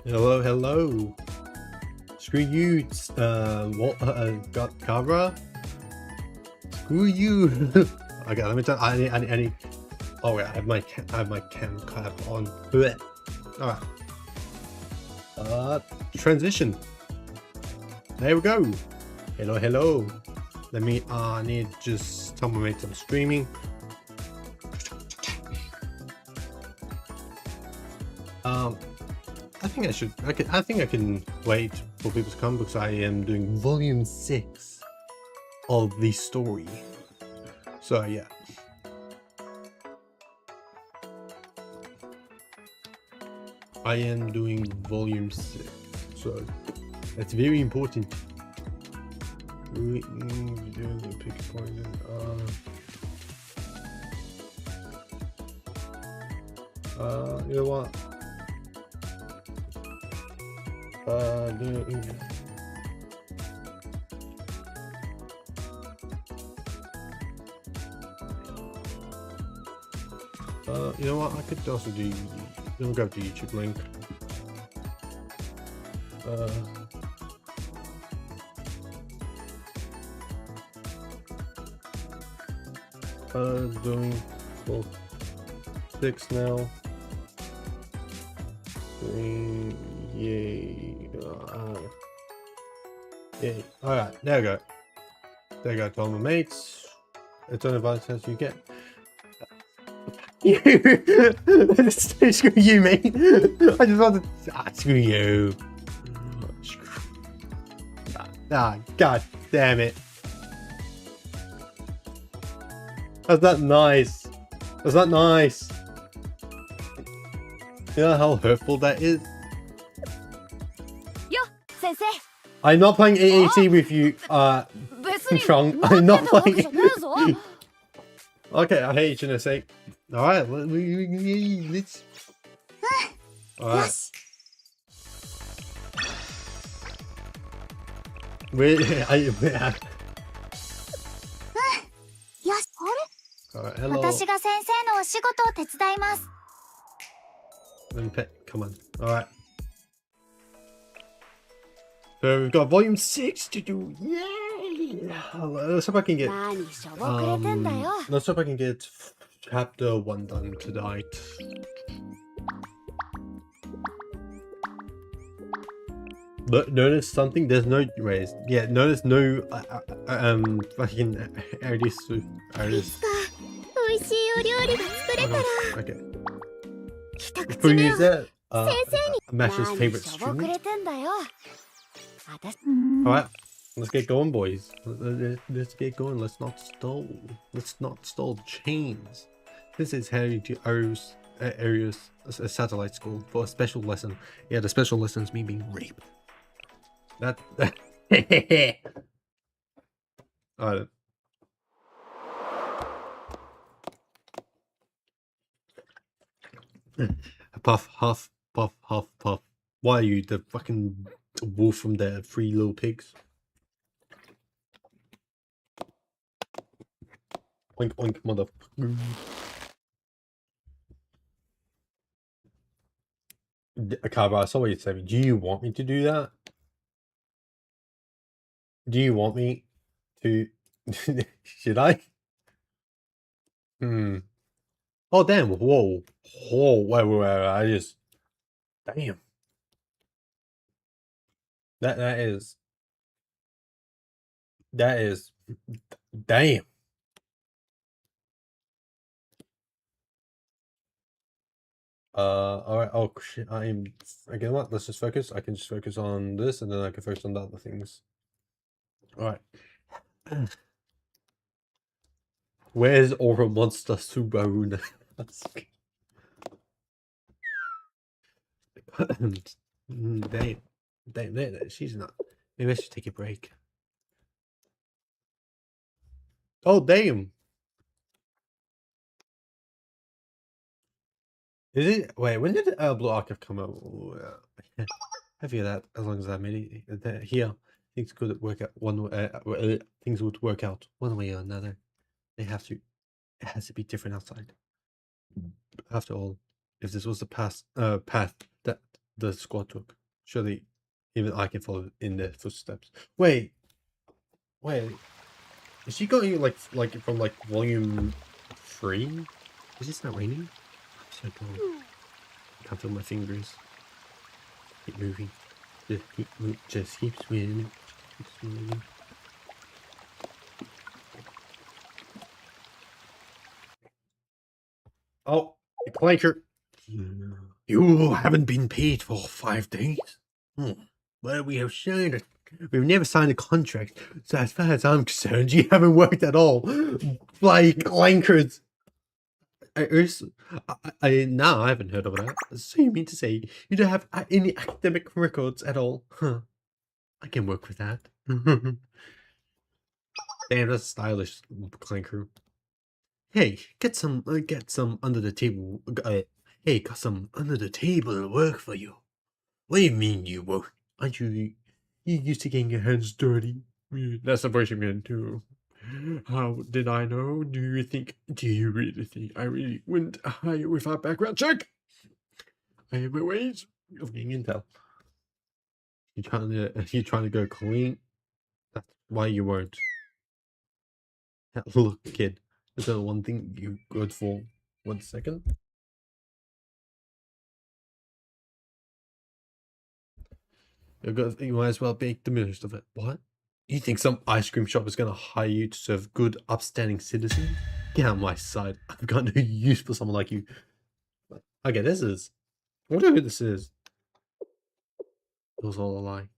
Hello, hello. Screw you, got Cabra. Screw you. Okay, let me tell. I need. Oh yeah, I have my cam cap on. Blech. All right. Transition. There we go. Hello, hello. Let me. I need just tell my mates I'm streaming. I think I should. I think I can wait for people to come because I am doing volume 6 of the story. So yeah. I am doing volume 6, so that's very important. Pick a point. You know what? You know what? I could also do. We'll go to YouTube link. Doing full 6 now. Yay! Yay! All right, there we go. There you go, to all my mates. It's only about chance you get. Screw you, mate. I just wanted to screw you. God damn it. That's not nice. That's not nice. You know how hurtful that is? I'm not playing AAT with you, Chung. I'm not playing. Okay, I hate you in a sec. Alright, let's. Alright. Alright, hello. Let me pick. Come on. Alright. So we've got volume 6 to do. Yay! Let's hope I can get. Let's hope I can get chapter 1 done tonight. Notice something? There's no raise. Yeah, notice no fucking Aris. Okay. Who is that? Mash's favorite streamer. Alright, let's get going, boys. Let's get going. Let's not stall. Let's not stall chains. This is heading to Arius satellite school for a special lesson. Yeah, the special lesson is me being raped. That. Alright. Puff, huff, puff, huff, puff. Why are you the fucking wolf from the Three Little Pigs? Oink, oink, motherfucker. Cabra, I saw what you said. Do you want me to do that? Do you want me to? Should I? Oh damn! Whoa! Whoa! Wait! I just. Damn. That is. Damn. All right. Oh shit! Again. What? Let's just focus. I can just focus on this, and then I can focus on the other things. All right. Where's Aura Monster Subaru? Damn, she's not. Maybe I should take a break. Oh, damn. Is it? Wait, when did Blue Archive come out? I feel that as long as I made it here, things could work out things would work out one way or another. It has to be different outside. After all, if this was the path that the squad took. Surely even I can follow in their footsteps. Wait. Is she going like from like volume 3? Is it not raining? I'm so cold. I can't feel my fingers. Keep moving. Just keep swimming. Keep swimming. Oh, the clanker. You haven't been paid for 5 days? Well, we have signed it. We've never signed a contract, so as far as I'm concerned, you haven't worked at all. Like clankers. Now I haven't heard of that. So you mean to say you don't have any academic records at all? Huh. I can work with that. Damn, that's stylish, clanker. Hey, get some under the table. Hey, got some under the table work for you. What do you mean you won't? Aren't you used to getting your hands dirty? That's the voice you meant too. How did I know? Do you really think I really wouldn't hire you without background check? I have my ways of getting intel. You trying to go clean? That's why you won't. Look, kid. Is there one thing you good for? 1 second. You might as well make the most of it. What? You think some ice cream shop is gonna hire you to serve good, upstanding citizens? Get out of my sight. I've got no use for someone like you. Okay, this is. I wonder who this is. It was all a lie.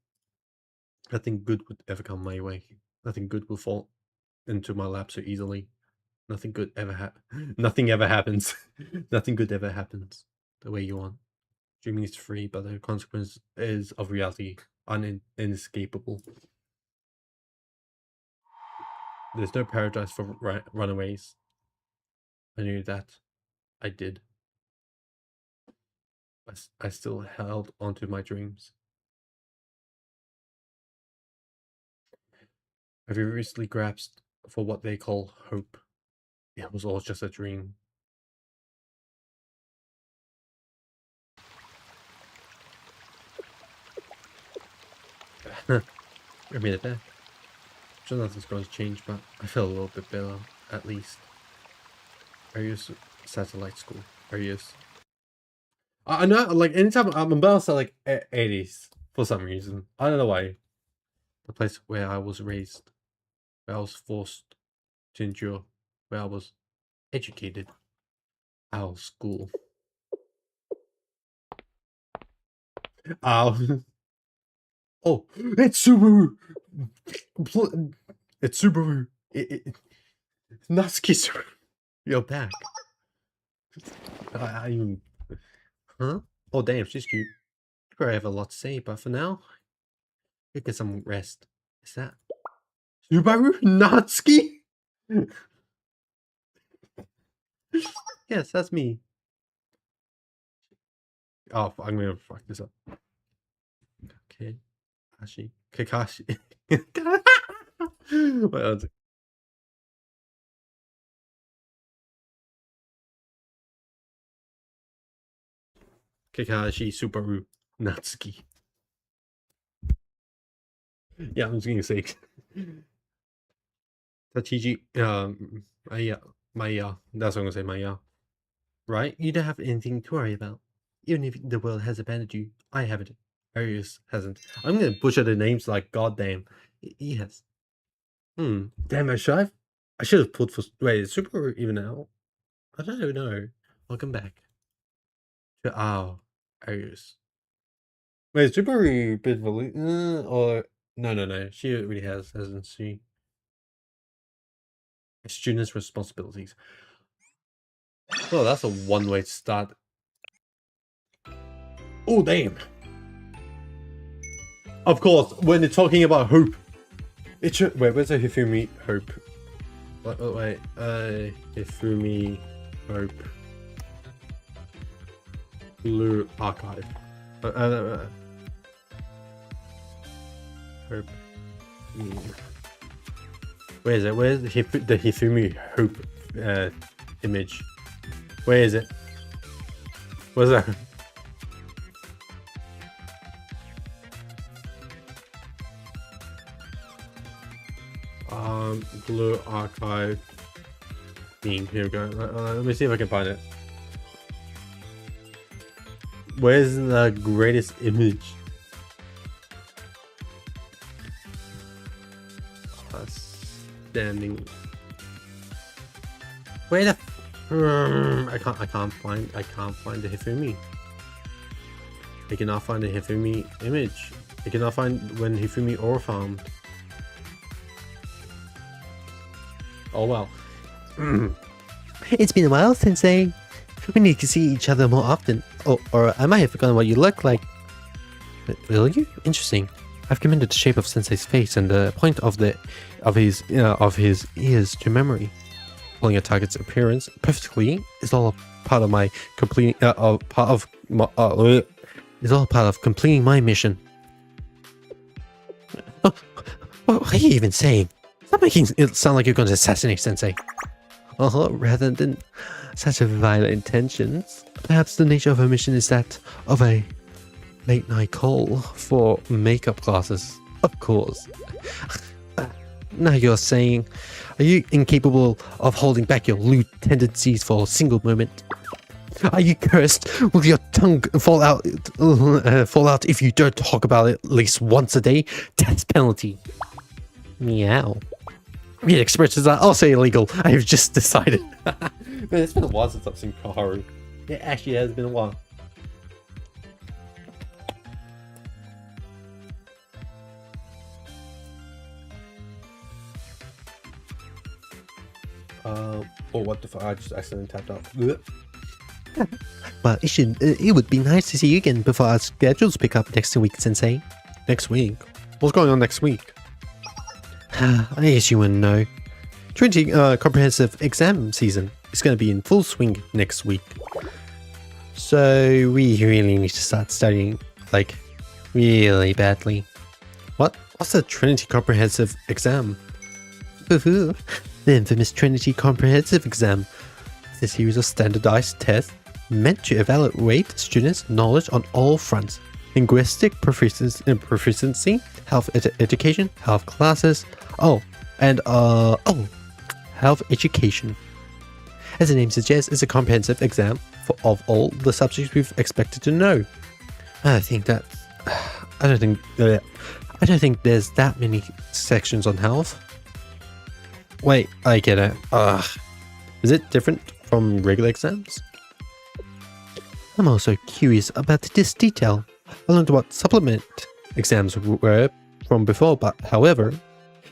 Nothing good would ever come my way. Nothing good will fall into my lap so easily. Nothing good ever Nothing ever happens. Nothing good ever happens the way you want. Dreaming is free, but the consequence is of reality inescapable. There's no paradise for runaways. I knew that. I did. I still held onto my dreams. I've recently grasped for what they call hope. It was all just a dream. I made it back. Sure nothing's going to change, but I feel a little bit better, at least. Arius Satellite School. Arius. I know, like, anytime I'm about to like 80s for some reason. I don't know why. The place where I was raised, where I was forced to endure, where I was educated. Our school. Oh, it's Subaru! It's Subaru! It's Natsuki Subaru! You're back. Huh? Oh, damn, she's cute. You probably have a lot to say, but for now, you get some rest. Is that Subaru Natsuki? Yes, that's me. Oh, I'm gonna fuck this up. Okay. Kakashi. What else? Kakashi Subaru Natsuki. Yeah, I'm just gonna say Tachiji Maya. That's what I'm gonna say, Maya. Right? You don't have anything to worry about. Even if the world has abandoned you, I haven't. Arius hasn't. I'm gonna butcher the names like goddamn. Yes. Damn, I should have put for. Wait, is Super even out? I don't know. Welcome back to our Arius. Wait, is Super a bit or no? She really hasn't she? Students' responsibilities. Well, that's a one way to start. Oh damn! Of course, when they're talking about hope, it should. Wait, where's the Hifumi hope? Wait, Hifumi hope. Blue archive. Hope. Where is it? Where's the Hifumi hope image? Where is it? What's that? Blue archive meme. Here we go. Let me see if I can find it. Where's the greatest image? Standing. Where the? I can't find the Hifumi. I cannot find the Hifumi image. I cannot find when Hifumi ore farmed. Oh well. It's been a while, Sensei. We need to see each other more often. Oh, or I might have forgotten what you look like. Will you? Interesting. I've committed the shape of Sensei's face and the point of his ears to memory. Pulling a target's appearance perfectly is all part of my completing is all part of completing my mission. Oh, what are you even saying? Stop making it sound like you're going to assassinate Sensei. Rather than such a violent intentions, perhaps the nature of her mission is that of a late night call for makeup classes. Of course. Now you're saying, are you incapable of holding back your lewd tendencies for a single moment? Are you cursed? Will your tongue fall out if you dare talk about it at least once a day? Death penalty. Meow. Meat expressions are also illegal. I have just decided. Man, it's been a while since I've seen Kaharu. It actually has been a while. Oh, what the fuck? I just accidentally tapped out. Well, it would be nice to see you again before our schedules pick up next week, Sensei. Next week? What's going on next week? I guess you wouldn't know. Trinity comprehensive exam season is going to be in full swing next week. So we really need to start studying, like, really badly. What's the Trinity comprehensive exam? The infamous Trinity Comprehensive Exam. It's a series of standardized tests meant to evaluate students' knowledge on all fronts. Linguistic proficiency, health education, health classes, health education. As the name suggests, it's a comprehensive exam of all the subjects we've expected to know. I don't think there's that many sections on health. Wait, I get it. Is it different from regular exams? I'm also curious about this detail. I learned what supplement exams were from before, but however,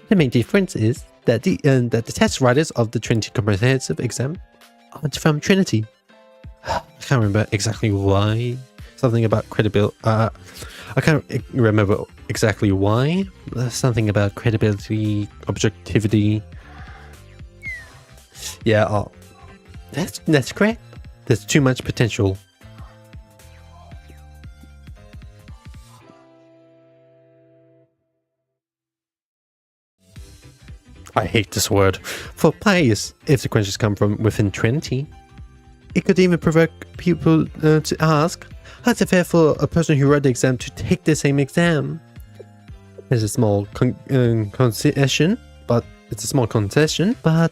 the main difference is that the test writers of the Trinity Comprehensive Exam aren't from Trinity. I can't remember exactly why. Something about credibility. I can't remember exactly why. Something about credibility, objectivity. Yeah, that's correct. There's too much potential. I hate this word. For players, if the questions come from within Trinity, it could even provoke people to ask, how's it fair for a person who wrote the exam to take the same exam? There's a small concession, but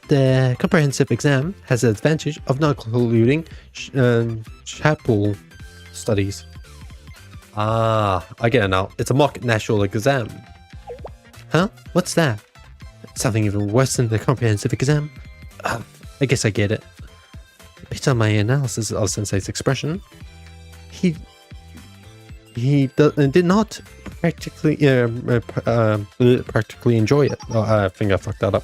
the comprehensive exam has the advantage of not including chapel studies. I get it now. It's a mock national exam. Huh? What's that? Something even worse than the comprehensive exam. I guess I get it. Based on my analysis of Sensei's expression, he did not practically enjoy it. Oh, I think I fucked that up.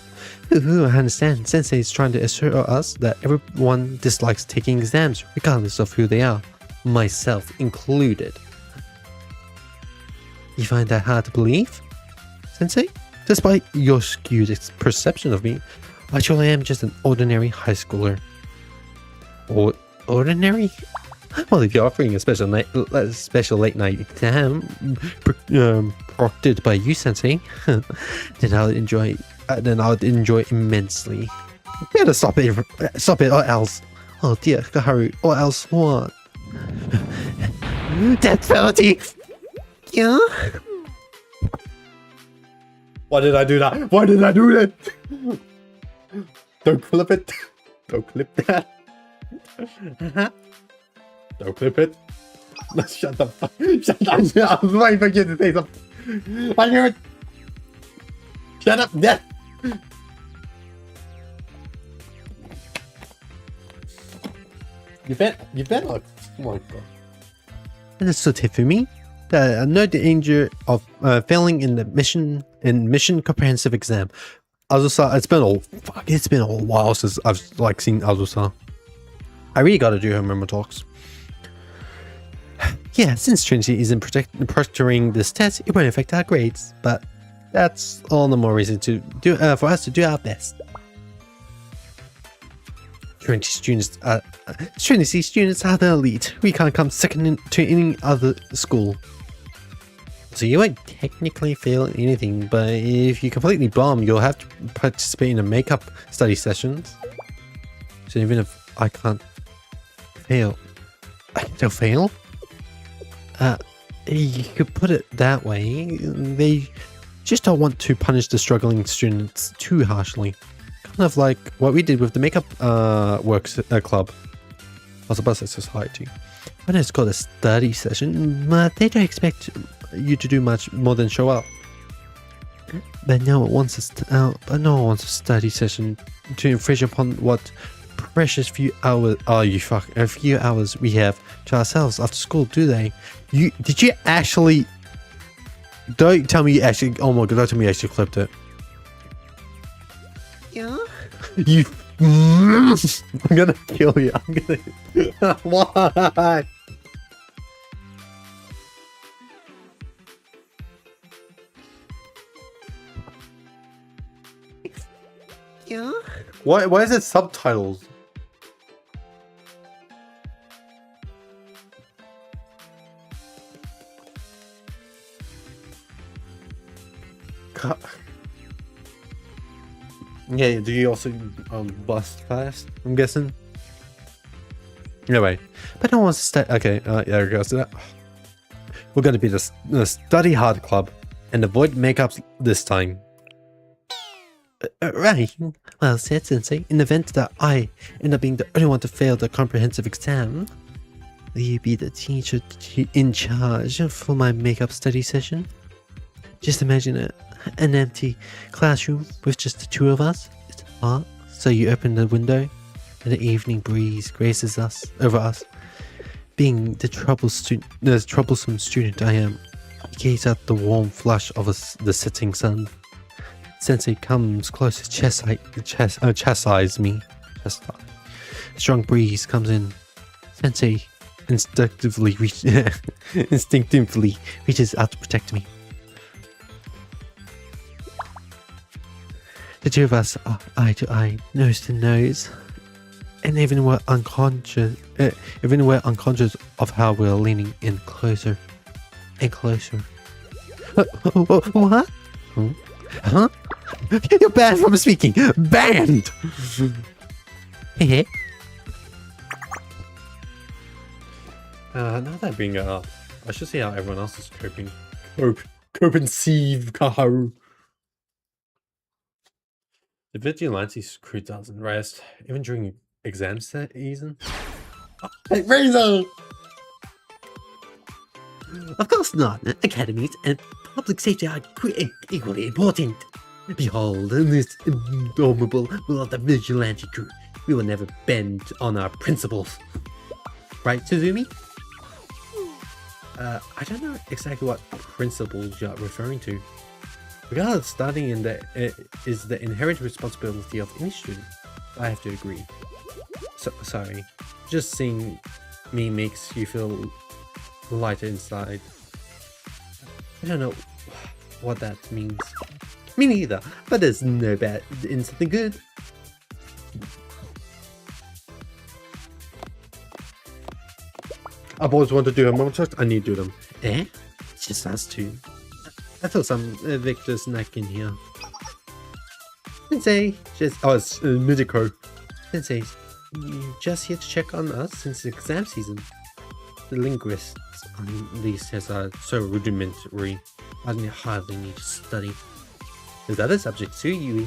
I understand. Sensei is trying to assure us that everyone dislikes taking exams, regardless of who they are, myself included. You find that hard to believe, Sensei? Despite your skewed perception of me, I truly am just an ordinary high schooler. Ordinary? Well, if you're offering a special late night exam proctored by you, Sensei, then I would enjoy immensely. Better stop it, or else. Oh dear, Kaharu, or else what? Death penalty. Yeah. Why did I do that? Why did I do that? Don't clip it. Don't clip that. Don't clip it. Shut the fuck. Shut up. I was waiting for you to say something. I knew it. Shut up. Yeah. You bet not. Oh my god. Understood, Hifumi. No danger of failing in the mission comprehensive exam. Azusa, it's been a while since I've seen Azusa. I really gotta do her memo talks. Yeah, since Trinity isn't proctoring this test, it won't affect our grades, but that's all the more reason to do for us to do our best. Trinity students are the elite. We can't come second to any other school. So you won't technically fail anything, but if you completely bomb, you'll have to participate in a makeup study sessions. So even if I can't fail, I can still fail? You could put it that way. They just don't want to punish the struggling students too harshly. Kind of like what we did with the makeup works club. I was about to say society. I know it's called a study session, but they don't expect you to do much more than show up. But no one wants a study session to infringe upon what precious few hours we have to ourselves after school, do they? Did you actually? Don't tell me you actually. Oh my god! Don't tell me you actually clipped it. Yeah. You. I'm gonna kill you. I'm gonna. Why? Yeah. Why is it subtitles? Yeah, do you also bust fast? I'm guessing. Anyway, But no one's okay. there it goes. We're gonna be the study hard club and avoid makeups this time. Right. Well said, Sensei. In the event that I end up being the only one to fail the comprehensive exam, will you be the teacher in charge for my makeup study session? Just imagine it. An empty classroom with just the two of us. It's hot, so you open the window and the evening breeze graces over us. Being the troublesome student I am, I gaze at the warm flush of the setting sun. Sensei comes close to chastise me. A strong breeze comes in. Sensei instinctively reaches out to protect me. The two of us are eye to eye, nose to nose, and even we're unconscious of how we're leaning in closer and closer. What? Huh? You're banned from speaking. Banned. Hey. Now that I bring it up, I should see how everyone else is coping. Kaharu. The vigilante crew doesn't rest, even during exam season. Hey, Razor! Of course not. Academies and public safety are equally important. Behold, this indomitable will of the vigilante crew. We will never bend on our principles. Right, Suzumi? I don't know exactly what principles you're referring to. Regardless, studying is the inherent responsibility of any student. I have to agree. Sorry. Just seeing me makes you feel lighter inside. I don't know what that means. Me neither, but there's no bad in something good. I've always wanted to do a moment talk. I need to do them. Eh? It's just us two. I feel some Victor's neck in here. Sensei, it's Midiko. Sensei, you just here to check on us since it's exam season. The linguists on these tests are so rudimentary. I hardly need to study. There's other subjects too, Yui.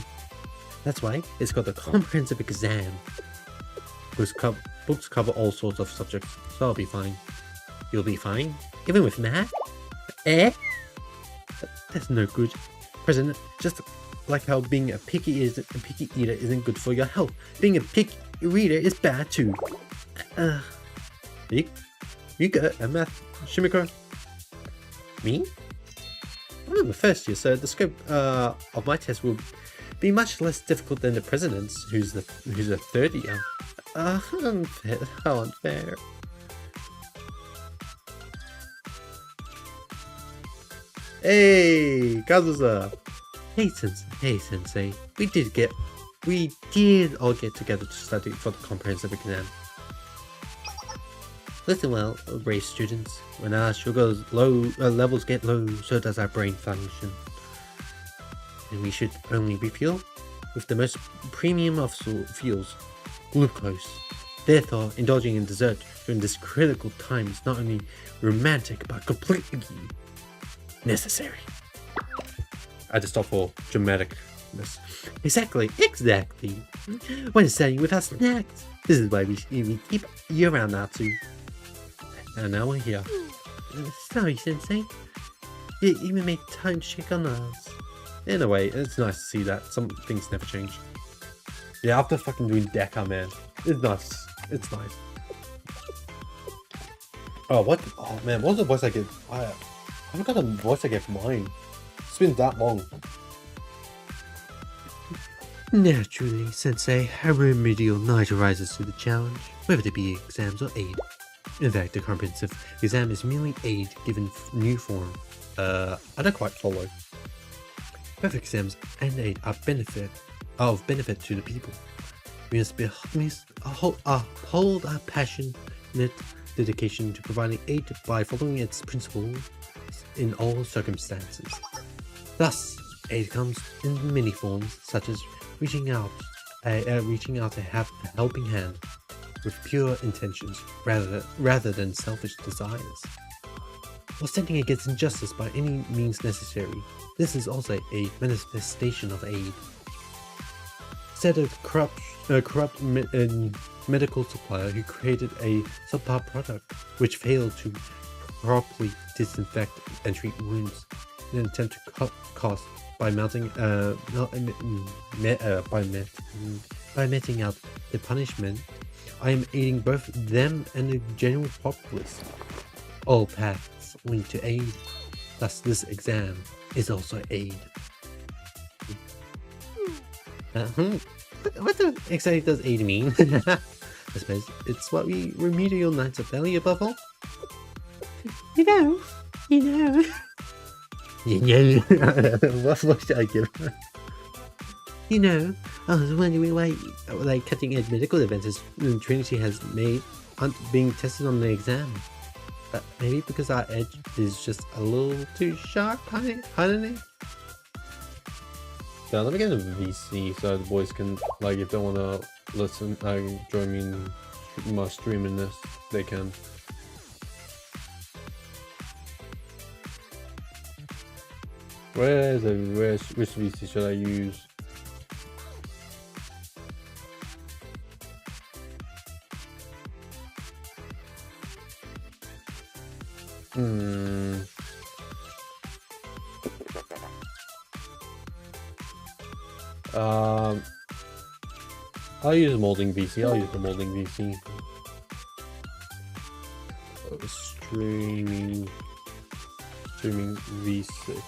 That's why it's called the comprehensive exam. Books cover all sorts of subjects, so I'll be fine. You'll be fine? Even with math? Eh? That's no good. President, just like how being a picky eater isn't good for your health, being a picky reader is bad too. You got a math, Shimiko? Me? I'm in the first year, so the scope of my test will be much less difficult than the president's, who's a third year. Unfair. How unfair. Hey, Kazusa. Hey, Sensei. We did all get together to study for the comprehensive exam. Listen well, brave students. When our sugar levels get low, so does our brain function. And we should only refuel with the most premium of fuels, glucose. Therefore, indulging in dessert during this critical time is not only romantic, but completely necessary. I just stopped for dramaticness. Exactly. When studying with our snacks. This is why we keep you around, Natsu. And now we're here. Sorry, Sensei. You even made time to check on us. In a way, it's nice to see that some things never change. Yeah, after fucking doing Deca, man. It's nice. It's nice. Oh, what? Oh, man, what's the voice I get? I haven't got a voice I get for mine. It's been that long. Naturally, Sensei, a remedial knight arises to the challenge, whether it be exams or aid. In fact, the comprehensive exam is merely aid given new form. I don't quite follow. Both exams and aid are of benefit to the people. We must hold our passionate dedication to providing aid by following its principles in all circumstances. Thus, aid comes in many forms, such as reaching out a helping hand with pure intentions rather than selfish desires. Or standing against injustice by any means necessary. This is also a manifestation of aid. Instead of corrupt medical supplier who created a subpar product which failed to properly disinfect and treat wounds in an attempt to cut costs by meting out the punishment, I am aiding both them and the general populace. All paths lead to aid. Thus, this exam is also aid. What the exactly does aid mean? I suppose it's what we remedial knights of value above all. You know. What should I give her? You know, I was wondering why, like, cutting-edge medical advances Trinity has made aren't being tested on the exam. Maybe because our edge is just a little too sharp, I don't know. Yeah, let me get a VC so the boys can, like, if they want to listen, join me in my streaming this, they can. Which VC should I use? I'll use molding VC. I'll use the molding VC. Streaming V6.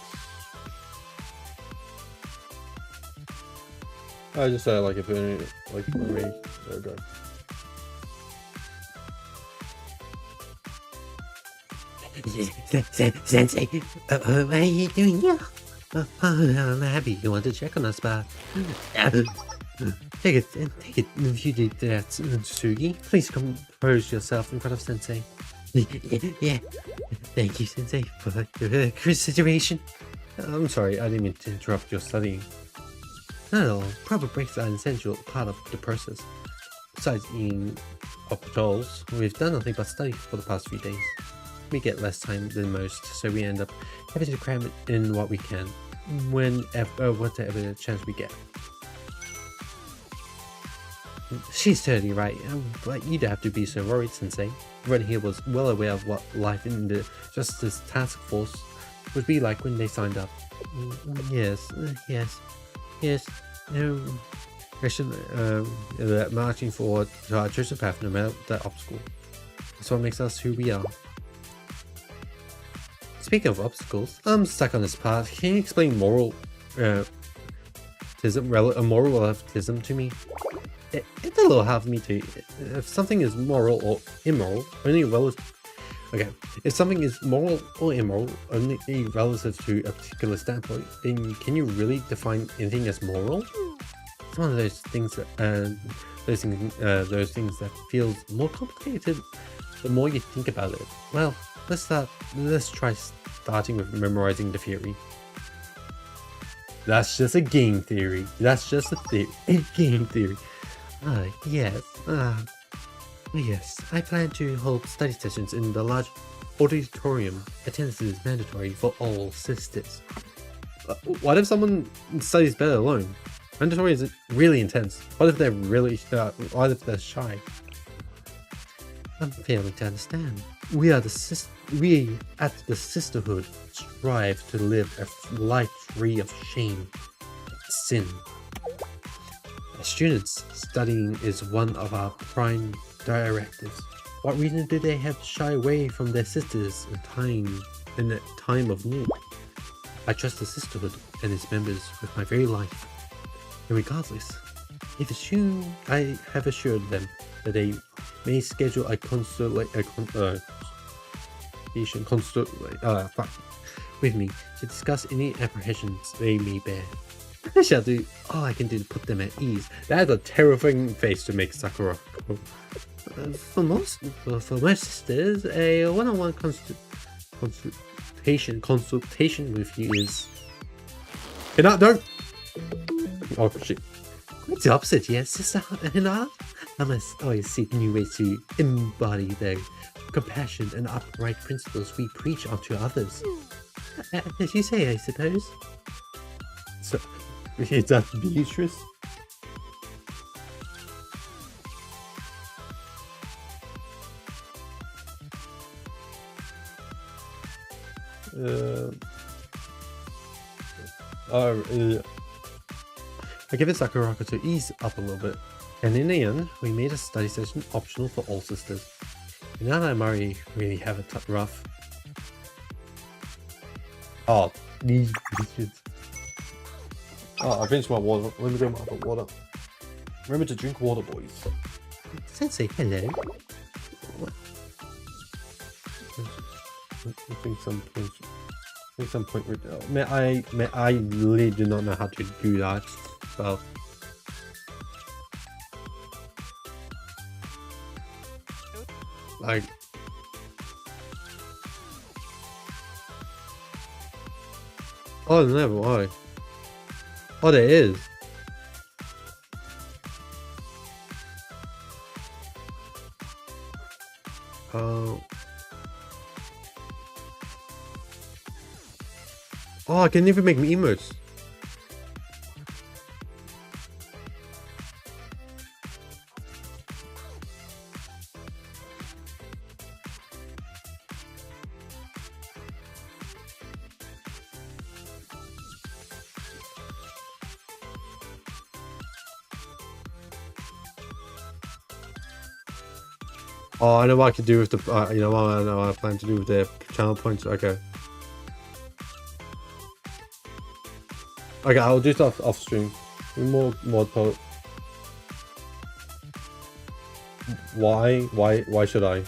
I just like if any like array. There we go. Sensei, what are you doing here? I'm happy you want to check on us, but take it, if you did that, Tsugi. Please compose yourself in front of Sensei. Yeah, thank you, Sensei, for your consideration. I'm sorry, I didn't mean to interrupt your studying. Not at all. Proper breaks are an essential part of the process. Besides eating of patrols, we've done nothing but study for the past few days. We get less time than most, so we end up having to cram it in what we can. whatever chance we get. She's totally right, but you'd have to be so worried, Sensei. Red here was well aware of what life in the Justice Task Force would be like when they signed up. Yes. No. Mission marching forward to our chosen path no matter the obstacle. That's what makes us who we are. Speaking of obstacles, I'm stuck on this path. Can you explain moral relativism to me? It's a little hard for me to. If something is moral or immoral, only relative. Okay, if something is moral or immoral only relative to a particular standpoint, then can you really define anything as moral? It's one of those things that those things that feels more complicated the more you think about it. Well, let's try starting with memorizing the theory. That's just a game theory. That's just a game theory. Yes, I plan to hold study sessions in the large auditorium. Attendance is mandatory for all sisters. What if someone studies better alone? Mandatory is really intense. What if they're shy? I'm failing to understand. We at the Sisterhood strive to live a life free of shame and sin. As students, studying is one of our prime directives. What reason do they have to shy away from their sisters in a time of need? I trust the Sisterhood and its members with my very life. And regardless, I have assured them that they may schedule a with me to discuss any apprehensions they may bear. I shall do all I can do to put them at ease. That's a terrifying face to make, Sakura. For most sisters, a one-on-one consultation with you is. Don't. Oh shit. Quite the opposite, yes, Sister Hinata. I must always seek new ways to embody the compassion and upright principles we preach onto others. As you say, I suppose. So, is that Beatrice? I give it Sakuraka to ease up a little bit, and in the end, we made a study session optional for all sisters. Hinata and Mari really have it rough. Oh, these bitches. Oh, I finished my water. Let me get my water. Remember to drink water, boys. Sensei, hello. What? I think some point. I really do not know how to do that. So. Like. Oh, never mind. Oh, there is. Oh, I can even make emotes. Oh, I know what I can do with the. You know what? I know what I plan to do with the channel points. Okay. Okay, I'll do stuff off stream. More mod poet. Why should I?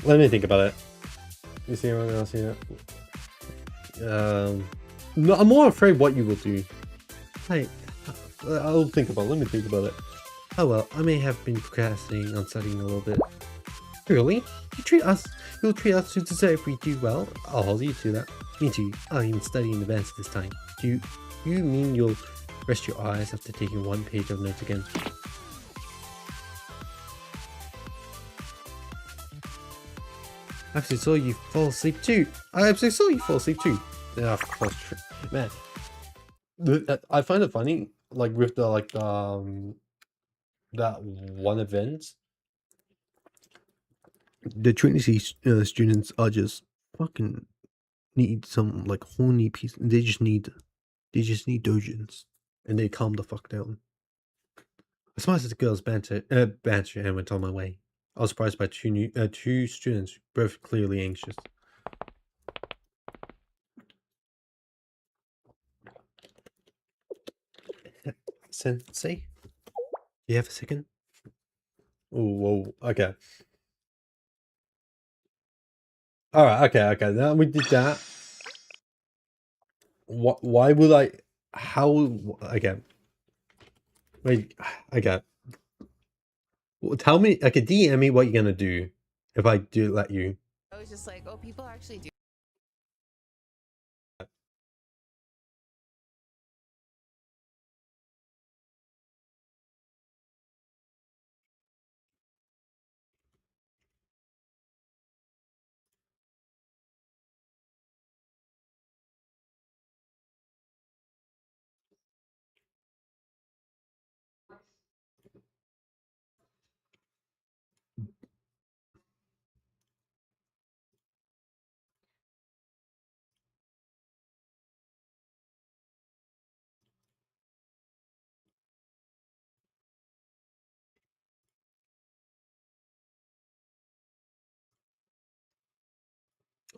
Let me think about it. You see anyone else here? No, I'm more afraid what you will do. Hey, I'll think about it. Let me think about it. Oh well, I may have been procrastinating on studying a little bit. Really? You'll treat us to dessert if we do well. I'll hold you to that. Me too. I'll even study in advance this time. Do you mean you'll rest your eyes after taking one page of notes again? I actually saw you fall asleep too. I actually saw you fall asleep too. Yeah, of course, man. I find it funny, like with the that one event, The Trinity students are just fucking need some like horny piece. They just need dojins, and they calm the fuck down. I smiled at the girls' banter and went on my way. I was surprised by two students, both clearly anxious. Sensei, you have a second? oh, whoa, okay. All right, okay. Now we did that. What? Why would I? How? Okay. Wait. Okay. Well, tell me. Okay, DM me what you're gonna do if I do let you. I was just like, oh, people actually do.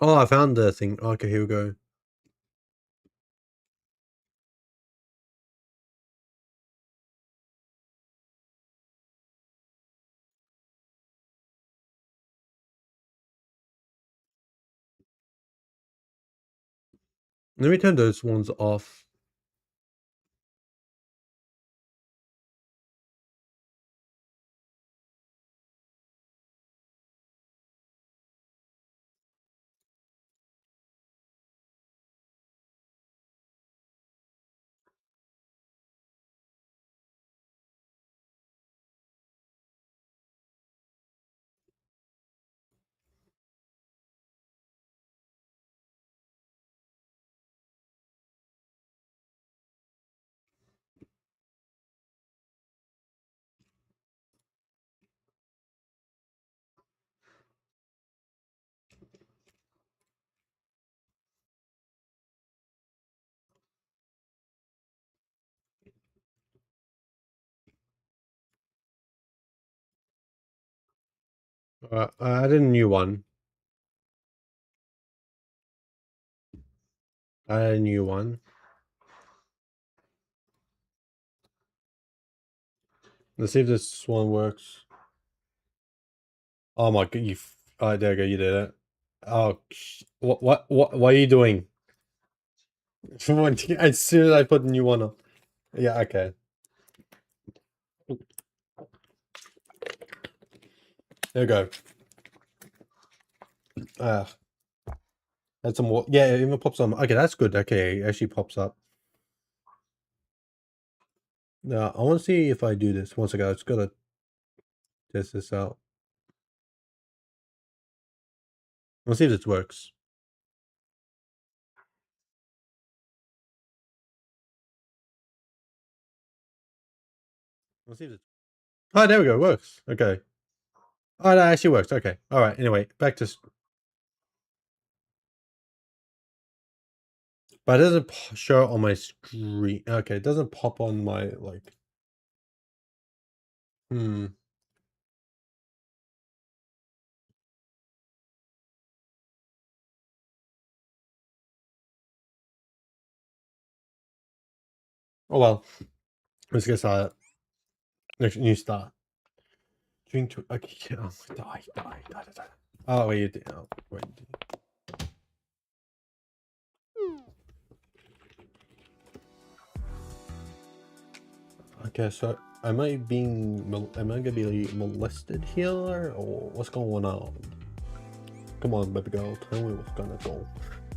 Oh, I found the thing. Okay, here we go. Let me turn those ones off. I added a new one. I added a new one. Let's see if this one works. Oh my god, there you go, you did it. Oh, what are you doing? As soon as I put the new one on. Yeah, okay. There you go. Add some more. Yeah, it even pops on. Okay, that's good. Okay, it actually pops up. Now, I want to see if I do this. Once again, I just gotta test this out. Let's see if this works. Let's see if it. Oh, there we go. It works. Okay. Oh, that actually works. Okay. All right. Anyway, back to. But it doesn't show on my screen. Okay, it doesn't pop on my like. Hmm. Oh well. Let's get started. Next new start. Drink to. Okay. Oh, die. Oh wait, you did. Oh wait. Okay, so am I gonna be molested here, or what's going on? Come on, baby girl, tell me what's gonna go.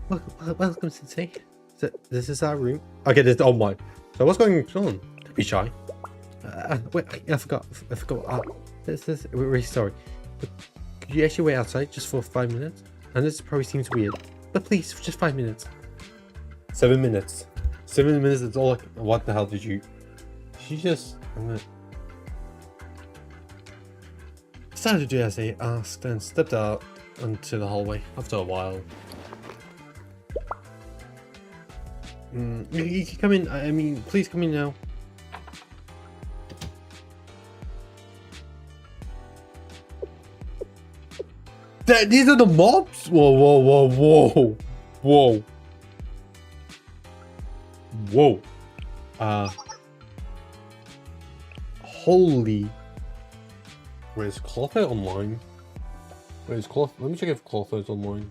Welcome, Sensei. So, this is our room. Okay, this. Oh my. So what's going on? Don't be shy. Wait, I forgot. We're really sorry. But could you actually wait outside just for 5 minutes? And this probably seems weird, but please, just 5 minutes. 7 minutes. 7 minutes is all. What the hell did you? She just. I'm gonna... Decided to do as they asked and stepped out onto the hallway after a while. You can come in. I mean, please come in now. These are the mobs? Whoa, whoa, whoa, whoa. Whoa. Whoa. Holy. Wait, is Clotho online? Wait, is Clotho? Let me check if Clotho's online.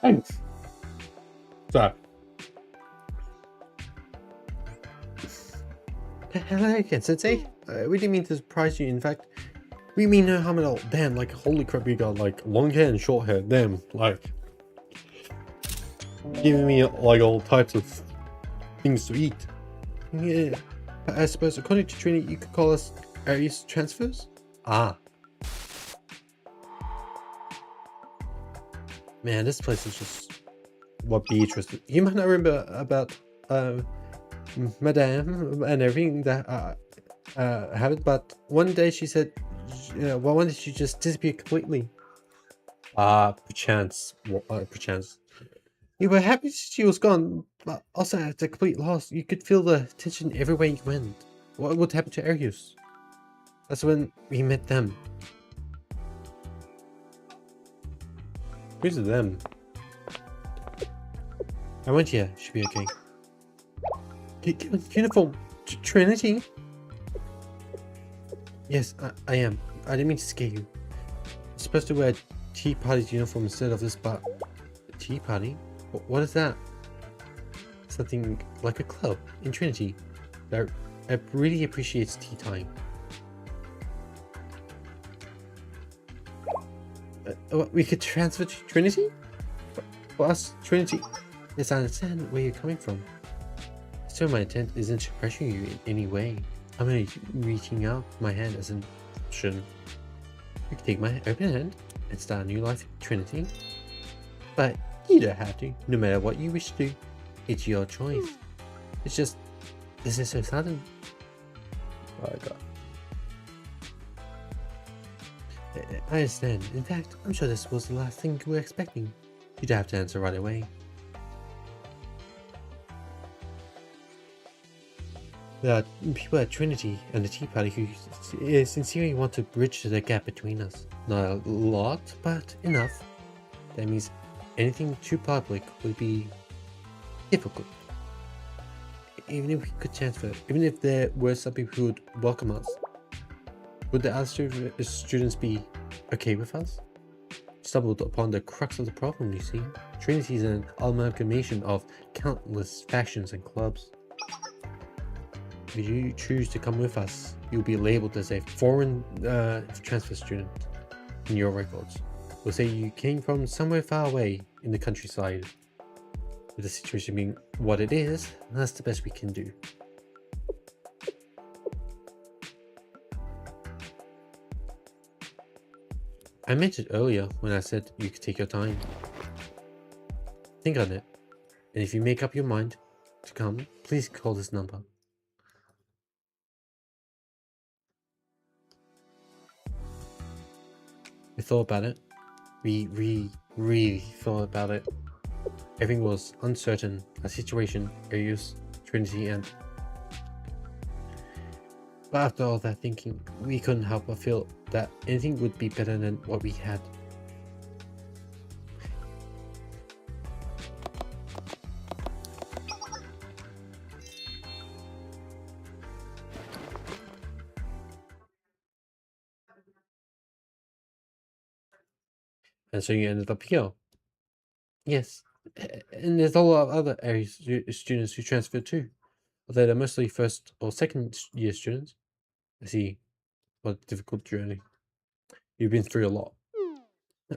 Thanks. So. Hello again, Sensei. We didn't mean to surprise you. In fact, we mean no harm at all. Damn, like, holy crap, we got, like, long hair and short hair. Damn, like. Giving me, like, all types of things to eat. Yeah, I suppose according to Trinity, you could call us Arius transfers. Ah. Man, this place is just. What Beatrice. You might not remember about Madame and everything that happened, but one day she said, well, one day she just disappeared completely. Perchance. Perchance. You were happy she was gone, but also at a complete loss. You could feel the tension everywhere you went. What would happen to Arius? That's when we met them. Who's them? I went here. Should be okay. Uniform. Trinity? Yes, I am. I didn't mean to scare you. I'm supposed to wear Tea Party's uniform instead of this, but... Tea Party? What is that? Something like a club in Trinity that really appreciates tea time. We could transfer to Trinity? For us, Trinity... Yes, I understand where you're coming from. So my intent isn't to pressure you in any way. I'm only reaching out my hand as an option. You can take my open hand and start a new life in Trinity. But you don't have to, no matter what you wish to do. It's your choice. It's just, this is so sudden. Oh, God. I understand. In fact, I'm sure this was the last thing you were expecting. You don't have to answer right away. There are people at Trinity and the Tea Party who sincerely want to bridge the gap between us. Not a lot, but enough. That means anything too public would be difficult. Even if we could transfer, even if there were some people who would welcome us, would the other students be okay with us? Stumbled upon the crux of the problem, you see. Trinity is an amalgamation of countless factions and clubs. If you choose to come with us, you'll be labeled as a foreign transfer student in your records. We'll say you came from somewhere far away in the countryside. With the situation being what it is, that's the best we can do. I mentioned earlier when I said you could take your time. Think on it, and if you make up your mind to come, please call this number. We thought about it. We really thought about it. Everything was uncertain. Our situation, Arius, Trinity, and... But after all that thinking, we couldn't help but feel that anything would be better than what we had. And so you ended up here. Yes. And there's a lot of other areas students who transferred too. Although they're mostly first or second year students. I see. What a difficult journey. You've been through a lot.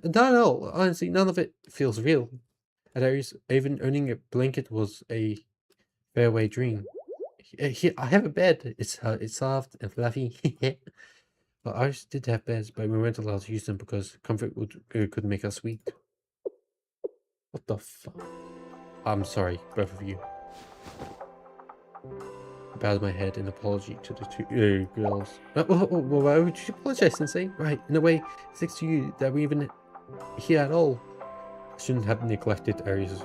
Not at all. Honestly, none of it feels real. At Aries, even owning a blanket was a fairway dream. Here, I have a bed. It's soft and fluffy. Well, ours did have beds, but we weren't allowed to use them because comfort could make us weak. What the fuck? I'm sorry, both of you. I bowed my head in apology to the two girls. Why would you apologize, Sensei? Right, in a way, it's thanks to you that we're even here at all. I shouldn't have neglected Aries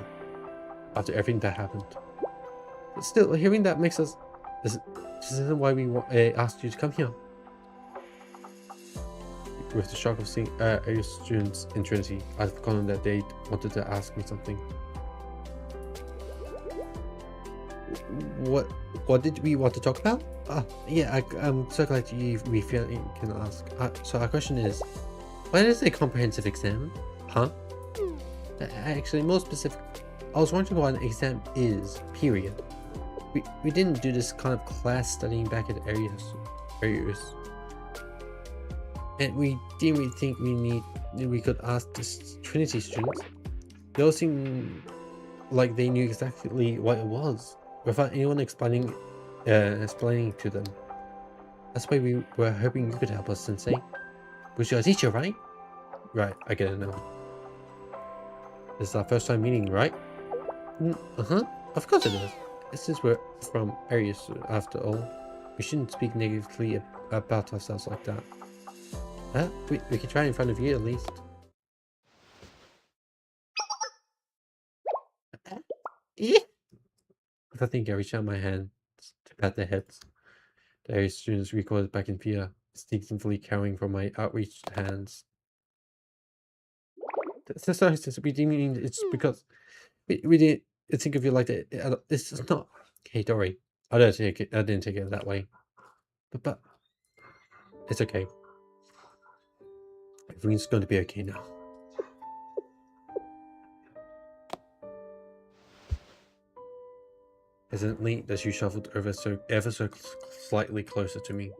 after everything that happened. But still, hearing that makes us... This isn't why we asked you to come here. With the shock of seeing Aries students in Trinity, I'd forgotten that they wanted to ask me something. What did we want to talk about? Yeah, I'm so glad we can ask. So our question is, when is a comprehensive exam? Huh? Actually, more specific, I was wondering what an exam is, period. We didn't do this kind of class studying back at Aries. And we didn't really think we could ask the Trinity students. They all seemed like they knew exactly what it was, without anyone explaining to them. That's why we were hoping you could help us, Sensei. Was your teacher, right? Right, I get it now. This is our first time meeting, right? Uh-huh, of course it is. Since we're from Aries, after all, we shouldn't speak negatively about ourselves like that. Huh? We can try in front of you at least. I think I reached out my hand to pat their heads. The Aries students recoiled back in fear, instinctively carrying from my outreached hands. Sorry, we didn't mean it's because we didn't think of you like that. This is not. Hey, don't worry. I didn't take it that way. But it's okay. Everything's going to be okay now. Hesitantly, the shoe shuffled ever so slightly closer to me.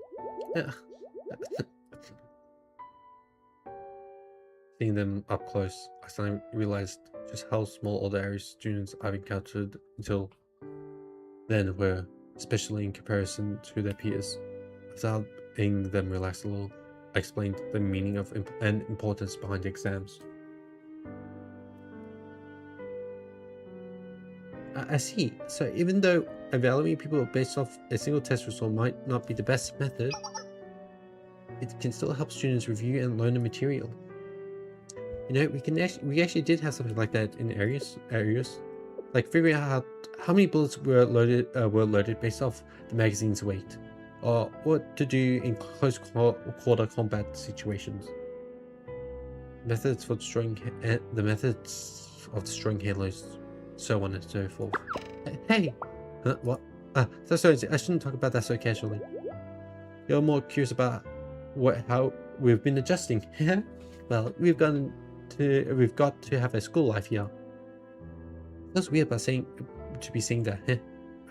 Seeing them up close, I suddenly realized just how small all the Aries students I've encountered until then were, especially in comparison to their peers. Without making them relax a little, I explained the meaning of and importance behind the exams. I see. So even though evaluating people based off a single test result might not be the best method, it can still help students review and learn the material. You know, we actually did have something like that in areas, like figuring out how many bullets were loaded based off the magazine's weight, or what to do in close quarter combat situations. Methods for destroying the methods of destroying halos, so on and so forth. Hey, what? So sorry, I shouldn't talk about that so casually. You're more curious about how we've been adjusting. Well, we've got to have a school life here. That's weird about saying that. Are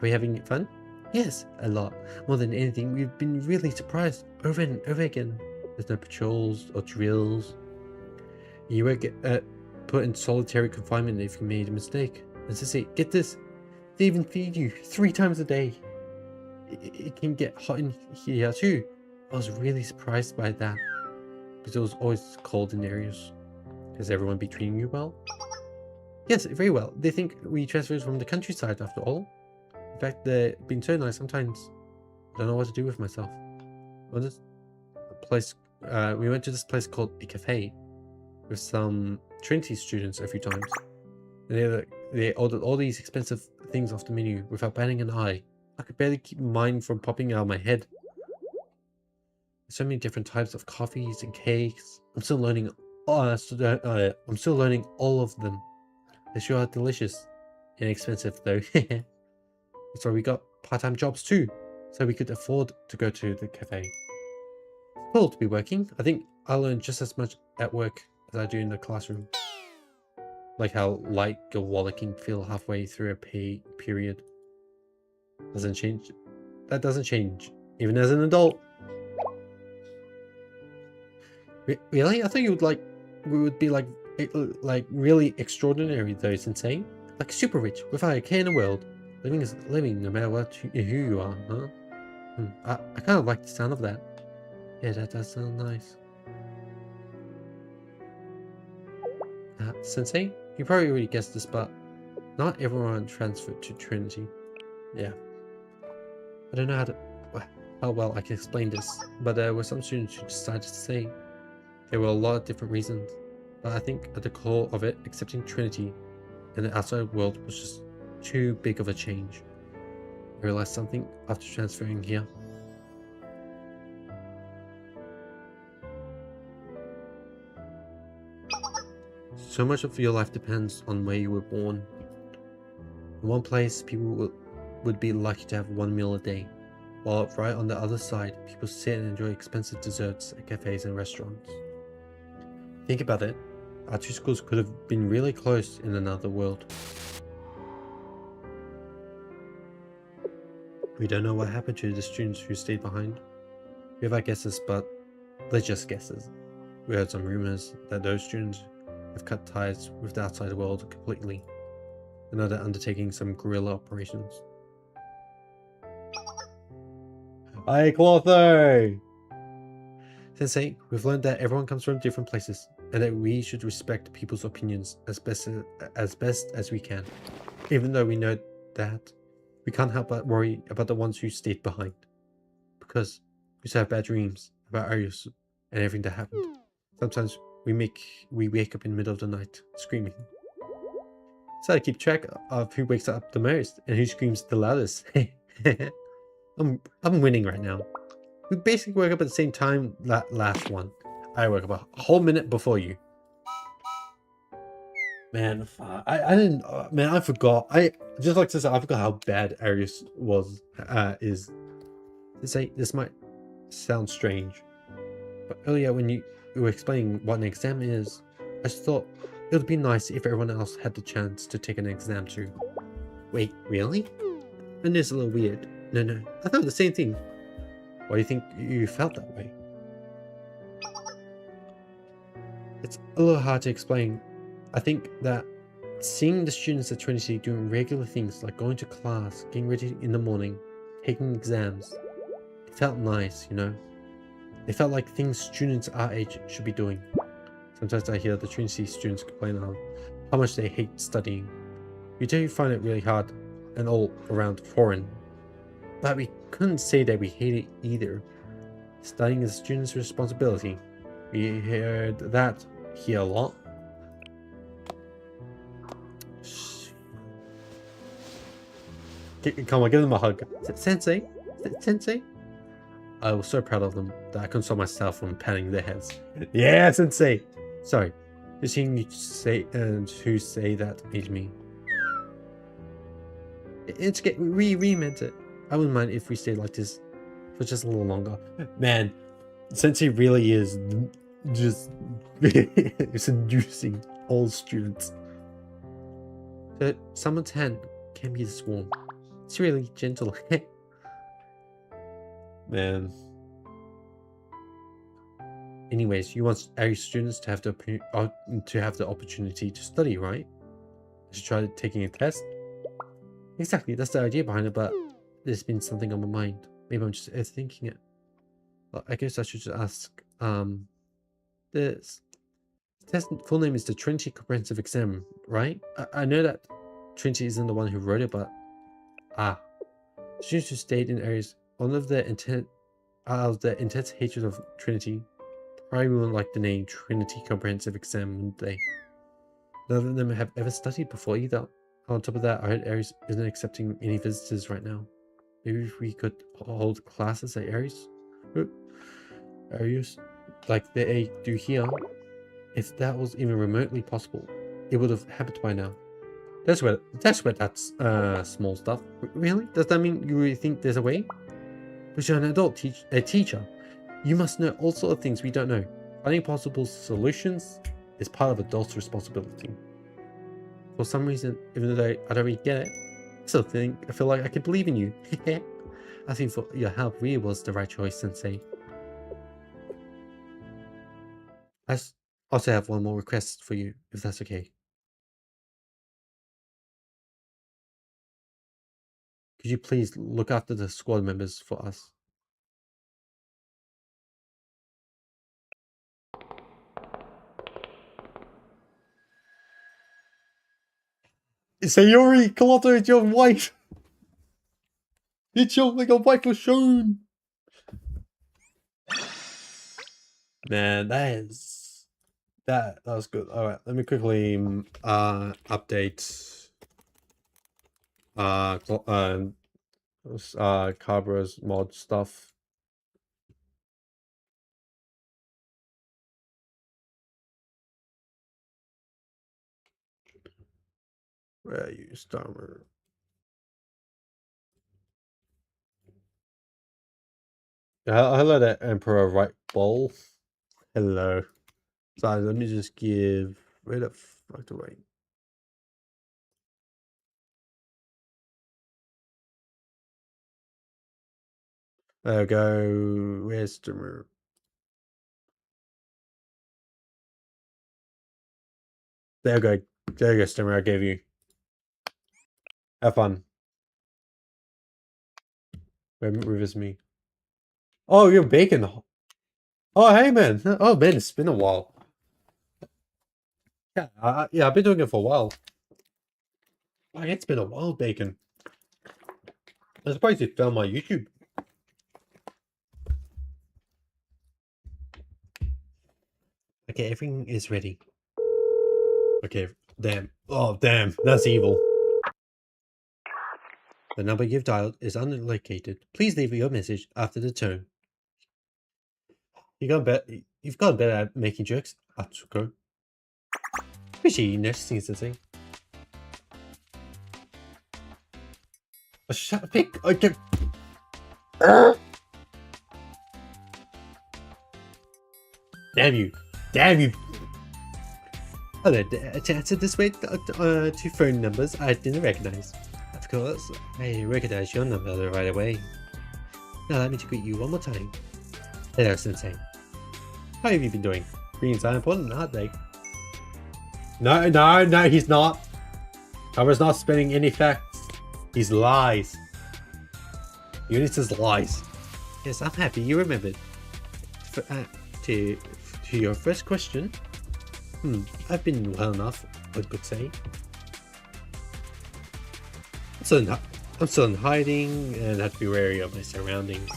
we having fun? Yes, a lot. More than anything, we've been really surprised over and over again. There's no patrols or drills. You won't get put in solitary confinement if you made a mistake. And to say, get this, they even feed you 3 times a day. It can get hot in here too. I was really surprised by that, because it was always cold in areas. Has everyone been treating you well? Yes, very well. They think we transferred from the countryside after all. In fact, they've been so nice sometimes. I don't know what to do with myself. We went to this place called a cafe with some Trinity students a few times. And they ordered all these expensive things off the menu without batting an eye. I could barely keep mine from popping out of my head. There's so many different types of coffees and cakes. I'm still learning all of them. They sure are delicious. Inexpensive though. That's why we got part-time jobs too, so we could afford to go to the cafe. Cool to be working. I think I learned just as much at work as I do in the classroom. Like how light your wallet can feel halfway through a period. Doesn't change. That doesn't change, even as an adult. Really? I thought you would like, we would be like really extraordinary though, Sensei. Like super rich, without a care in the world. Living is living, no matter who you are, huh? I kind of like the sound of that. Yeah, that does sound nice. Sensei, you probably already guessed this, but not everyone transferred to Trinity. Yeah. I don't know how well I can explain this, but there were some students who decided to stay. There were a lot of different reasons, but I think at the core of it, accepting Trinity and the outside world was just too big of a change. I realized something after transferring here. So much of your life depends on where you were born. In one place, people would be lucky to have one meal a day, while right on the other side, people sit and enjoy expensive desserts at cafes and restaurants. Think about it, our two schools could have been really close in another world. We don't know what happened to the students who stayed behind. We have our guesses, but they're just guesses. We heard some rumors that those students have cut ties with the outside world completely, and are undertaking some guerrilla operations. Hi, Clotho! Sensei, we've learned that everyone comes from different places, and that we should respect people's opinions as best as we can. Even though we know that, we can't help but worry about the ones who stayed behind. Because we used to have bad dreams about Arius and everything that happened. Sometimes we wake up in the middle of the night, screaming. So I keep track of who wakes up the most and who screams the loudest. I'm winning right now. We basically woke up at the same time last one. I woke up a whole minute before you. Man, I didn't. Man, I forgot. I just like to say I forgot how bad Arius is. This might sound strange, but earlier when you were explaining what an exam is, I just thought it would be nice if everyone else had the chance to take an exam too. Wait, really? And it's a little weird. No, I thought the same thing. Why do you think you felt that way? It's a little hard to explain. I think that seeing the students at Trinity doing regular things like going to class, getting ready in the morning, taking exams, it felt nice, you know? It felt like things students our age should be doing. Sometimes I hear the Trinity students complain of how much they hate studying. We do find it really hard and all around foreign. But we couldn't say that we hate it either. Studying is a student's responsibility. We heard that here a lot. Come on, give them a hug. Sensei? Sensei? I was so proud of them that I couldn't stop myself from patting their heads. Yeah, Sensei! Sorry, just hearing you say who say that made me. It's good. We meant it. I wouldn't mind if we stayed like this for just a little longer. Man, Sensei really is just seducing all students. But someone's hand can be this warm. It's really gentle. Man. Anyways, you want our students to have the opportunity to study, right? I should try taking a test. Exactly, that's the idea behind it, but there's been something on my mind. Maybe I'm just thinking it. Well, I guess I should just ask. The test full name is the Trinity Comprehensive Exam, right? I know that Trinity isn't the one who wrote it, but students who stayed in areas one of the intense hatred of Trinity probably wouldn't like the name Trinity Comprehensive Exam, wouldn't they? None of them have ever studied before either. On top of that, I heard Ares isn't accepting any visitors right now. Maybe if we could hold classes at Ares, like they do here, if that was even remotely possible, it would have happened by now. That's small stuff. Really? Does that mean you really think there's a way? But you're an adult teacher. You must know all sorts of things we don't know. Finding possible solutions is part of adults' responsibility. For some reason, even though I don't really get it, I feel like I could believe in you. Asking for your help really was the right choice, Sensei. I also have one more request for you, if that's okay. Could you please look after the squad members for us? Sayori, Kaloto, it's your wife! It's your wife was shown! Man, that was good. Alright, let me quickly update Cabra's mod stuff. Where are you, Starmer? Hello there, Emperor Right Ball. Hello. Sorry, let me just give. Where the fuck do I? There we go. Where's Starmer? There we go. There you go, Starmer. I gave you. Have fun. Where is me? Oh, you're Bacon. Oh, hey, man. Oh, man, it's been a while. Yeah, yeah, I've been doing it for a while. Oh, it's been a while, Bacon. I'm surprised you found my YouTube. Okay, everything is ready. Okay, damn. Oh, damn. That's evil. The number you've dialed is unlocated. Please leave your message after the tone. You've gotten better at making jokes, Atsuko. Appreciate you noticing something. Shut up, pick. Okay. Damn you. Damn you. Hello, to answer this way, two phone numbers I didn't recognize. Of course, I recognize your number right away. Now let me to greet you one more time. Hello, Sensei. How have you been doing? Greens are important, aren't they? No, he's not. I was not spinning any facts. He's lies. Eunice's lies. Yes, I'm happy you remembered. To your first question, I've been well enough, I could say. I'm still in hiding and have to be wary of my surroundings.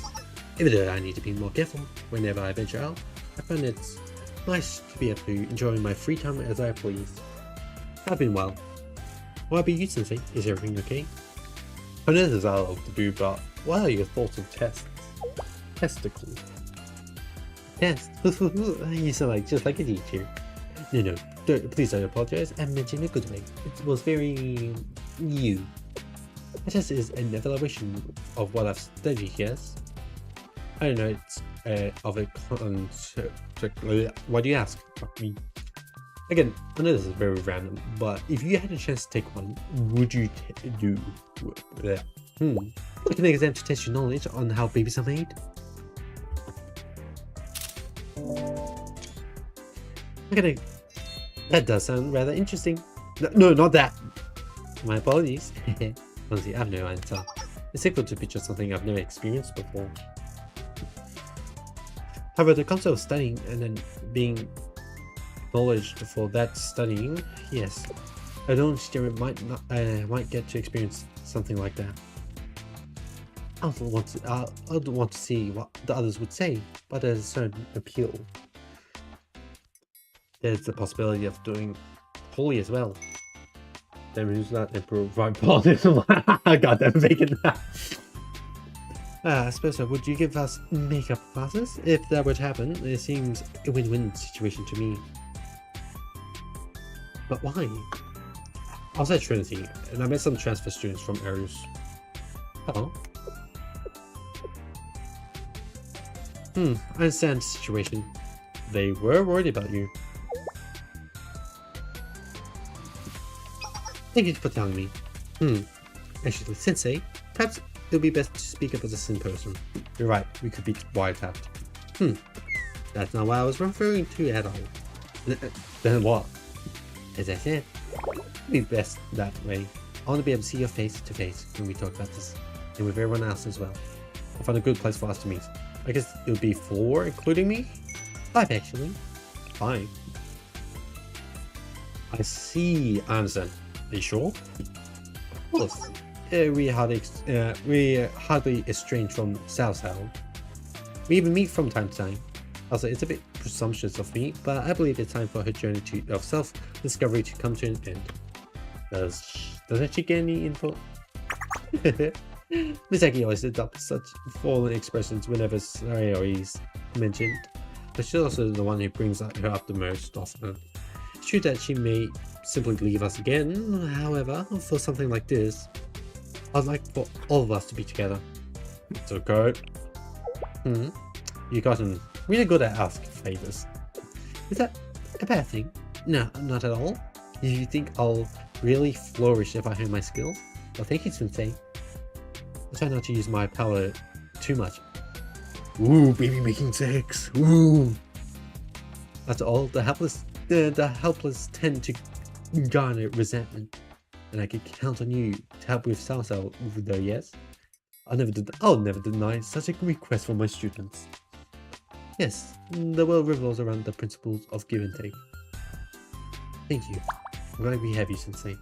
Even though I need to be more careful whenever I venture out, I find it's nice to be able to enjoy my free time as I please. I've been well. What about you, Sensei? Is everything okay? I know there's a lot to do, but what are your thoughts on tests? Testicles. Test? You sound just like a teacher. No, please don't apologize. I mentioned in a good way. It was very you. A test is an evaluation of what I've studied, yes? I don't know, it's of a concept. Why do you ask? Again, I know this is very random, but if you had a chance to take one, would you do that? Like an exam to test your knowledge on how babies are made? Okay, that does sound rather interesting. No, not that. My apologies. Honestly, I have no answer. It's difficult to picture something I've never experienced before. However, the concept of studying and then being acknowledged for that studying, yes, I don't student might get to experience something like that. I'd want to see what the others would say, but there's a certain appeal. There's the possibility of doing poorly as well. Then who's that Emperor right ball? God damn bacon. I suppose so. Would you give us makeup classes? If that would happen, it seems a win-win situation to me. But why? I was at Trinity, and I met some transfer students from Aarhus. Oh. I understand the situation. They were worried about you. Thank you for telling me. Actually, Sensei, perhaps it would be best to speak up as a sin person. You're right, we could be wiretapped. That's not what I was referring to at all. Then what? As I said, it'd be best that way. I want to be able to see your face to face when we talk about this, and with everyone else as well. I'll find a good place for us to meet. I guess it would be 4, including me? 5 actually. 5. I see. I understand. Are you sure? Of course. We hardly estranged from Southside. We even meet from time to time. Also, it's a bit presumptuous of me, but I believe it's time for her journey of self-discovery to come to an end. Doesn't she get any info? Misaki always adopts such fallen expressions whenever Sayori is mentioned, but she's also the one who brings her up the most often. It's true that she may simply leave us again, however, for something like this, I'd like for all of us to be together. So go. You've gotten really good at asking favors. Is that a bad thing? No, not at all. You think I'll really flourish if I hone my skills? Well, thank you, Sensei. I try not to use my power too much. Ooh, baby making sex. Ooh. After all, the helpless tend to garner resentment, and I could count on you to help with Salsa, though. Yes, I'll never deny such a request from my students. Yes, the world revolves around the principles of give and take. Thank you. I'm glad we have you, Sensei.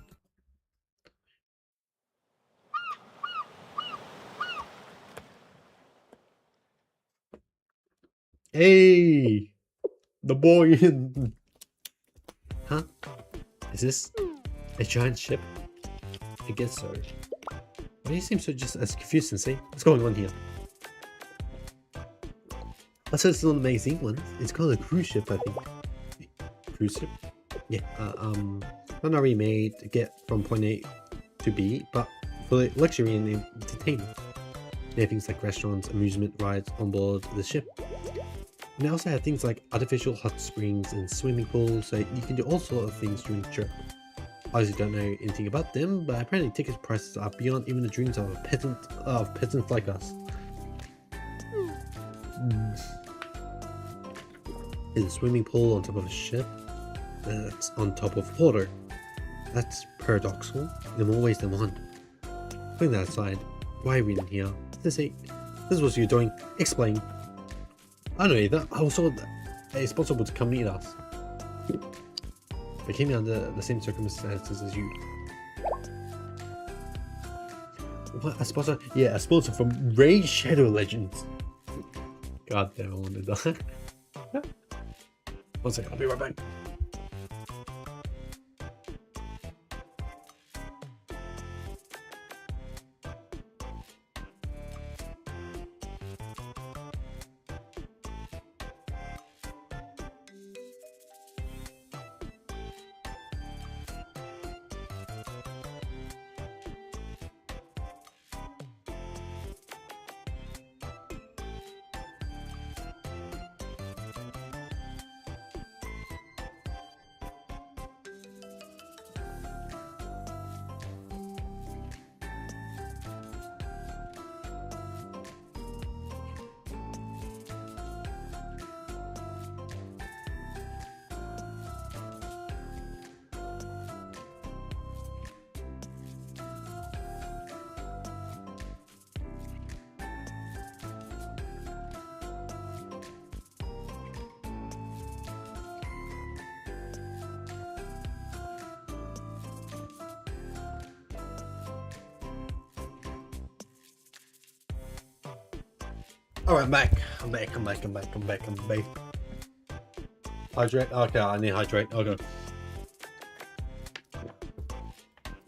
Hey, the boy in. Huh? Is this a giant ship? I guess so. Why do you seem so just as confused, Sensei? What's going on here? I said it's not an amazing one. It's called a cruise ship, I think. Cruise ship? Yeah. Not already made to get from point A to B, but for luxury and entertainment. They have things like restaurants, amusement rides on board the ship. And they also have things like artificial hot springs and swimming pools, so you can do all sorts of things during the trip. I obviously don't know anything about them, but apparently ticket prices are beyond even the dreams of peasants like us. There's a swimming pool on top of a ship that's on top of water. That's paradoxical in more ways than one. Putting that aside, why are we in here? This is what you're doing. Explain. I don't know either. I was told it's possible to come meet us. We came here under the same circumstances as you. What? A sponsor? Yeah, a sponsor from Raid Shadow Legends. God damn, I wanted that. 1 second, I'll be right back. Alright, I'm back. I'm back. Hydrate? Okay, I need hydrate. Okay.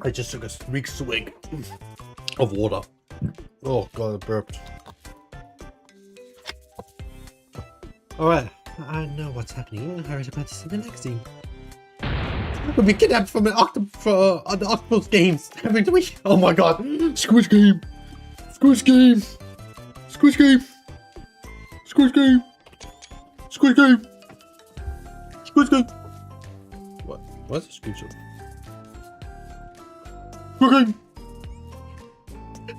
I just took a big swig of water. Oh god, I burped. Alright, I know what's happening. I read about this in the magazine. We've been kidnapped from the Octopus Games, haven't we? Oh my god. Squid Game! Squid Game! Squid Game! Squid Game! Squid Game! Squid Game! What? What's a Squid Game? We're going.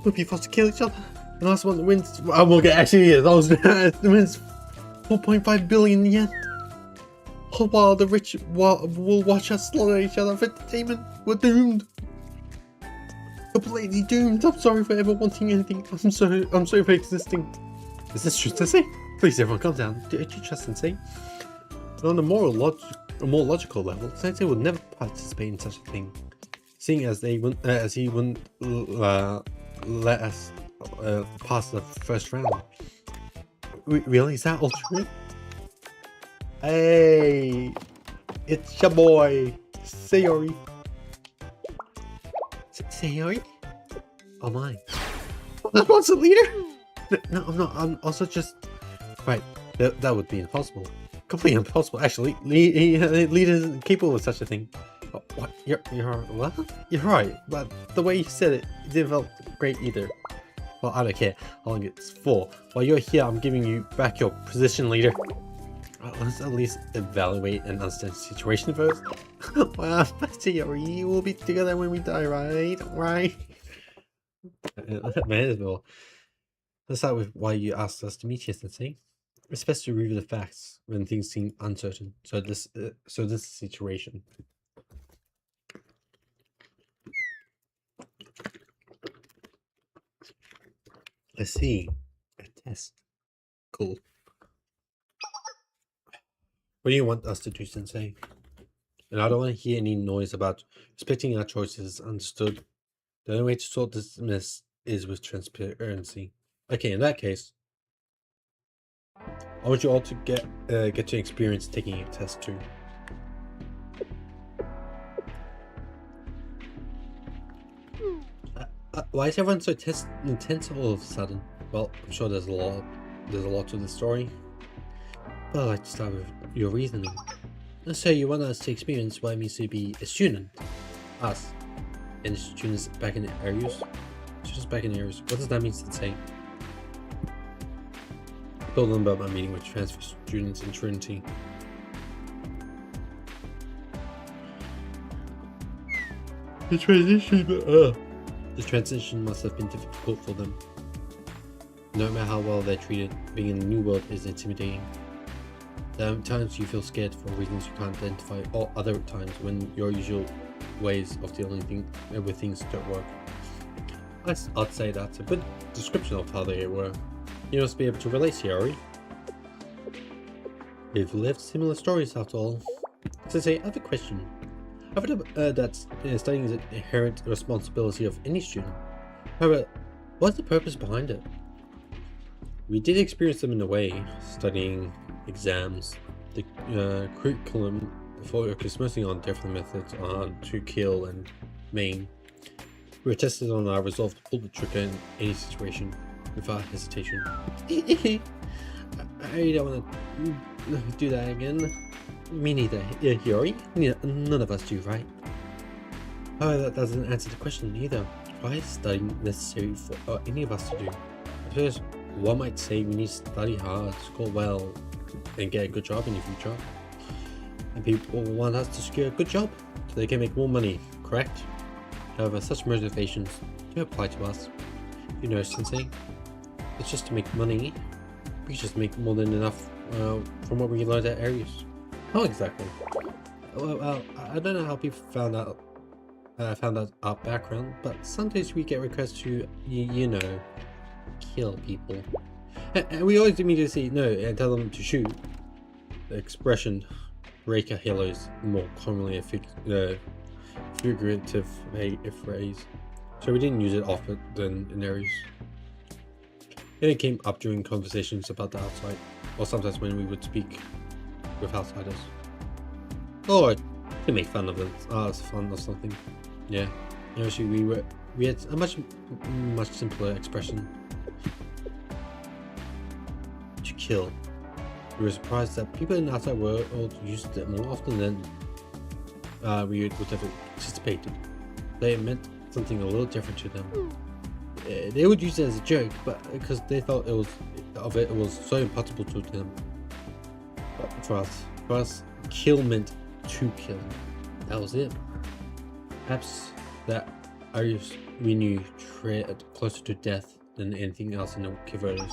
We'll be forced to kill each other. The last one that wins. I will get actually. Yeah, that was wins 4.5 billion yen. While the rich will watch us slaughter each other for entertainment. We're doomed. Completely doomed. I'm sorry for ever wanting anything. I'm sorry for existing. Is this true, Sensei? Please, everyone, calm down. Do you trust Sensei? On a more logical level, Sensei would never participate in such a thing, seeing as he wouldn't let us pass the first round. Really? Is that all true? Hey, it's your boy, Sayori. Sayori? Oh my. That was the leader? No, I'm not. I'm also just... Right, that would be impossible. Completely impossible. Actually, leader isn't capable of such a thing. Oh, what? You're what? You're right, but the way you said it didn't feel great either. Well, I don't care how long it's for. While you're here, I'm giving you back your position, leader. Let's at least evaluate and understand the situation first. Well, Sayori, we'll be together when we die, right? Right? May as well. Let's start with why you asked us to meet here, Sensei. It's best to review the facts when things seem uncertain. So this is the situation. Let's see. A test. Cool. What do you want us to do, Sensei? And I don't want to hear any noise about respecting our choices. Understood? The only way to sort this mess is with transparency. Okay, in that case, I want you all to get to experience taking a test too. Why is everyone so intense all of a sudden? Well, I'm sure there's a lot to the story. But I'd like to start with your reasoning. So you want us to experience what it means to be a student? Us. And students back in areas? Students back in areas. What does that mean, Sensei? Told them about my meeting with transfer students in Trinity. The transition must have been difficult for them. No matter how well they're treated, being in the new world is intimidating. There are times you feel scared for reasons you can't identify, or other times when your usual ways of dealing with things don't work. I'd say that's a good description of how they were. You must be able to relate, Sayori. We've lived similar stories after all. Sensei, I have a question. I've heard that studying is an inherent responsibility of any student. However, what's the purpose behind it? We did experience them in a way, studying exams. The curriculum focused mostly on different methods to kill and maim. We were tested on our resolve to pull the trigger in any situation without hesitation. I don't want to do that again. Me neither, Hiyori. None of us do, right? However, that doesn't answer the question either. Why is studying necessary for any of us to do? I suppose one might say we need to study hard, score well, and get a good job in the future. And people want us to secure a good job so they can make more money, correct? However, such motivations don't apply to us. You know, Sensei, it's just to make money. We just make more than enough from what we learned at Aries. Oh, exactly. Well, I don't know how people found out our background, but sometimes we get requests to, you know, kill people. And we always immediately say no and tell them to shoot. The expression "Reika Halo" is more commonly a figurative phrase, so we didn't use it often in Aries. It came up during conversations about the outside, or sometimes when we would speak with outsiders. Or to make fun of it, it's fun or something. Yeah, actually we had a much simpler expression. To kill. We were surprised that people in the outside world used it more often than we would have anticipated. They meant something a little different to them. They would use it as a joke, but because they thought it was so impossible to them. But for us, kill meant to kill. That was it. Perhaps that Arius, we knew, tread closer to death than anything else in the Kivodos.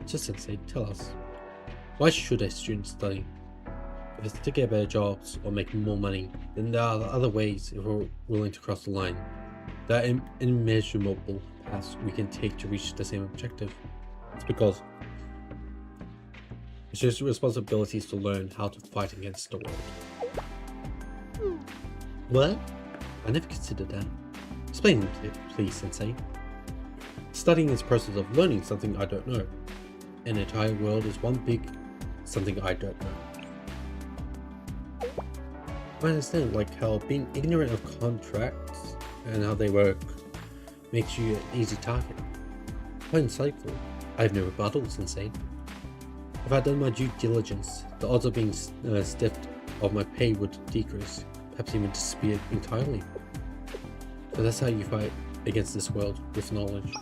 So Sensei, tell us, why should a student study? If it's to get better jobs or make more money, then there are other ways if we're willing to cross the line. There are immeasurable paths we can take to reach the same objective. It's because it's just responsibilities to learn how to fight against the world. What? I never considered that. Explain it, please, Sensei. Studying is the process of learning something I don't know. An entire world is one big something I don't know. I understand, like how being ignorant of contracts and how they work makes you an easy target. Quite insightful. I have no rebuttal, Sensei. If I had done my due diligence, the odds of being stiffed of my pay would decrease, perhaps even disappear entirely. So that's how you fight against this world, with knowledge.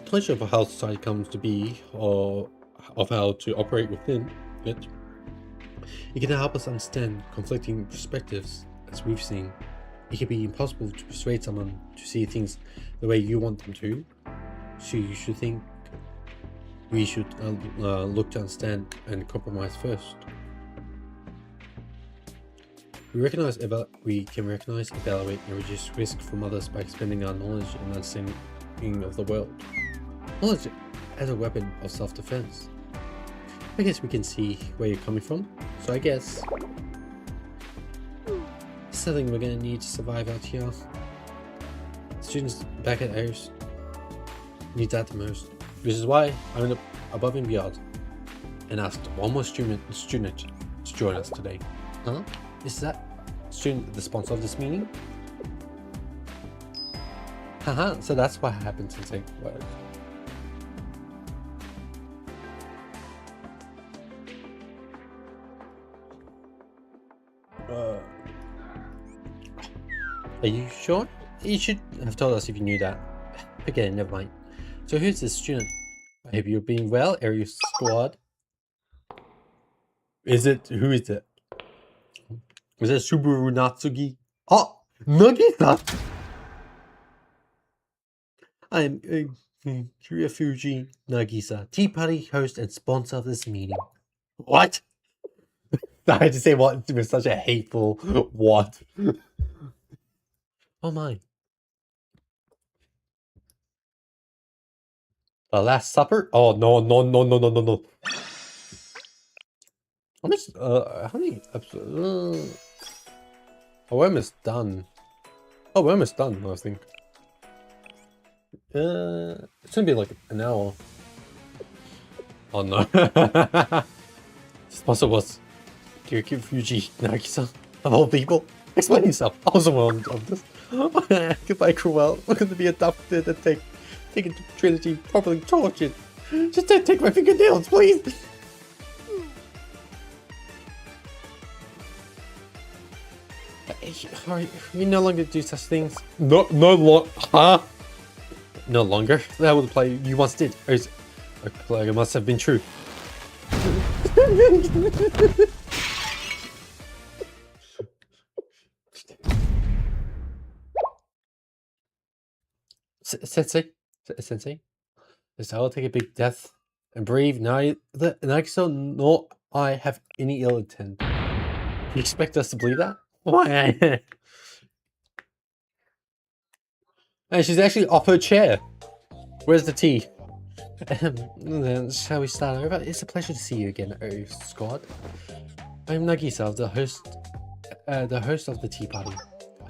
Knowledge of how society comes to be, or of how to operate within it. It can help us understand conflicting perspectives, as we've seen. It can be impossible to persuade someone to see things the way you want them to, so you should think we should look to understand and compromise first. We can recognize, evaluate, and reduce risk from others by expanding our knowledge and understanding of the world. Knowledge as a weapon of self-defense. I guess we can see where you're coming from, so I guess it's something we're gonna need to survive out here. Students back at Arius need that the most, which is why I went above and beyond and asked one more student to join us today. Huh? Is that student the sponsor of this meeting? Haha, so that's what happened since I work. Are you sure? You should have told us if you knew that. Forget it, never mind. So who's this student? I hope you're being well, Arius squad. Who is it? Is it Subaru Natsuki? Oh, Nagisa! I am Kirifuji Nagisa, Tea Party host and sponsor of this meeting. What? I had to say what with such a hateful what. Oh my. The Last Supper? Oh no. How much how many episodes? Oh, we're almost done. Oh, we're almost done, I think. It's gonna be like an hour. Oh no. Sponsor was Kirifuji Nagisa of all people. Explain yourself. I was the one of this. Goodbye, Cruel. We're going to be adopted and taken to Trinity, properly tortured. Just don't take my fingernails, please. Alright, we no longer do such things. No longer. That would play you once did. It must have been true. Sensei, yes, I will take a big death and breathe. Neither Nagisa nor I have any ill intent. You expect us to believe that? Why? And she's actually off her chair. Where's the tea? Then shall we start over? It's a pleasure to see you again, squad. I'm Nagisa, the host of the tea party.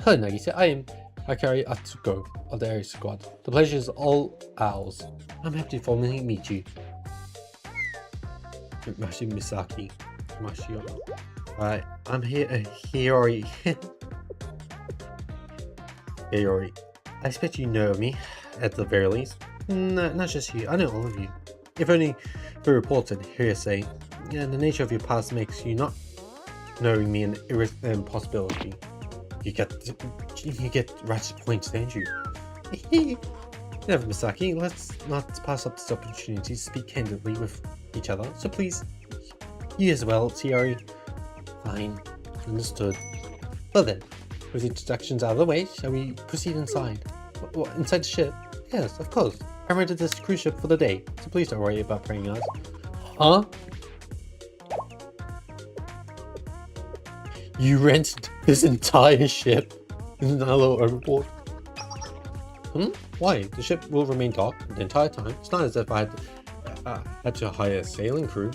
Hello, Nagisa. I am Akari Atsuko of the Arius squad. The pleasure is all ours. I'm happy to formally meet you. Mashi Misaki. Mashiyama. Alright, I'm here, Hiyori. Hiyori. I expect you know me, at the very least. No, not just you, I know all of you. If only for reports and hearsay, and the nature of your past makes you not knowing me an impossibility. You get ratchet points, don't you? Never, Misaki. Let's not pass up this opportunity to speak candidly with each other. So please, you as well, Tiari. Fine, understood. Well then, With the introductions out of the way, shall we proceed inside? What, inside the ship? Yes, of course. I rented this cruise ship for the day, so please don't worry about praying us. Huh? You rented this entire ship in Nalo Overport? Why? The ship will remain docked the entire time. It's not as if I had to hire a sailing crew.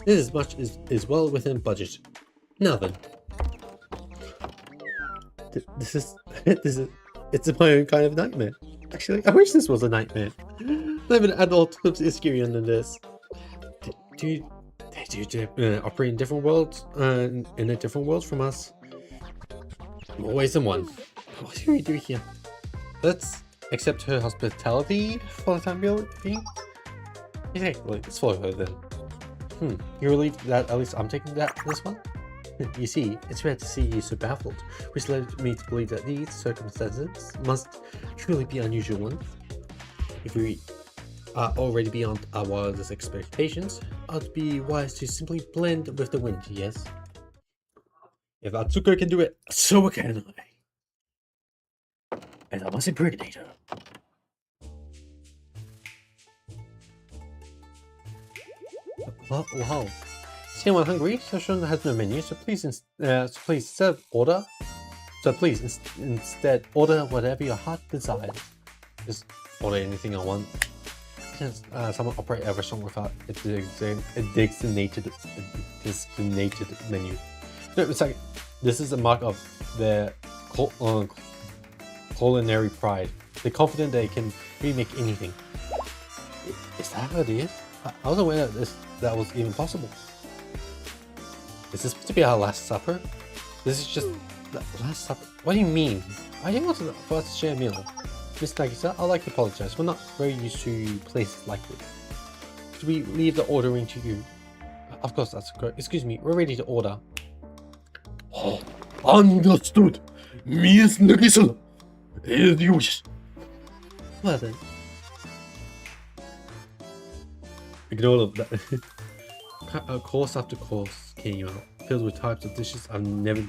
This is much is well within budget. Now then. This is it's my own kind of nightmare. Actually, I wish this was a nightmare. I'm an adult who's scarier than this. They operate in different worlds, in a different world from us. More ways than one. What do we do here? Let's accept her hospitality for the time being. Exactly, let's follow her then. You relieved that at least I'm taking this one? You see, it's rare to see you so baffled, which led me to believe that these circumstances must truly be unusual ones. If we are already beyond our wildest expectations, I'd be wise to simply blend with the wind, yes? If Atsuko can do it, so can I. And I must impregnate her. Wow. Is anyone hungry? Session has no menu, so please instead order whatever your heart desires. Just order anything I want. Someone operate a restaurant without a designated menu. No, it's like this is a mark of their culinary pride. They're confident they can remake anything. Is that what it is? I was aware that was even possible. Is this supposed to be our last supper? This is just the last supper. What do you mean? I didn't want for us to share a meal. Miss Nagisa, I'd like to apologize. We're not very used to places like this. Should we leave the ordering to you? Of course, that's correct. Excuse me, we're ready to order. Oh, understood. Miss Nagisa. As you wish. Well then. Ignore all of that. Course after course came out, filled with types of dishes I've never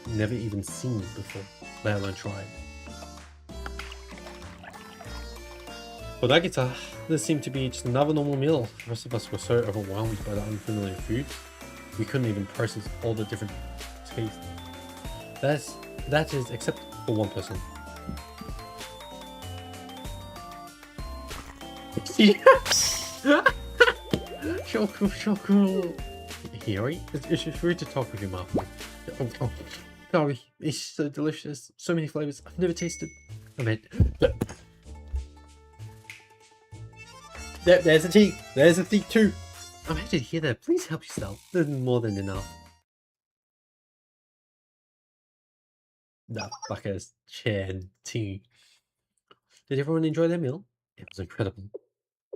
even seen before, let alone tried. For Nagita, this seemed to be just another normal meal. The rest of us were so overwhelmed by the unfamiliar food, we couldn't even process all the different tastes. That is, except for one person. Shoku. Hiyori, it's rude to talk with your mouth. Sorry, it's so delicious. So many flavors I've never tasted. I mean, there's a tea. There's a tea too. I'm happy to hear that. Please help yourself. There's more than enough. That fucker's chair and tea. Did everyone enjoy their meal? It was incredible.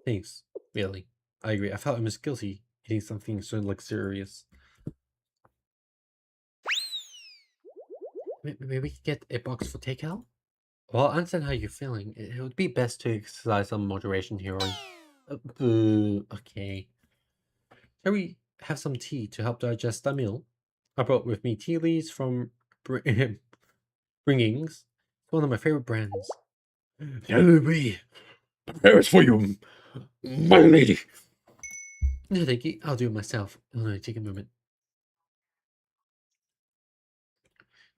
Thanks. Really. I agree. I felt almost guilty eating something so luxurious. Maybe we could get a box for takeout? Well, I understand how you're feeling. It would be best to exercise some moderation here. Okay. Shall we have some tea to help digest the meal? I brought with me tea leaves from Bringings. It's one of my favorite brands. Prepare it for you, my lady. No, thank you. I'll do it myself. It'll only take a moment.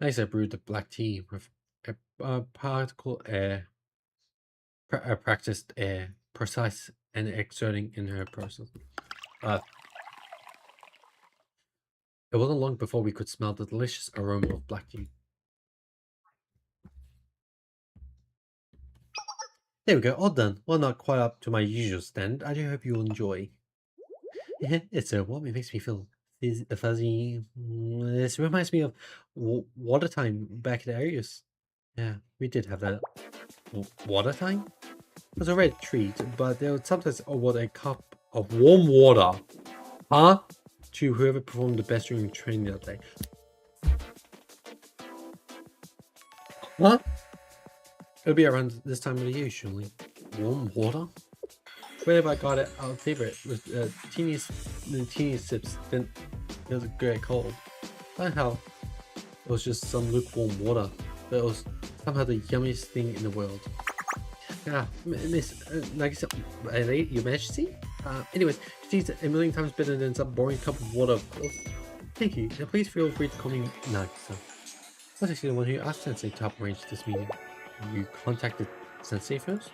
Nice, I brewed the black tea with practiced air, precise and exerting in her process. It wasn't long before we could smell the delicious aroma of black tea. There we go, all done. Well, not quite up to my usual standard. I do hope you'll enjoy. It's so warm, it makes me feel fuzzy. This reminds me of water time back at Arius. Yeah, we did have that. Water time? It was a red treat, but they would sometimes award a cup of warm water. Huh? To whoever performed the best during training that day. Huh? It'll be around this time of the year usually. Warm water? Whenever I got it, I'll favor it with teeny sips, then it was get cold. Somehow, It was just some lukewarm water, but it was somehow the yummiest thing in the world. Ah, Miss Nagisa, Your Majesty? Anyways, she's a million times better than some boring cup of water, of course. Thank you. Now please feel free to call me Nagisa. I was actually the one who asked Sensei to help arrange this meeting. You contacted Sensei first?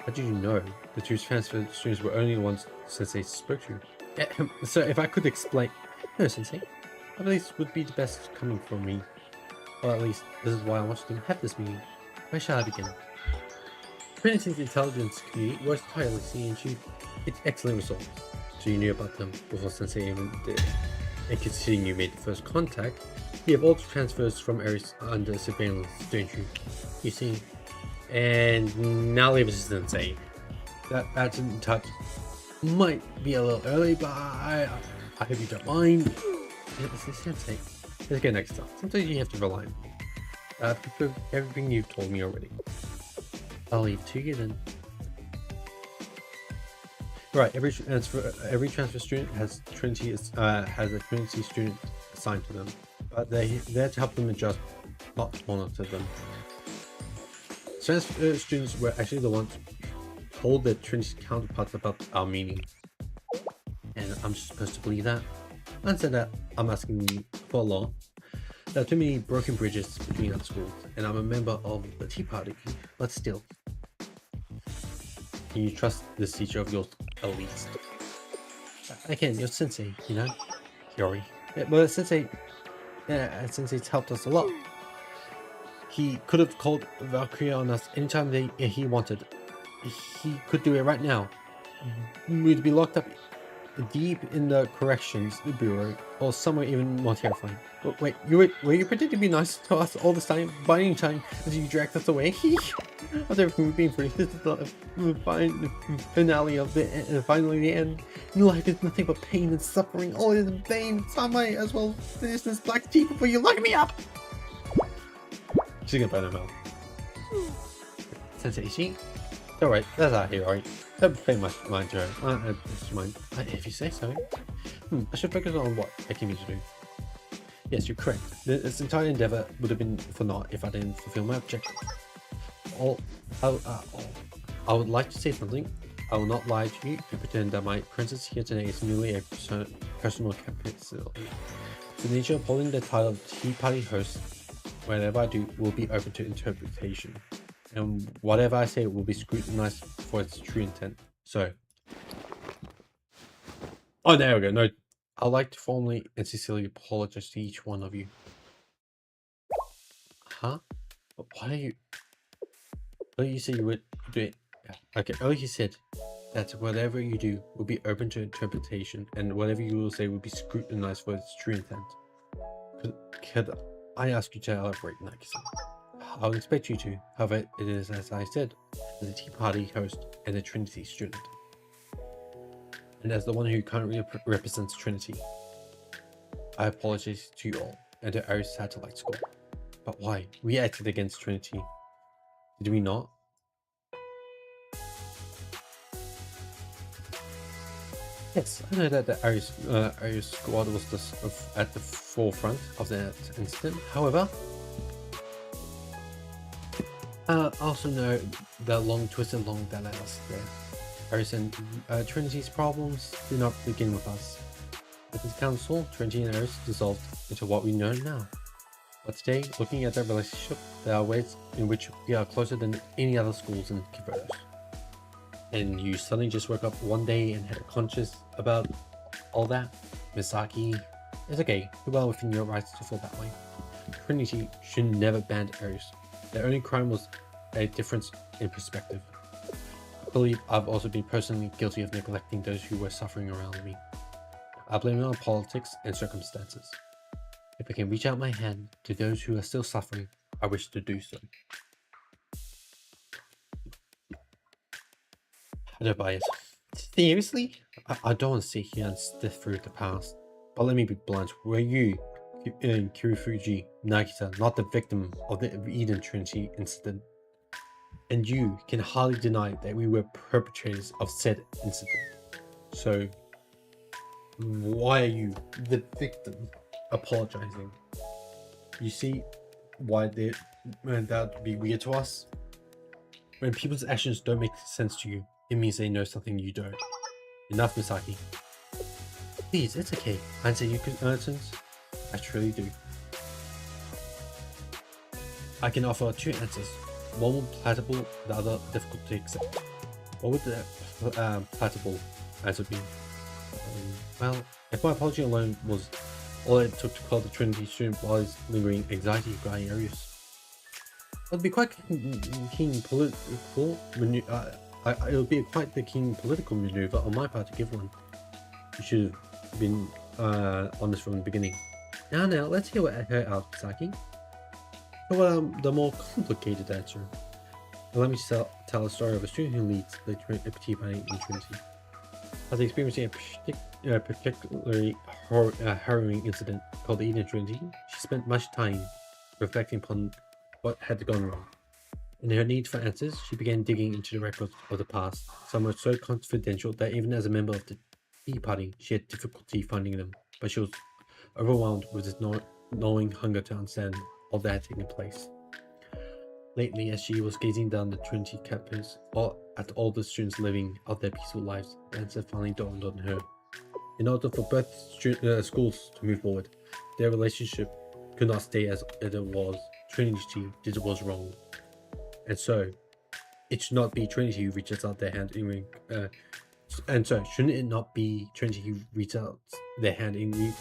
How did you know the two transfer students were only the ones Sensei spoke to? So if I could explain... No, Sensei. I believe this would be the best coming from me. Or at least, this is why I wanted to have this meeting. Where shall I begin? Trinity's intelligence community works tirelessly and achieved its excellent results. So you knew about them before Sensei even did. And considering you made the first contact, you have all the transfers from areas under surveillance, don't you? You see? And now leave us to Sensei. That's in touch. Might be a little early, but I hope you don't mind. Sensei, let's get next up. Sometimes you have to rely on me. For everything you've told me already. I'll leave to you then. Right, every transfer student has a Trinity student assigned to them, but they're there to help them adjust, not to monitor them. Transfer students were actually the ones who told their Trinity counterparts about our meaning, and I'm just supposed to believe that. Answer that I'm asking you for a law. There are too many broken bridges between our schools, and I'm a member of the Tea Party, but still. Can you trust this teacher of yours at least? Again, your sensei, you know? Hiyori. Yeah, but Sensei's helped us a lot. He could have called Valkyria on us anytime he wanted. He could do it right now. We'd be locked up deep in the corrections bureau, or somewhere even more terrifying. But wait, were you pretending to be nice to us all this time, biding time as you dragged us away? After everything we've been through, this is the finale of finally the end. Life is nothing but pain and suffering, all is in vain. So I might as well finish this black tea before you lock me up. She's gonna burn her mouth. Sensei, she? Alright, that's out here, alright? Don't pay much mind to her. Mind. If you say so. I should focus on what I came here to do. Yes, you're correct. This entire endeavor would have been for naught if I didn't fulfill my objective. I would like to say something. I will not lie to you and pretend that my presence here today is merely a personal capacity. The nature of holding the title of Tea Party host, whatever I do, will be open to interpretation. And whatever I say will be scrutinized for its true intent. So... Oh, there we go. No, I'd like to formally and sincerely apologize to each one of you. Huh? But why are you... Earlier you said you would do it. Yeah. Okay, earlier you said that whatever you do will be open to interpretation, and whatever you will say will be scrutinized for its true intent. Could I ask you to elaborate, Nagisa? I'll expect you to. However, it is as I said, as a Tea Party host and a Trinity student. And as the one who currently represents Trinity, I apologize to you all and to Ares Satellite School. But why? We acted against Trinity. Did we not? Yes, I know that the Ares squad was at the forefront of that incident. However, I also know the long twisted long that led us there. Ares and Trinity's problems did not begin with us. At this council, Trinity and Ares dissolved into what we know now. But today, looking at that relationship, there are ways in which we are closer than any other schools in Kiveros. And you suddenly just woke up one day and had a conscience about all that? Misaki, it's okay, you're well within your rights to feel that way. Trinity should never ban Ares. Their only crime was a difference in perspective. I believe I've also been personally guilty of neglecting those who were suffering around me. I blame it on politics and circumstances. If I can reach out my hand to those who are still suffering, I wish to do so. I don't buy it. Seriously? I don't want to sit here and stiff through the past. But let me be blunt, were you, Kirufuji Nagisa, not the victim of the Eden Trinity incident? And you can hardly deny that we were perpetrators of said incident. So, why are you, the victim, apologizing? You see why that would be weird to us? When people's actions don't make sense to you, it means they know something you don't. Enough, Misaki. Please, it's okay. Answer your concerns. I truly do. I can offer two answers. One will palatable, the other difficult to accept. What would the palatable answer be? Well, if my apology alone was all it took to quell the Trinity student body's lingering anxiety regarding Arius, it'd be quite keen political it would be quite the keen political maneuver on my part to give one. You should have been honest from the beginning. Now, let's hear what her out, Saki. The more complicated answer. Allow me to tell a story of a student who leads the Petit Party in Trinity. After experiencing a particularly harrowing incident called the Eden Trinity, she spent much time reflecting upon what had gone wrong. In her need for answers, she began digging into the records of the past, some were so confidential that even as a member of the Tea Party, she had difficulty finding them, but she was overwhelmed with this gnawing hunger to understand all that had taken place. Lately, as she was gazing down the Trinity campus at all the students living out their peaceful lives, the answer finally dawned on her. In order for both schools to move forward, their relationship could not stay as it was. Trinity did what was wrong. And so, it should not be Trinity who reaches out their hand in and so, shouldn't it not be Trinity who reaches out their hand in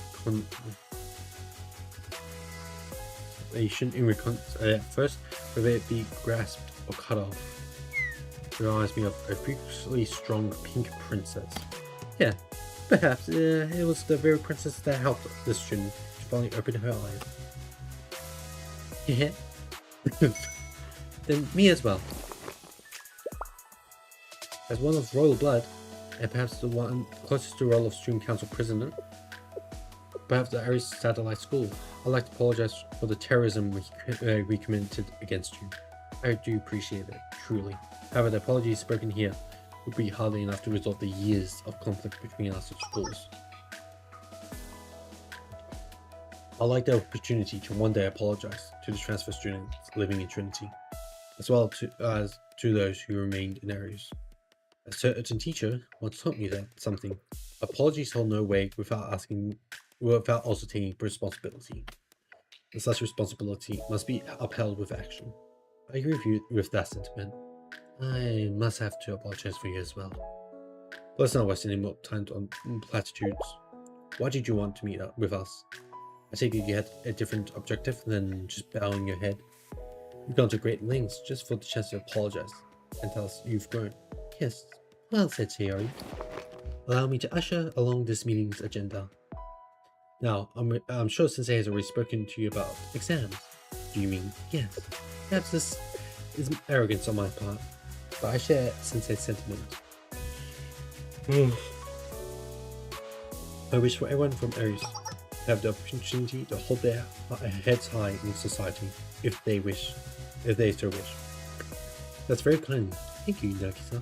first, whether it be grasped or cut off? It reminds me of a freakishly strong pink princess. Yeah, perhaps it was the very princess that helped this student to finally open her eyes. Yeah. Then me as well. As one of royal blood, and perhaps the one closest to the role of student council president, perhaps the Aries Satellite School, I'd like to apologize for the terrorism we committed against you. I do appreciate it, truly. However, the apologies spoken here would be hardly enough to resolve the years of conflict between us schools. I'd like the opportunity to one day apologize to the transfer students living in Trinity, as well as to those who remained in Aries. A certain teacher once taught me that something. Apologies hold no weight without also taking responsibility. And such responsibility must be upheld with action. I agree with that sentiment. I must have to apologize for you as well. Let's not waste any more time on platitudes. Why did you want to meet up with us? I take it you had a different objective than just bowing your head. You've gone to great lengths just for the chance to apologize and tell us you've grown. Yes, well said, Sayori. Allow me to usher along this meeting's agenda. Now, I'm sure Sensei has already spoken to you about exams. Do you mean yes? Perhaps this is arrogance on my part, but I share Sensei's sentiment. I wish for everyone from Aries to have the opportunity to hold their heads high in society if they so wish. That's very kind. Thank you, Nagisa.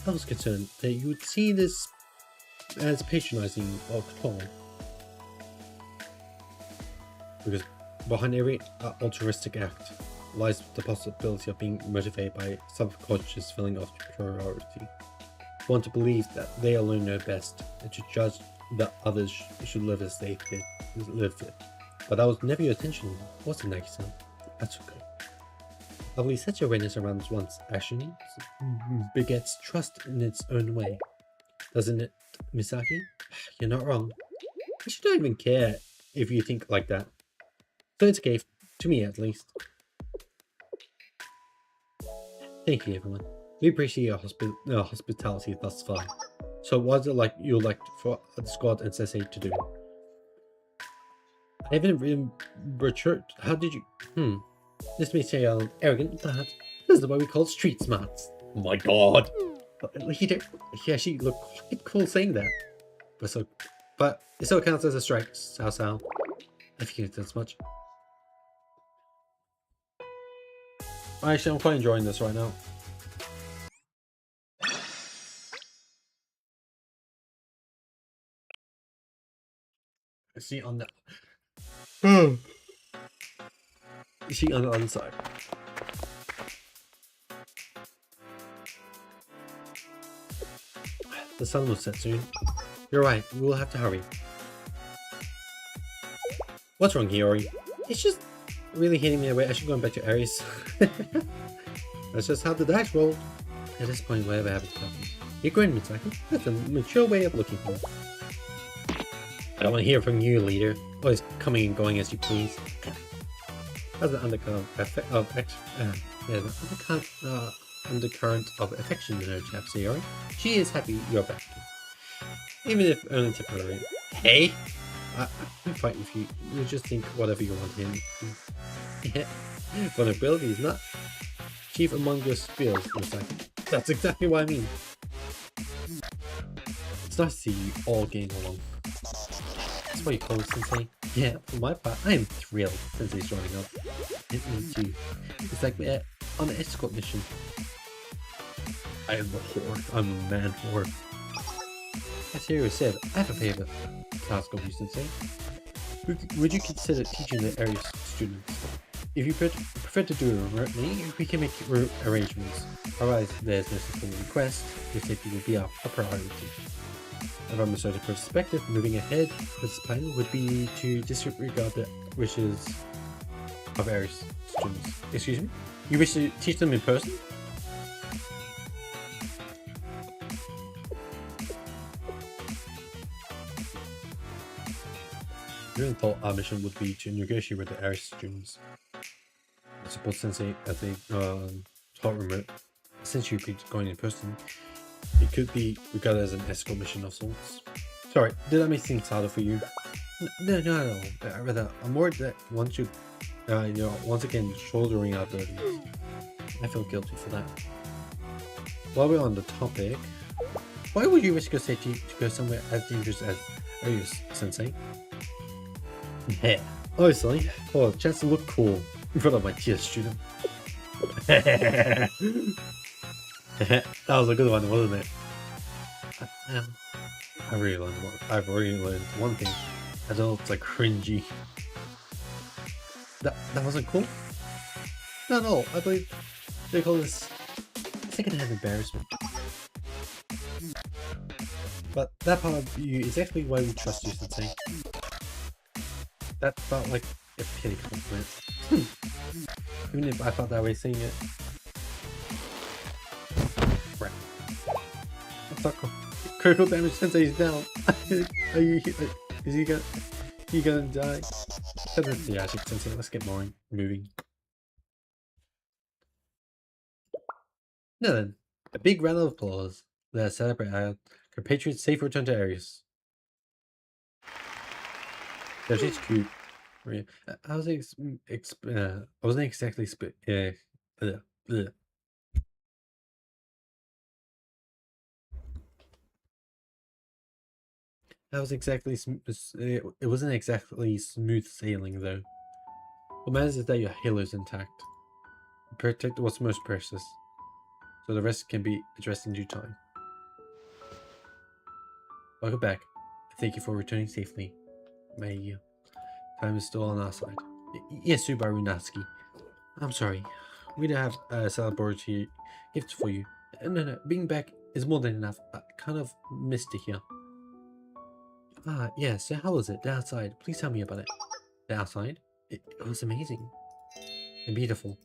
I was concerned that you would see this as patronizing or controlling. Because behind every altruistic act lies the possibility of being motivated by subconscious feeling of superiority. Want to believe that they alone know best, and to judge that others should live as they live. But that was never your intention, was it, Nagisa? That's okay. I believe such awareness around one's actions begets trust in its own way. Doesn't it, Misaki? You're not wrong. I should not even care if you think like that. So it's okay, to me at least. Thank you, everyone. We appreciate your hospitality thus far. So what is it like you'd like for the squad and Sensei to do? I haven't been Richard. How did you... This may say I'm arrogant, but this is what we call street smarts. Oh my god! He actually looked quite cool saying that. But it still counts as a strike, Sao. I figured that's much. Actually, I'm quite enjoying this right now. I see on the... Is she on the other side? The sun will set soon. You're right, we will have to hurry. What's wrong, Hiyori? It's just really hitting me away. I should go back to Aries. That's just how the dice roll. At this point, whatever happens, happens. You're going, Misaki. That's a mature way of looking for it. I don't want to hear from you, leader. Always coming and going as you please. As an undercurrent undercurrent of affection in her chap, Sayori. She is happy you're back. Even if only temporary. Hey! I'm fighting with you. You just think whatever you want him. Vulnerability is not chief among your skills, Misaki. That's exactly what I mean. It's nice to see you all getting along. That's what you call it, Sensei. Yeah, for my part, I am thrilled Sensei's joining up. And me too. It's like we're on an escort mission. I am a whore. I'm a man whore. As Hiro said, I have a favor to ask of you, Sensei. Would you consider teaching the area students? If you prefer to do it remotely, we can make arrangements. Otherwise, there's no simple request. Your safety will be a priority. And from a certain perspective, moving ahead with this plan would be to disregard the wishes of Aries students. Excuse me? You wish to teach them in person? I really thought our mission would be to negotiate with the Aries students. I suppose Sensei, as they taught remote, since you'd be going in person, it could be regarded as an escort mission of sorts. Sorry, did that make things harder for you? No, not at all. Rather, I'm worried that once you, once again shouldering our burdens. I feel guilty for that. While we're on the topic, why would you risk your safety to go somewhere as dangerous as Aries, Sensei? Yeah, obviously, for a chance to look cool in front of my tier student. That was a good one, wasn't it? I've already learned one thing. Adults are cringy. That wasn't cool? No, I believe they call this secondhand embarrassment. But that part of you is actually why we trust you, Sensei. That felt like a pity compliment. Even if I felt that way saying it. Right. What's that called? Critical damage Sensei is down. Are you? Is he gonna die? Yeah, I think Sensei. Let's get moving. Now then, a big round of applause. Let's celebrate our compatriot's safe return to Aries. Yeah, she's cute. I wasn't exactly That was exactly it wasn't exactly smooth sailing though. What matters is that your halo's intact. Protect what's most precious, so the rest can be addressed in due time. Welcome back. Thank you for returning safely. May time is still on our side. Yes, Subaru Natsuki. I'm sorry. We don't have a celebratory gift for you. No, being back is more than enough. I kind of missed it here. Ah, yeah, so how was it? The outside. Please tell me about it. The outside? It was amazing. And beautiful.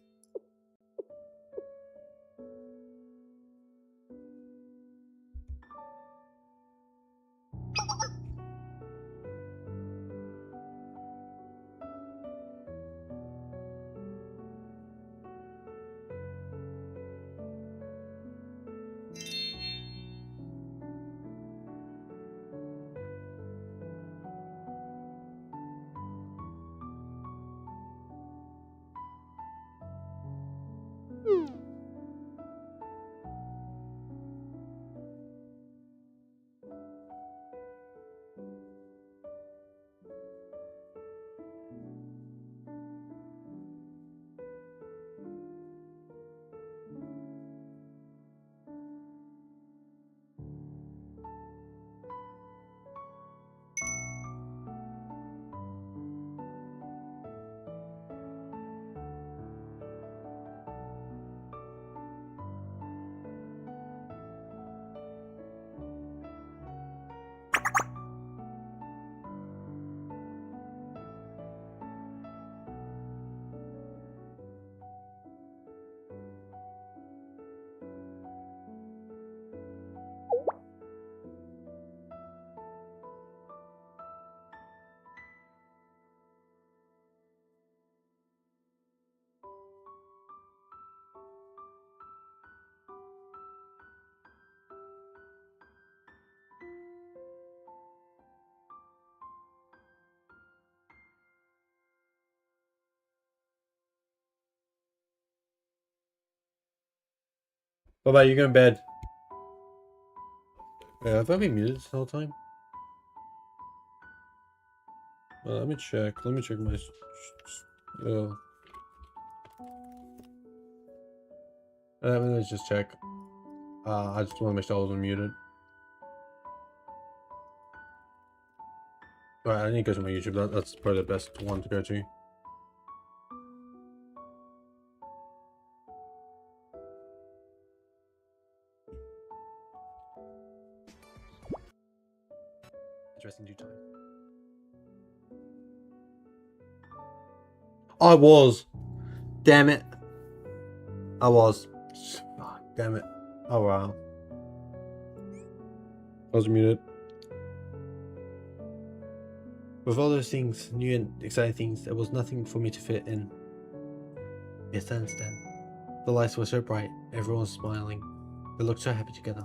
What about you going to bed? Yeah, have I been muted this whole time? Well, let me check. Let me check my. Let's just check. I just want to make sure I wasn't muted. Alright, I need to go to my YouTube. That's probably the best one to go to. Interesting due time. I was. Damn it. I was. Fuck, damn it. Oh wow. I was muted. With all those things, new and exciting things, there was nothing for me to fit in. Yes, I understand. The lights were so bright, everyone was smiling. They looked so happy together.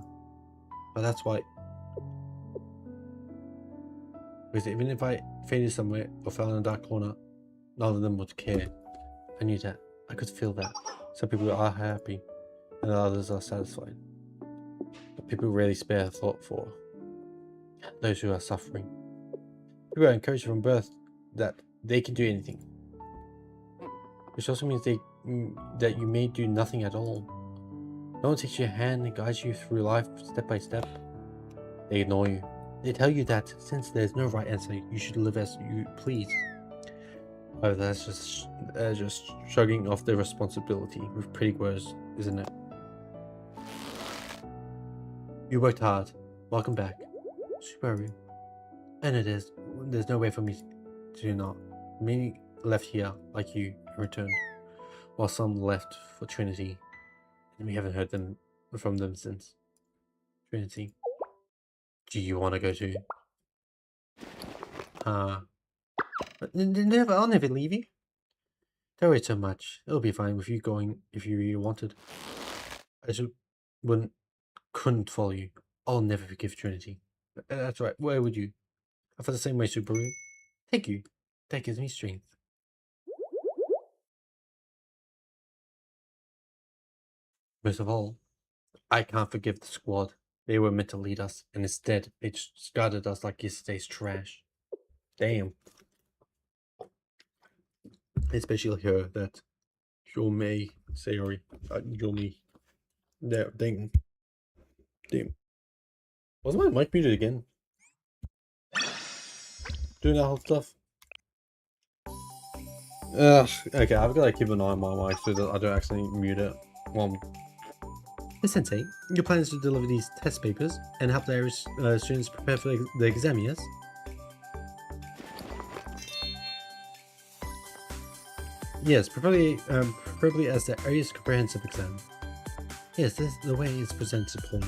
But that's why. Because even if I faded somewhere or fell in a dark corner, none of them would care. I knew that. I could feel that. Some people are happy, and others are satisfied. But people rarely spare a thought for those who are suffering. People are encouraged from birth that they can do anything, which also means that you may do nothing at all. No one takes your hand and guides you through life step by step. They ignore you. They tell you that since there's no right answer, you should live as you please. However, that's just shrugging off their responsibility with pretty words, isn't it? You worked hard. Welcome back, Subaru. And there's no way for me to not. Many left here, like you, and returned, while some left for Trinity, and we haven't heard from them since. Trinity. Do you want to go to? I'll never leave you. Don't worry so much. It'll be fine with you going if you really wanted. I just couldn't follow you. I'll never forgive Trinity. That's right. Where would you? I feel the same way, Subaru. Thank you. That gives me strength. Most of all, I can't forgive the squad. They were meant to lead us, and instead, they just discarded us like yesterday's trash. Damn. Especially her, that Yomei Sayori. Yomi. Yeah, dang. Damn. Was my mic muted again? Doing that whole stuff. Okay, I've got to keep an eye on my mic so that I don't actually mute it. Sensei, your plan is to deliver these test papers and help the Irish students prepare for the exam, yes? Yes, preferably as the Irish comprehensive exam. Yes, this is the way it's presented, Paul.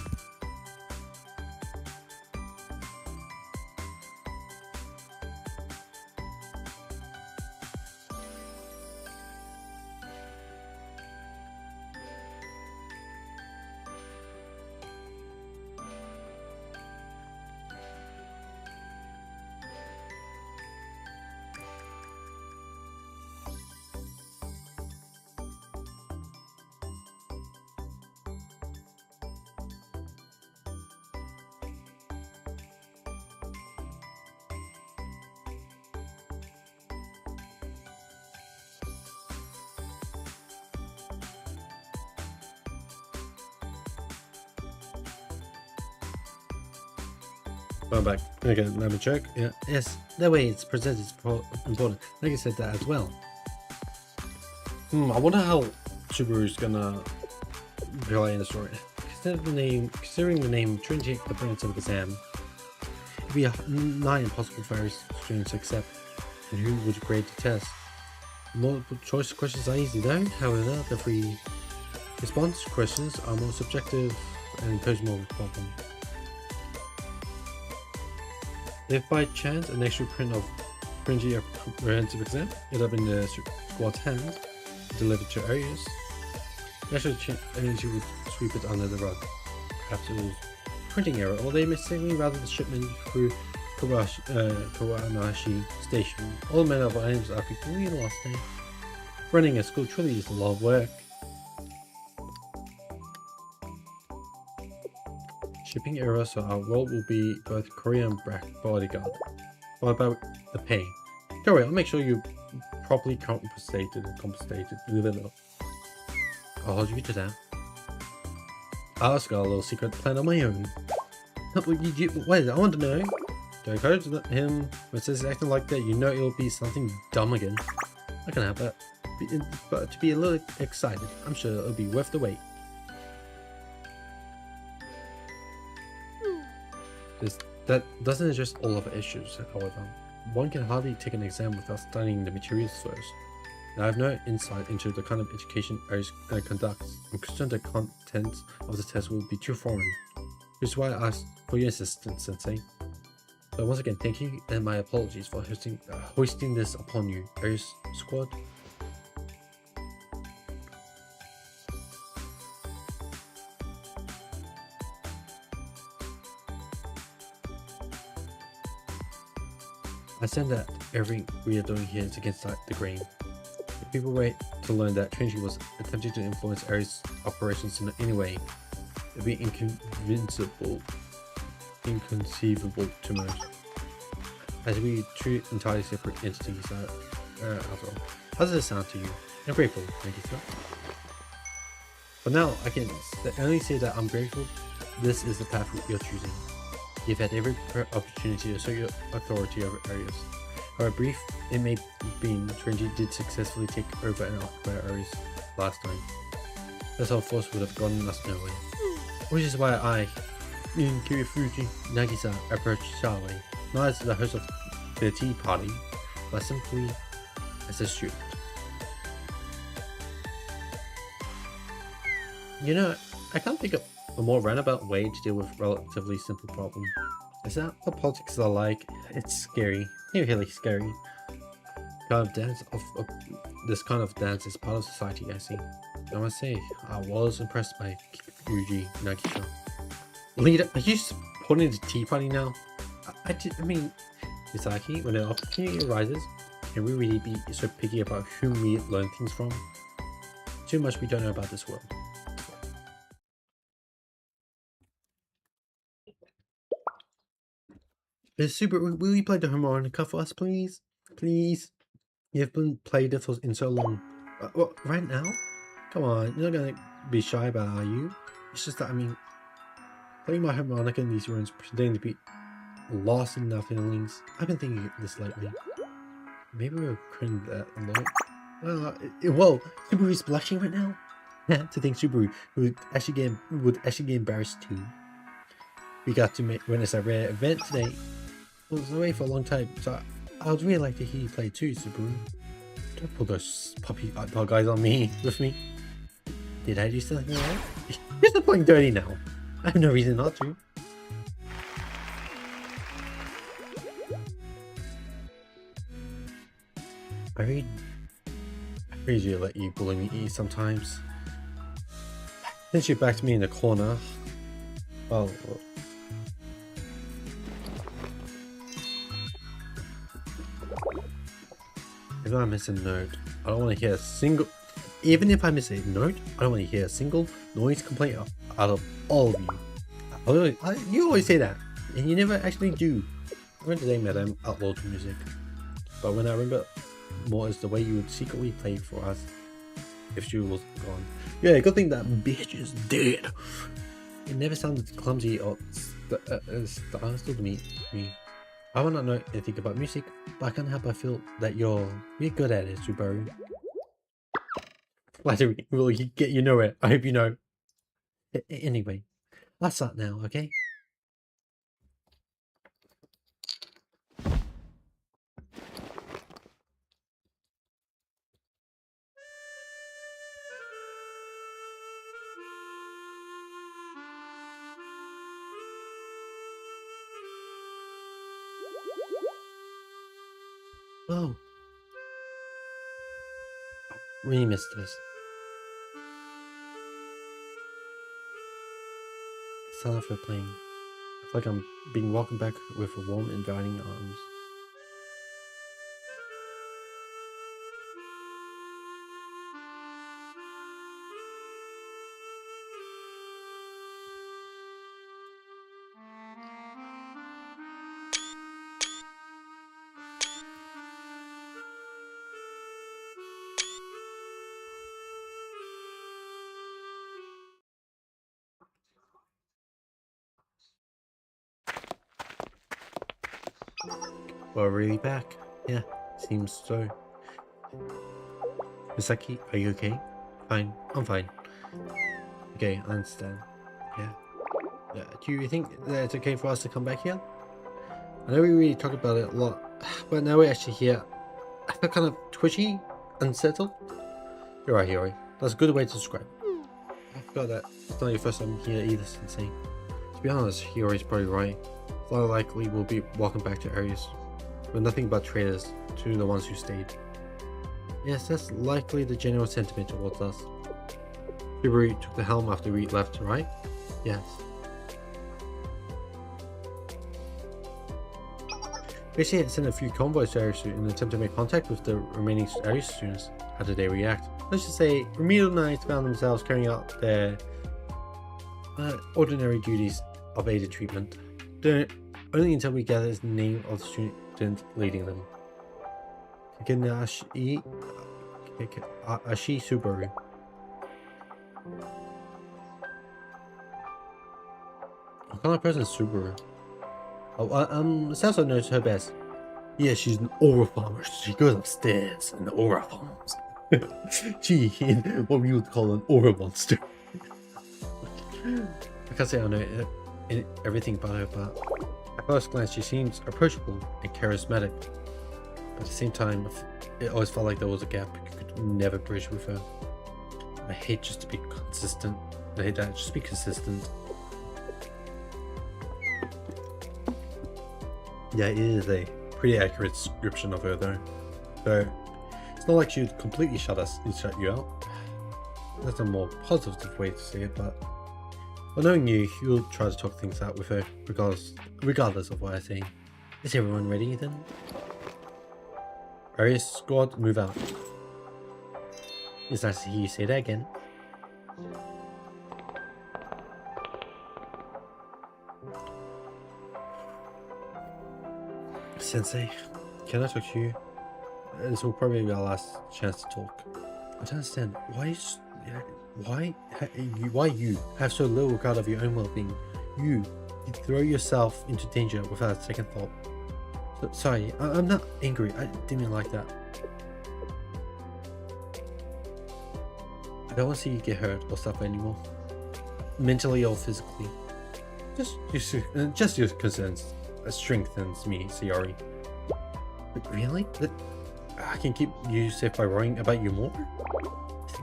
I'm back. Okay, let me check. Yeah, yes, the way it's presented is important. Like I said that as well. I wonder how Subaru's gonna play in the story. Considering the name Trinity Comprehensive Exam, it'd be nigh impossible for Irish students to accept. And who would grade the test? Multiple choice questions are easy though. However, the free response questions are more subjective and pose more problems. If by chance an extra print of Trinity Comprehensive Exam ended up in the squad's hands, delivered to Arius, naturally energy would sweep it under the rug. Perhaps it was printing error, or they mistakenly routed the shipment through Kawanashi Station. All manner of items are completely lost there. Running a school truly is a lot of work. shipping error, so our role will be both courier and bodyguard. What about the pay? Don't worry, I'll make sure you properly compensated. I'll hold you to that. I also got a little secret plan on my own. Wait, I want to know. Do I encourage him when says acting like that? You know it'll be something dumb again. I can have that. But to be a little excited, I'm sure it'll be worth the wait. That doesn't address all of our issues, however. One can hardly take an exam without studying the materials first. Now, I have no insight into the kind of education Ares conducts. I'm concerned the contents of the test will be too foreign. Which is why I asked for your assistance, Sensei. So once again, thank you and my apologies for hoisting this upon you, Ares Squad. I said that everything we are doing here is against the grain. If people wait to learn that Trinity was attempting to influence Ares' operations in any way, it'd be inconceivable to most. As we treat entirely separate entities after all. How does this sound to you? I'm grateful, thank you, sir. But now, I can only say that I'm grateful this is the path you're choosing. You've had every opportunity to assert your authority over Ares. However brief it may have been, Trinity did successfully take over and occupy Ares last time. This whole force would have gotten us nowhere. Which is why I, Kirifuji Nagisa, approached Charlie, not as the host of the tea party, but simply as a student. You know, I can't think of a more roundabout way to deal with a relatively simple problem. Is that what politics are like? It's scary. Really scary. This kind of dance is part of society, I see. I must say, I was impressed by Yuji Nagisa. Leader, are you supporting the tea party now? I mean, Misaki, when an opportunity arises, can we really be so picky about whom we learn things from? Too much we don't know about this world. Super, will you play the harmonica for us, please? Please? You've been playing it in so long. What, right now? Come on, you're not gonna be shy about it, are you? It's just that, I mean, playing my harmonica in these rooms, pretending to be lost in our feelings. I've been thinking of this lately. Maybe we'll cringe that a lot. Whoa, Subaru's blushing right now? To think Subaru would actually get embarrassed too. We got to witness a rare event today. I was away for a long time, so I would really like to hear you play too, Subaru. Don't pull those puppy dog eyes on me with me. Did I do something wrong? You're still playing dirty now. I have no reason not to. I usually let you bully me sometimes. Since you backed me in the corner. Well, if I miss a note, I don't want to hear a single... Even if I miss a note, I don't want to hear a single noise complaint out of all of you. You always say that, and you never actually do. I remember today, Madame outlawed music. But when I remember more is the way you would secretly play for us if she was gone. Yeah, good thing that bitch is dead. It never sounded clumsy or style to me. I will not know anything about music, but I can't help but feel that you're good at it, Subaru. Flattery will get you nowhere. I hope you know. Anyway, let's start now, okay? Oh. Really missed this. Sorry for playing. I feel like I'm being welcomed back with warm, inviting arms. We're really back. Yeah, seems so. Misaki, are you okay? Fine, I'm fine. Okay, I understand. Yeah. Do you think that it's okay for us to come back here? I know we really talked about it a lot, but now we're actually here. I feel kind of twitchy, unsettled. You're right, Hiyori. That's a good way to describe it. I forgot that it's not your first time here either, Sensei. To be honest, Hiyori's probably right. It's not likely we'll be walking back to Arius. We're nothing but traitors to the ones who stayed. Yes, that's likely the general sentiment towards us. Subaru took the helm after we left, right? Yes. We actually had sent a few convoys to Arius in an attempt to make contact with the remaining Arius students. How did they react? Let's just say Remedial Knights found themselves carrying out their ordinary duties of aided treatment. Only until we gather the name of the student leading them. Ashi Subaru. What kind of person is Subaru? Oh, Salsa knows her best. Yeah, she's an aura farmer. She goes upstairs and aura farms. She is what we would call an aura monster. I can't say I know everything about her, but at first glance she seems approachable and charismatic. But at the same time, it always felt like there was a gap you could never bridge with her. I hate just to be consistent. I hate that. Just be consistent. Yeah, it is a pretty accurate description of her though. So it's not like she would completely shut you out. That's a more positive way to say it, but well, knowing you'll try to talk things out with her regardless of what I say. Is everyone ready then? Arius squad, move out. It's nice to hear you say that again. Sensei, can I talk to you? This will probably be our last chance to talk. I don't understand. Why you have so little regard of your own well-being? You throw yourself into danger without a second thought. Sorry, I'm not angry. I didn't mean like that. I don't want to see you get hurt or suffer anymore. Mentally or physically. Just your concerns strengthens me, Sayori. Really? I can keep you safe by worrying about you more?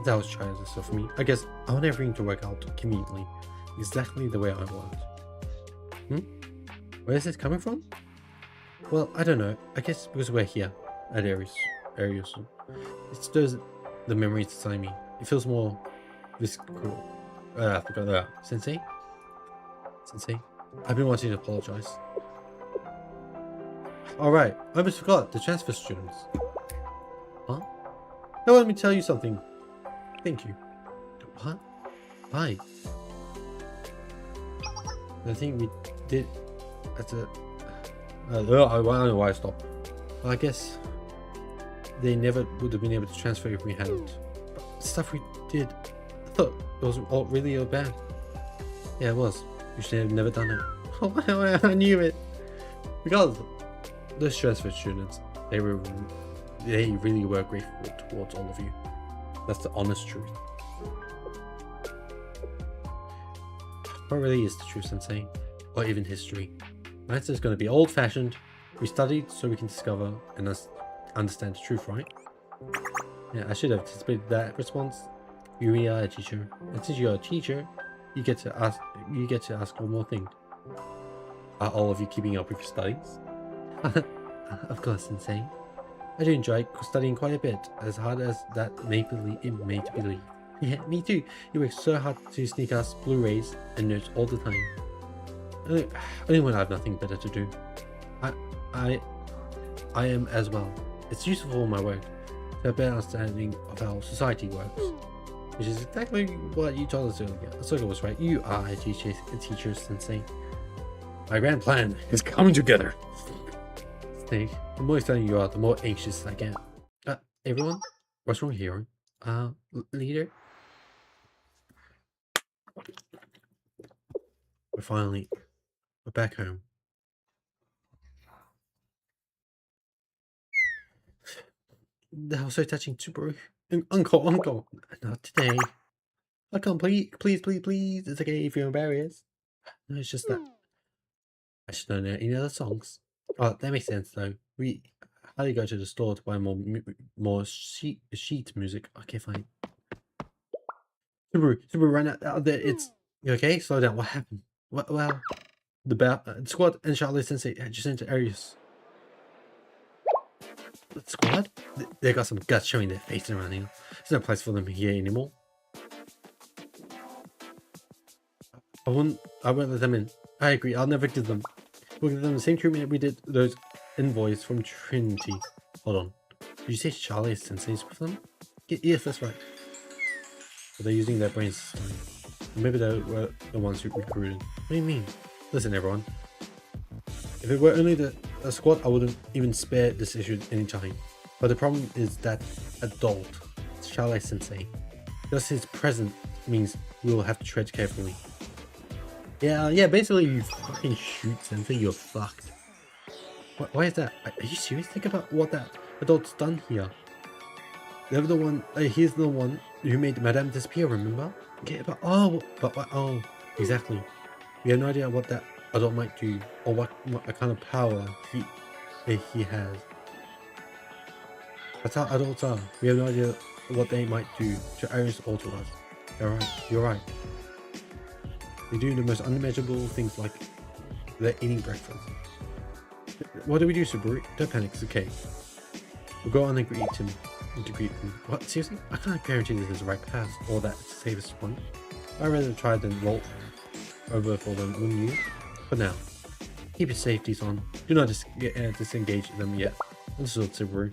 That was childish of me. I guess I want everything to work out conveniently. Exactly the way I want. Where is this coming from? Well, I don't know. I guess because we're here at Arius. It stirs the memories inside me. It feels more visceral. I forgot that. Sensei? I've been wanting to apologize. Alright, I almost forgot the transfer students. Huh? Now let me tell you something. Thank you. What? Why? The thing we did at the... I don't know why I stopped. Well, I guess they never would have been able to transfer if we hadn't. But the stuff we did, I thought it was all really bad. Yeah, it was. You should have never done it. Oh, I knew it. Regardless, those transfer students, they really were grateful towards all of you. That's the honest truth. What really is the truth, Sensei? Or even history? My answer is going to be old-fashioned. We studied so we can discover and understand the truth, right? Yeah, I should have anticipated that response. You really are a teacher, and since you're a teacher, you get to ask one more thing. Are all of you keeping up with your studies? Of course, Sensei. I do enjoy studying quite a bit, as hard as that may believe. Yeah, me too. You work so hard to sneak us Blu-rays and notes all the time. Only when I have nothing better to do. I am as well. It's useful for my work to have a better understanding of how society works. Which is exactly what you told us earlier. Ahsoka was right. You are a teacher, Sensei. My grand plan is coming together. Snake, the more exciting you are, the more anxious I get. Everyone? What's wrong here? Leader? We're back home. That was so touching, Subaru. Uncle, not today. I can't, please. It's okay if you're embarrassed. No, it's just that I should know any other songs. Oh, that makes sense though. How do you go to the store to buy more sheet music? Okay, fine. Subaru, right now, it's you okay? Slow down. What happened? Well, the squad and Charlie Sensei just sent to Arius. The squad? They got some guts showing their faces around here. There's no place for them here anymore. I won't let them in. I agree. I'll never give them. We'll give them the same treatment we did those envoys from Trinity. Hold on. Did you say Charlie Sensei's with them? Yes, that's right. But they're using their brains this time. Maybe they were the ones who recruited. What do you mean? Listen, everyone. If it were only a squad, I wouldn't even spare this issue any time. But the problem is that adult, Charlie Sensei. Just his presence means we will have to tread carefully. Yeah, basically you fucking shoot Sensei, you're fucked. Why is that? Are you serious? Think about what that adult's done here. They're the one, he's the one who made Madame disappear, remember? Okay, oh, exactly. We have no idea what that adult might do, or what kind of power he has. That's how adults are. We have no idea what they might do to Arius or to us. You're right. They do the most unimaginable things, like they're eating breakfast. What do we do, Subaru? Don't panic, it's okay. We'll go on and greet him. What? Seriously? I can't guarantee this is the right path or that it's the safest one. I'd rather try than roll over for them, wouldn't you? For now, keep your safeties on. Do not disengage them yet. Understood, Subaru.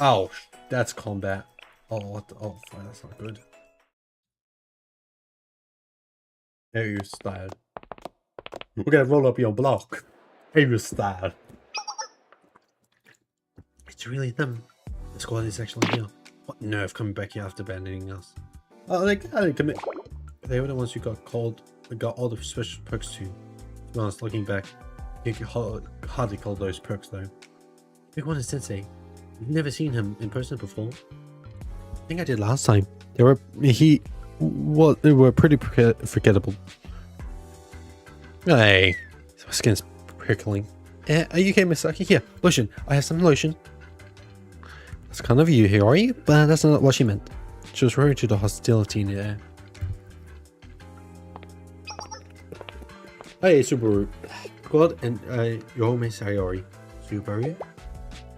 Oh, that's combat. Oh, fine, that's not good. Arius style. We're gonna roll up your block. Arius style. It's really them. The squad is actually here. What nerve coming back here after abandoning us? Oh, they gotta commit. They were the ones who got all the special perks to. To be honest, looking back, you can hardly call those perks though. Big one is Sensei. You've never seen him in person before. I think I did last time. They were pretty forgettable. Hey, my skin's prickling. Are you okay, Misaki? Here, lotion. I have some lotion. That's kind of you here, are you? But that's not what she meant. She was referring to the hostility in the air. Hey, Subaru. God and Yohome Sayori. Subaru?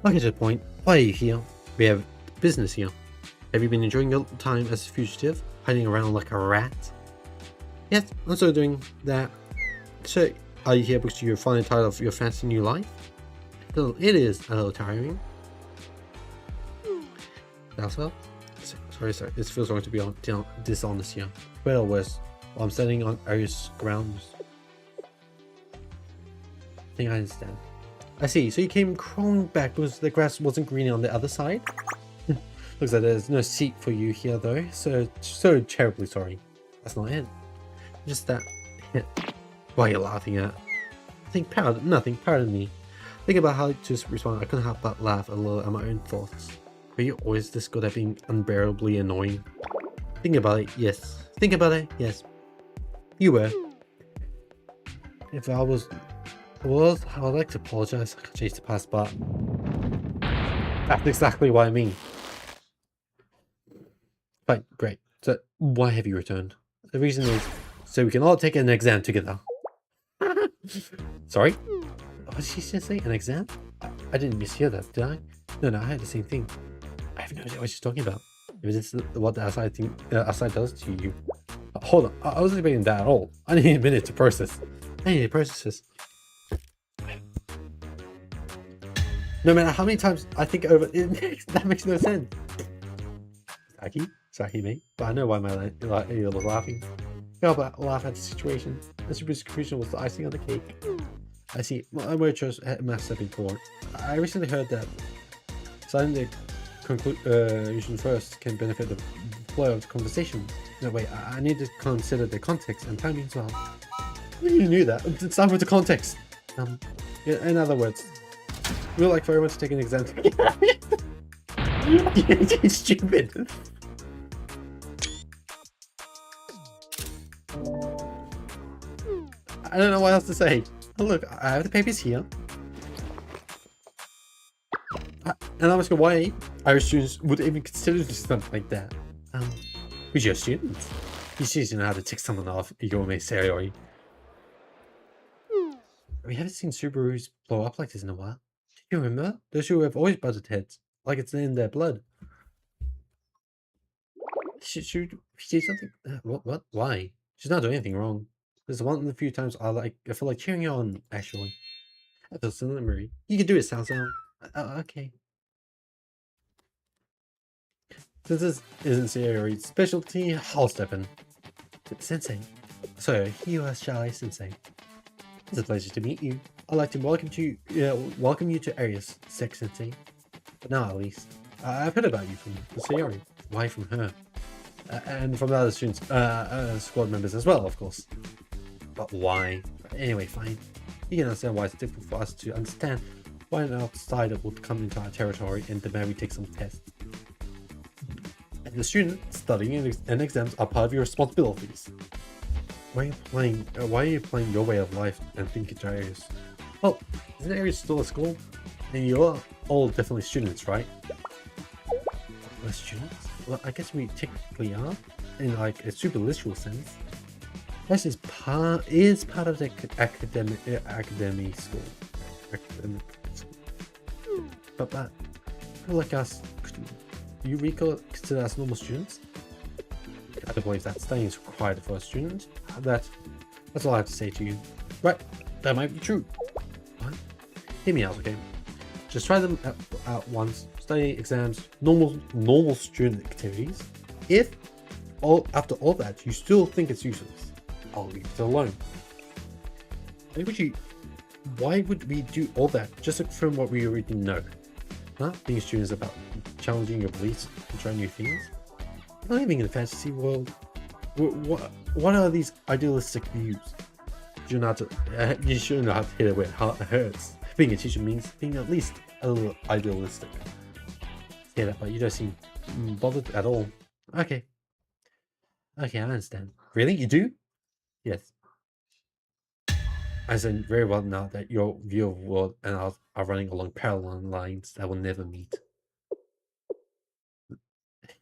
I'll get to the point. Why are you here? We have business here. Have you been enjoying your time as a fugitive? Hiding around like a rat? Yes, I'm still doing that. So, are you here because you're finally tired of your fancy new life? It is a little tiring. Also, sorry, this feels wrong to be dishonest here. Well, worse, while I'm standing on Arius' grounds. I think I understand. I see, so you came crawling back because the grass wasn't green on the other side? Looks like there's no seat for you here though, so terribly sorry. That's not it. Just that. What are you laughing at? Nothing, pardon me. Think about how to respond. I couldn't help but laugh a little at my own thoughts. Were you always this good at being unbearably annoying? Think about it, yes. Think about it, yes. You were. If I was, I would like to apologize. I could change the past, but that's exactly what I mean. Fine, great. So, why have you returned? The reason is so we can all take an exam together. Sorry? What did she just say? An exam? I didn't mishear that, did I? No, I had the same thing. I have no idea what she's talking about. If it's what the outside does to you. Hold on, I wasn't debating that at all. I need a minute to process. I need to process this. No matter how many times I think over it, that makes no sense. Saki, mate. But I know why my ear was laughing. I'll laugh at the situation. The super conclusion was the icing on the cake. I see. Well, I chose a mass stepping forward. I recently heard that signing the conclusion first can benefit the flow of the conversation. No, wait, I need to consider the context and timing as well. You knew that. Let's start with the context. In other words, we would like for everyone to take an exam. You're stupid. I don't know what else to say. Oh, look, I have the papers here. And I was going, why Irish students would even consider something like that? Who's your students? You students know how to tick someone off, Igor may say. We haven't seen Subarus blow up like this in a while. Do you remember? Those who have always butted heads, like it's in their blood. Should we say something? What? Why? She's not doing anything wrong. This is one of the few times I feel like cheering you on, actually. I feel similar, Marie. You can do it, Sao. Okay. Since this isn't Sayori's specialty, I'll step in. Sensei. So, here shall I, Sensei. It's a pleasure to meet you. I'd like to welcome you to Arius, Sex Sensei. But now, at least, I've heard about you from Sayori. Why from her? And from the other students, squad members as well, of course. But why? Anyway, fine. You can understand why it's difficult for us to understand why an outsider would come into our territory and demand we take some tests. And the students studying and exams are part of your responsibilities. Why are you playing your way of life and thinking to Arius? Oh, isn't Arius still a school? And you're all definitely students, right? We're students? Well, I guess we technically are, in like a super literal sense. This is part of the academy school. But people like us, do you consider us normal students? I don't believe that studying is required for a student. That's all I have to say to you. Right, that might be true. What? Hear me out, okay? Just try them out once. Study, exams, normal student activities. If after all that you still think it's useless, I'll leave it alone. Why would we do all that just from what we already know? Huh? Being a student is about challenging your beliefs and trying new things. You're living in a fantasy world. What are these idealistic views? You shouldn't know how to hit it where it hurts. Being a teacher means being at least a little idealistic. Yeah, that, but you don't seem bothered at all. Okay, I understand. Really? You do? Yes. I understand very well now that your view of the world and ours are running along parallel lines that will never meet.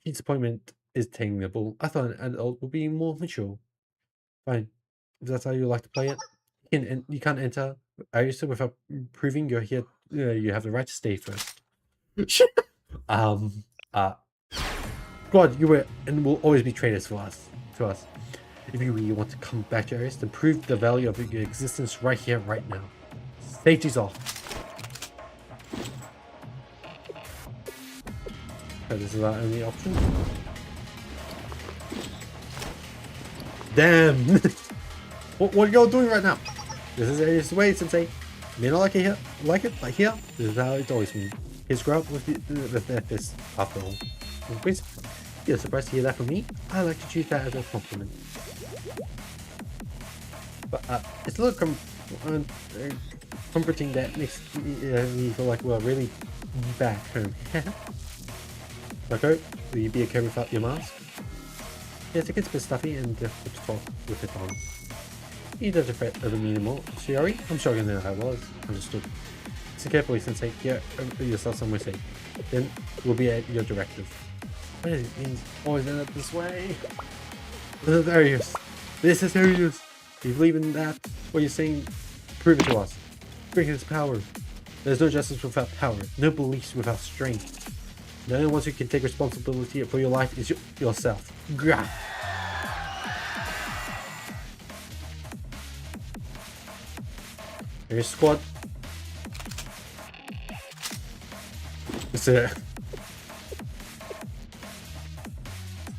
Disappointment is attainable. I thought an adult would be more mature. Fine. If that's how you like to play it, you can't enter Arius without proving you're here. You have the right to stay first. God, you were and will always be traitors to us. If you really want to come back to Arius, then prove the value of your existence right here, right now. Safety's off. So this is our only option. Damn! What are y'all doing right now? This is Arius' way, Sensei. May not like it, but here, this is how it's always been. His grow up with this, after all. Please, you're surprised to hear that from me? I like to choose that as a compliment. But it's a little comforting that makes me feel like we're really back home. Marco, will you be okay without your mask? Yes, it gets a bit stuffy and difficult to talk with it on. You don't fret over me anymore, Sayori. I'm sure you know how I was. Understood. Listen carefully, Sensei. Get yourself somewhere safe. Then we'll be at your directive. What does it mean? Always end up this way. This is Arius. This is Arius. Do you believe in that? What you're saying? Prove it to us. Bring its power. There's no justice without power. No beliefs without strength. The only ones who can take responsibility for your life is yourself. Grah. Here's squad. It's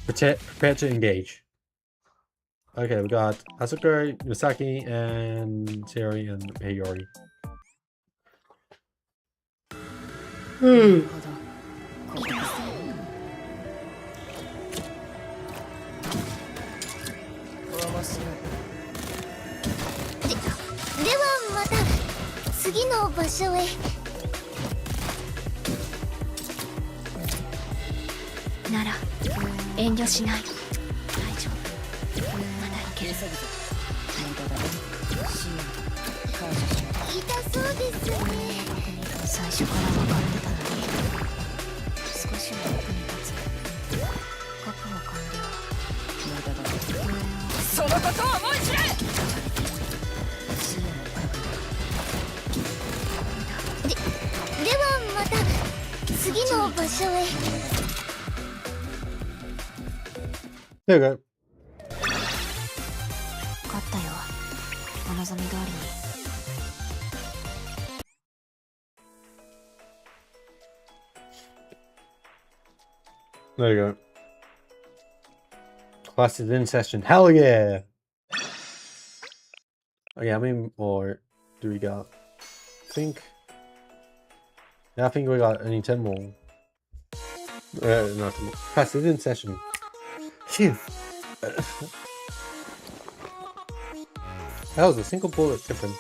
prepare to engage. Okay, we got Asuka, Misaki, and Sayori, and Hiyori. の場所へ。なら遠慮しない。大丈夫。まだいける。痛そうですね。最初から分かってたのに。少しは役に立つ。確保完了。そのことを思い知れ。ではまた次の場所へ。There you go. 勝ったよ。お望み通りに。There you go. Class is in session. Hell yeah! Okay, how many more do we got? I think. Yeah, I think we got only 10 more. Not 10 more. Class is in session. Phew. That was a single bullet difference.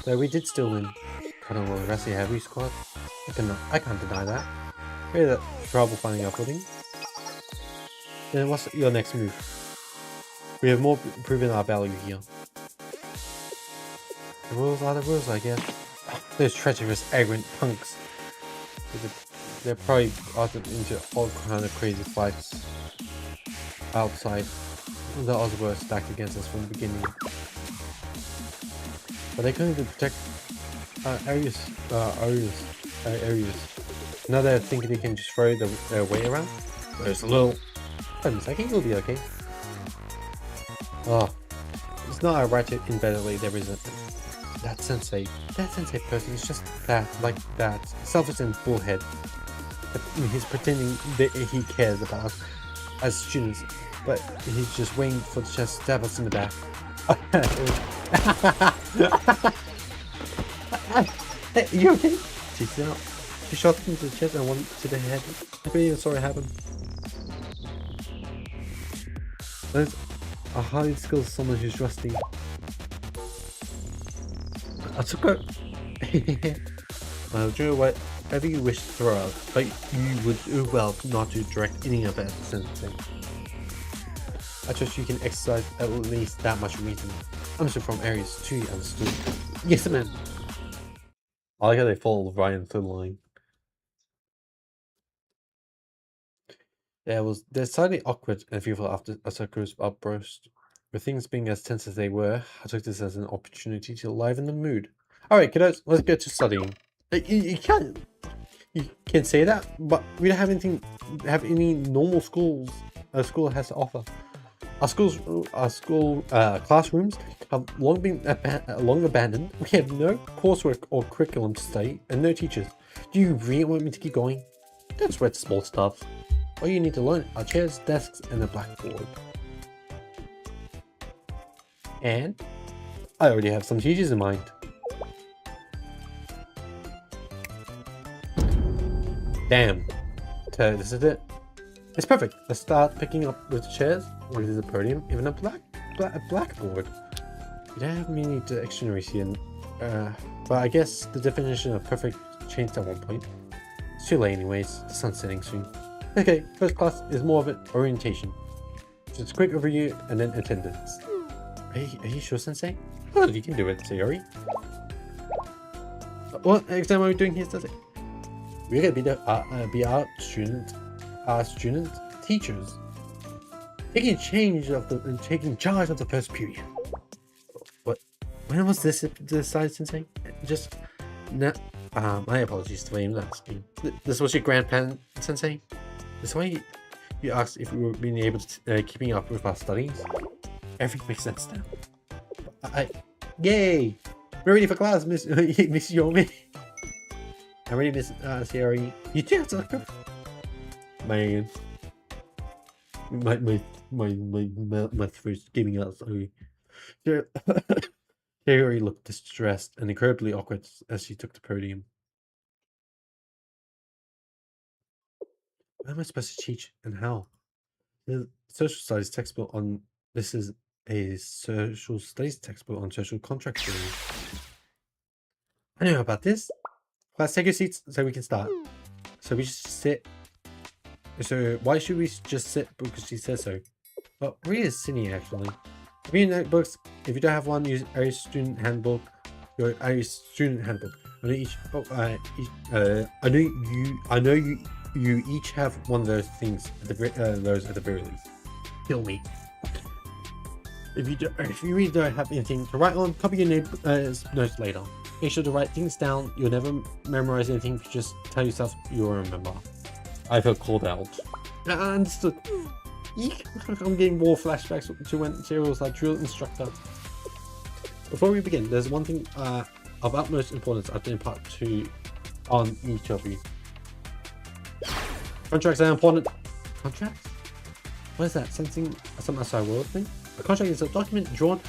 Though we did still win. Kind of a Rusty Heavy squad. I can't deny that. We had trouble finding our footing. Then what's your next move? We have more proven our value here. The rules are the rules, I guess. Those treacherous, arrogant punks. They're probably gotten into all kind of crazy fights outside. The odds were stacked against us from the beginning. But they couldn't even protect areas. Now they're thinking they can just throw their weight around. There's a little... Wait a second, you'll be okay. Oh, it's not a ratchet embeddedly, there isn't. That sensei person is just that, like that. Selfish and bullhead. He's pretending that he cares about us as students, but he's just waiting for the chance to stab us in the back. Hey, you okay? She's out. She shot him to the chest and one to the head. I'm really sorry it happened. Those are highly skilled someone who's rusty. Atsuko! I'll do whatever you wish to throw out, but you would do well not to direct any of it at the sensei. I trust you can exercise at least that much reasoning. I'm sure from areas 2 you understood. Yes, man! I like how they follow right into the line. Yeah, they're slightly awkward and fearful after Asaku's outburst. With things being as tense as they were, I took this as an opportunity to liven the mood. Alright, kiddos, let's get to studying. You can't say that, but we don't have any normal schools a school has to offer. Our school classrooms have long abandoned. We have no coursework or curriculum to study, and no teachers. Do you really want me to keep going? Don't sweat small stuff. All you need to learn are chairs, desks, and a blackboard. And I already have some teachers in mind. Damn. So this is it. It's perfect. Let's start picking up with chairs. What is a podium? Even a blackboard. You don't have many dictionaries here, but I guess the definition of perfect changed at one point. It's too late anyways. The sun's setting soon. Okay, first class is more of an orientation. Just a quick overview and then attendance. Are you sure, Sensei? Oh, you can do it, Sayori. What exam are we doing here, Sensei? We're gonna be our student teachers, taking charge of the first period. What? When was this decided, Sensei? Just no. My apologies to anyone asking. This was your grand plan, Sensei. This why you asked if we were being able to keeping up with our studies. Everything makes sense now. Yay! We're ready for class, Miss Yomi. I'm ready, Miss Sayori. You too, Saka. Man, my throat's giving out. Sorry. Sayori looked distressed and incredibly awkward as she took the podium. What am I supposed to teach and how? The social studies textbook on this is a social studies textbook on social contract theory. I know about this. Let's take your seats so we can start. So we just sit. So why should we just sit? Because she says so. Well, Maria is sitting actually. Read notebooks. If you don't have one, use Irish student handbook. Your Irish student handbook. I know each. I know you each have one of those things at the those at the very least. Kill me. If you really don't have anything to write on, copy your notes later. Make sure to write things down. You'll never memorize anything. Just tell yourself you'll remember. I felt called out. I understood. Eek. I'm getting more flashbacks to when Sarah was our drill instructor. Before we begin, there's one thing of utmost importance I've to impart on each of you. Contracts are important. Contracts? What is that? Something outside world thing? A contract is a document drawn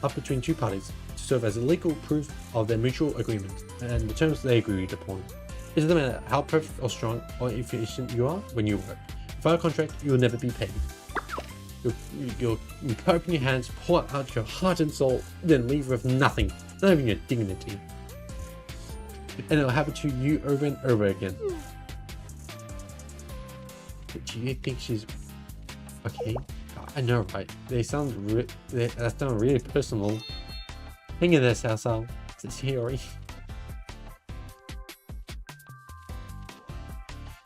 up between two parties to serve as a legal proof of their mutual agreement and the terms they agreed upon. It doesn't matter how perfect or strong or efficient you are when you work. Without a contract, you will never be paid. You'll open your hands, pour out your heart and soul, then leave with nothing, not even your dignity. And it'll happen to you over and over again. Do you think she's okay? I know, right? They sound really personal. Hang in there, Sao. It's Hiyori.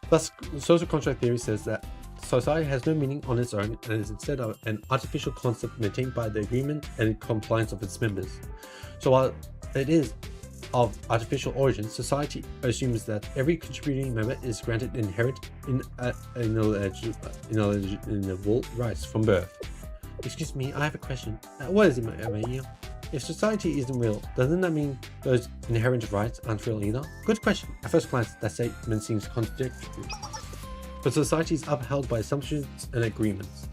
Thus, social contract theory says that society has no meaning on its own and is instead of an artificial concept maintained by the agreement and compliance of its members. So while it is of artificial origin, society assumes that every contributing member is granted inherent inalienable rights from birth. Excuse me, I have a question. What is it, my ear? If society isn't real, doesn't that mean those inherent rights aren't real either? Good question. At first glance, that statement seems contradictory. But society is upheld by assumptions and agreements.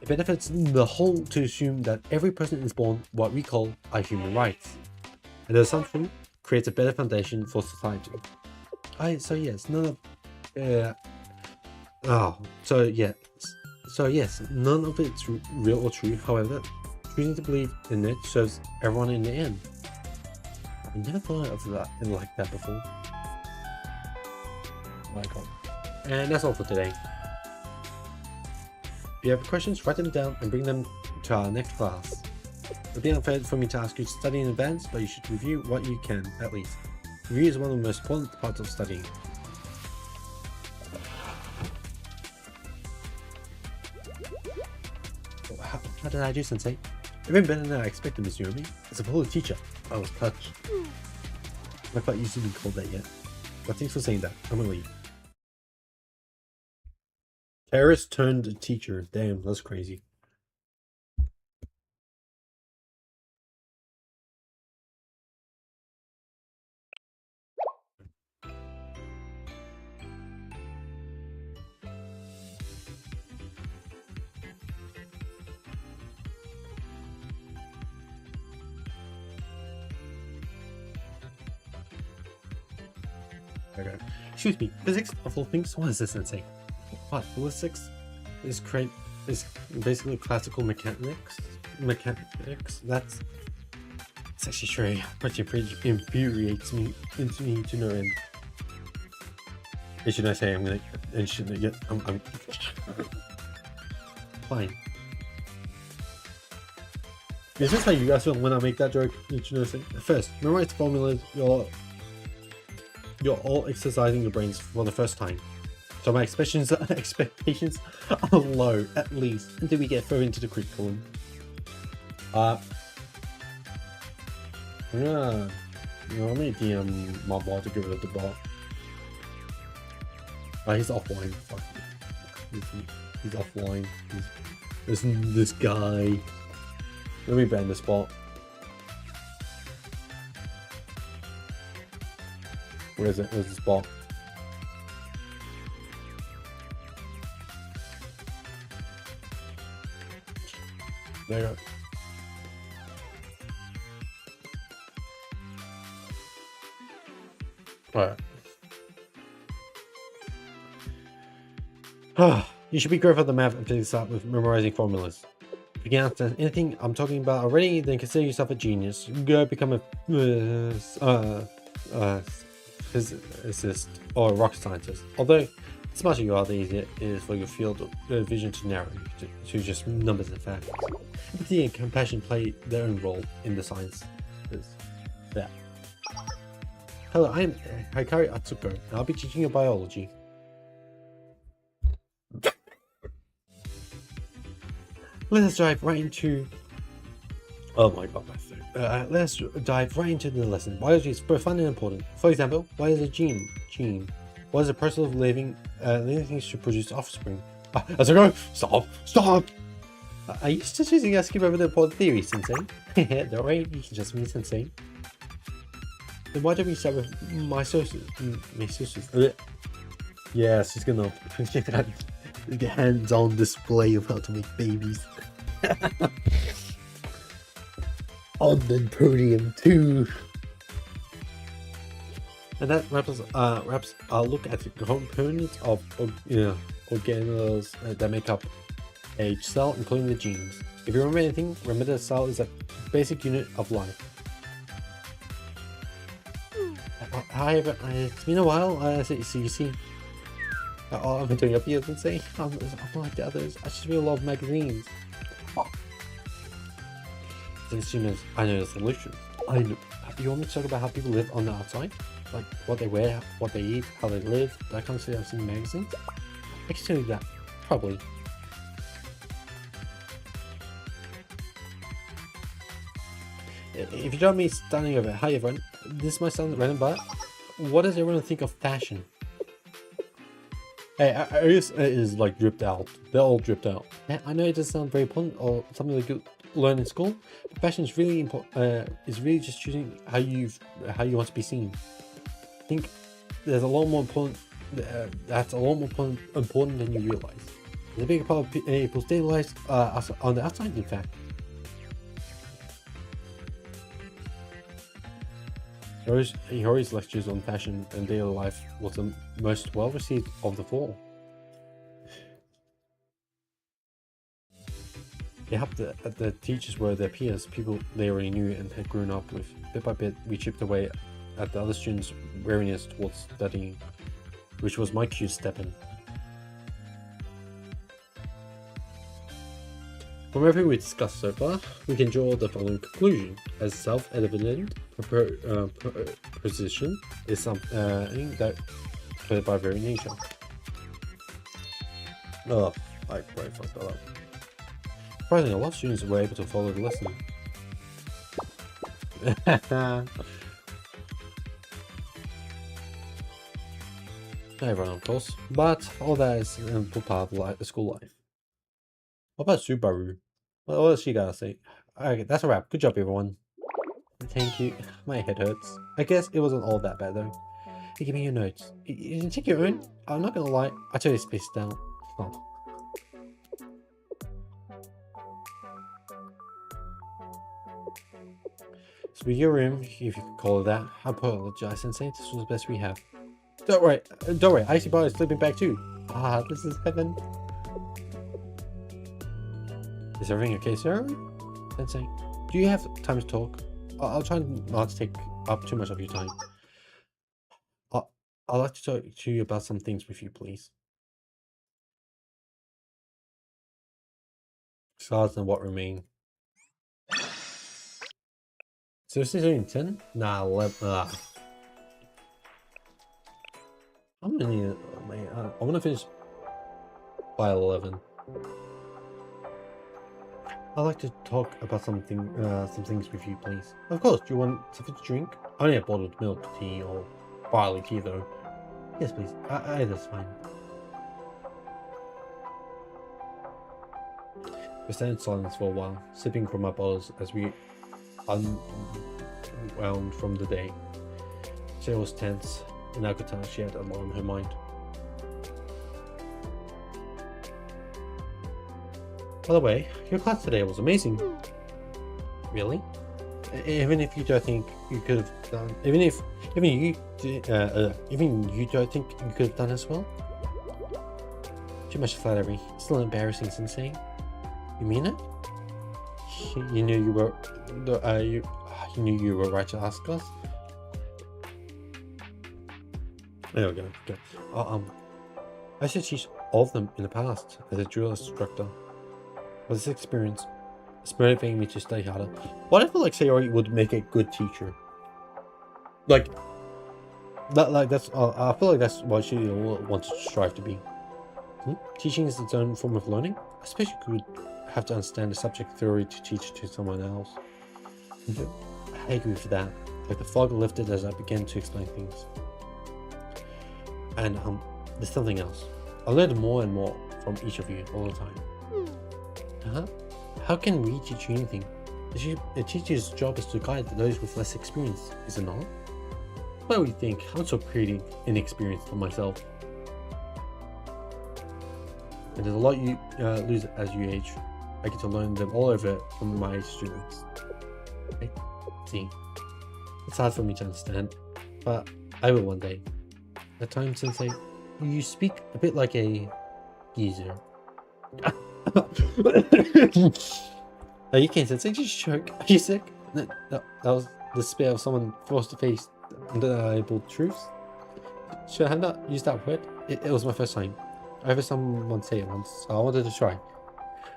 It benefits the whole to assume that every person is born what we call our human rights. And the assumption creates a better foundation for society. So yes, none of it's real or true. However, choosing to believe in it serves everyone in the end. I've never thought of that like that before. Oh my god. And that's all for today. If you have questions, write them down and bring them to our next class. It would be unfair for me to ask you to study in advance, but you should review what you can, at least. Review is one of the most important parts of studying. How did I do, Sensei? You've been better than I expected, Miss Yomi. As a fellow teacher, I was touched. I'm not quite used to being called that yet. But thanks for saying that. I'm gonna leave. Terrace turned teacher. Damn, that's crazy. Okay. Excuse me, physics of all things? What is this, Sensei? What? Physics is basically classical mechanics. That's actually true, but it infuriates me to no end. Should I say I'm fine. Is this how you guys feel when I make that joke? First, memorize the formulas. You're all exercising your brains for the first time. So my expectations are low, at least, until we get further into the curriculum. I'm gonna DM my bot to get rid of the bot. He's offline. Fuck. He's offline. This guy. Let me ban this bot. Where is it? Where's this ball? There you go. Alright. You should be grateful for the math and physics start with memorizing formulas. If you can't understand anything I'm talking about already, then consider yourself a genius. Go become a physicist or a rocket scientist. Although the smarter you are, the easier it is for your field of vision to narrow to just numbers and facts. Empathy and compassion play their own role in the science. There. Hello, I am Hikari Atsuko, and I'll be teaching you biology. Let's dive right into. Oh my god, my food. Let's dive right into the lesson. Biology is profound and important. For example, why is a gene? What is the process of living things to produce offspring? Atsuko, stop! Are you suggesting I skip over the important theory, Sensei? Don't worry, you can just me, Sensei. Then why don't we start with meiosis? Yeah, she's gonna get hands-on display of how to make babies. On the podium too. And that wraps our look at the components of organelles that make up a cell, including the genes. If you remember anything, remember the cell is a basic unit of life. However, it's been a while, so you see, I've been doing up here, let's say, I'm like the others, I just read a lot of magazines. Consumers, I know the solution. I know. You want me to talk about how people live on the outside? Like what they wear, what they eat, how they live, that kind of stuff I've seen in magazines? I can tell you that, probably. If you don't me standing over, hi everyone, this might sound random, but what does everyone think of fashion? Hey, Arius is like dripped out. They're all dripped out. I know it doesn't sound very important or something like you learn in school, but fashion is really important. Is really just choosing how you want to be seen. I think there's a lot more important. That's a lot more important than you realize. It's a bigger part of people's daily lives on the outside, in fact. Hori's lectures on fashion and daily life was the most well received of the four. It helped that the teachers were their peers, people they already knew and had grown up with. Bit by bit, we chipped away at the other students' wariness towards studying, which was my cue to step in. From everything we discussed so far, we can draw the following conclusion. As self-evident position is something that played by very nature. Oh, I probably fucked that up. Surprisingly, a lot of students were able to follow the lesson. Not everyone, of course, but all that is an important part of school life. What about Subaru? What does she gotta say? Okay, that's a wrap. Good job, everyone. Thank you. My head hurts. I guess it wasn't all that bad, though. Hey, give me your notes. You didn't take your own? I'm not gonna lie. I totally spaced out. Oh. So your room, if you could call it that. I apologize, Sensei. This was the best we have. Don't worry. Icy Bar is sleeping back too. Ah, this is heaven. Is everything okay, sir? Sensei, do you have time to talk? I'll try not to take up too much of your time. I'd like to talk to you about some things with you, please. Stars and what remain. So this is only 10? Nah, 11. I'm gonna need. I'm gonna finish by 11. I'd like to talk about some things with you, please. Of course. Do you want something to drink? I only have bottled milk, tea, or barley tea, though. Yes, please. Either's fine. We stand in silence for a while, sipping from our bottles as we unwound from the day. Sarah was tense, and I could tell she had a lot on her mind. By the way, your class today was amazing. Really? Even if you don't think you could have done, even you don't think you could have done as well. Too much flattery. Still embarrassing, Sensei. You mean it? you knew you were you knew you were right to ask us. There we go. Okay. I should teach all of them in the past as a drill instructor. But this experience is motivating me to study harder. What I feel like Sayori would make a good teacher. Like that's I feel like that's what she wants to strive to be. Teaching is its own form of learning. Especially you could have to understand the subject theory to teach to someone else. I agree with that. Like the fog lifted as I began to explain things. And there's something else. I learned more and more from each of you all the time. How can we teach you anything? A teacher's job is to guide those with less experience, is it not? What do you think? I'm so pretty inexperienced for myself. And there's a lot you lose as you age. I get to learn them all over from my students. Okay? See, it's hard for me to understand, but I will one day. At times, Sensei, you speak a bit like a geezer. You can't, Sensei, just choke. Are you sick? That was the despair of someone forced to face undeniable truths. Should I have not used that word? It was my first time. I heard someone say it once, so I wanted to try.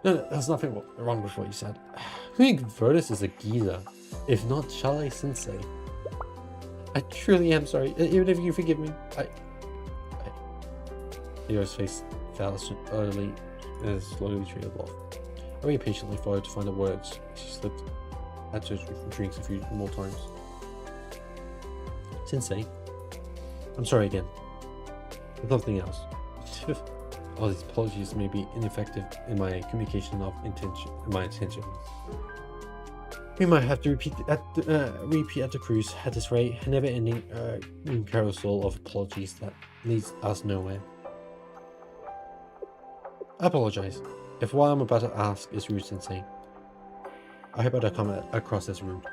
No, there's nothing wrong with what you said. Who in Virtus is a geezer? If not, shall I, Sensei? I truly am sorry. Even if you forgive me, Yo's face fell slowly trailed off. I waited patiently for her to find the words. She slipped. Had to drink a few more times. Sensei, I'm sorry again. There's nothing else. All these apologies may be ineffective in my communication of my intentions. We might have to repeat at the cruise at this rate, a never-ending carousel of apologies that leads us nowhere. I apologize if what I'm about to ask is rude, Sensei. I hope I don't come across as rude.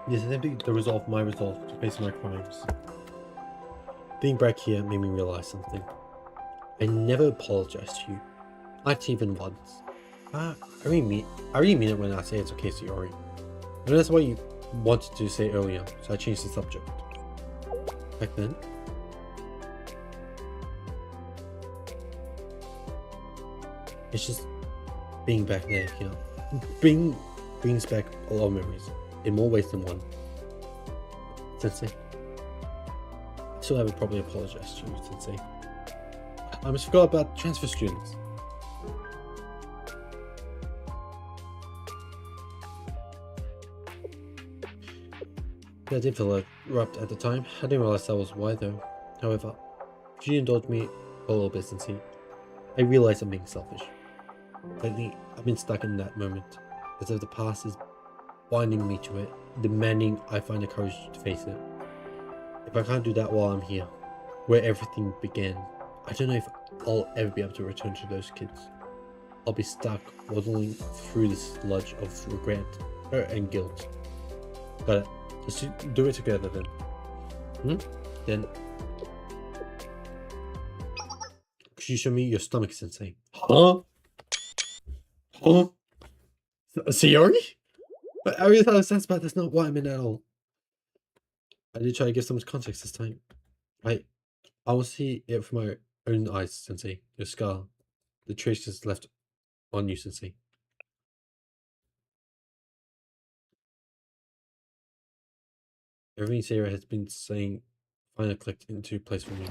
This is simply the result of my resolve to face my crimes. Being back here made me realize something. I never apologized to you, not even once. I really mean it when I say it's okay, Sayori. And that's what you wanted to say earlier, so I changed the subject. Back then, it's just being back there, you know. Brings back a lot of memories, in more ways than one. Sensei, I still haven't probably apologized to you, Sensei. I almost forgot about transfer students. I did feel abrupt at the time. I didn't realize that was why though. However, if you indulge me a little bit, Sensei, I realize I'm being selfish. Lately, I've been stuck in that moment, as if the past is binding me to it, demanding I find the courage to face it. If I can't do that while I'm here, where everything began, I don't know if I'll ever be able to return to those kids. I'll be stuck waddling through the sludge of regret and guilt. But let's do it together then. Then, could you show me your stomach, Sensei? Huh? Sayori? I really thought it was sense, but that's not what I meant at all. I did try to give some context this time. I will see it from my own eyes, Sensei. Your scar. The traces left on you, Sensei. Everything Sayori has been saying finally clicked into place for me.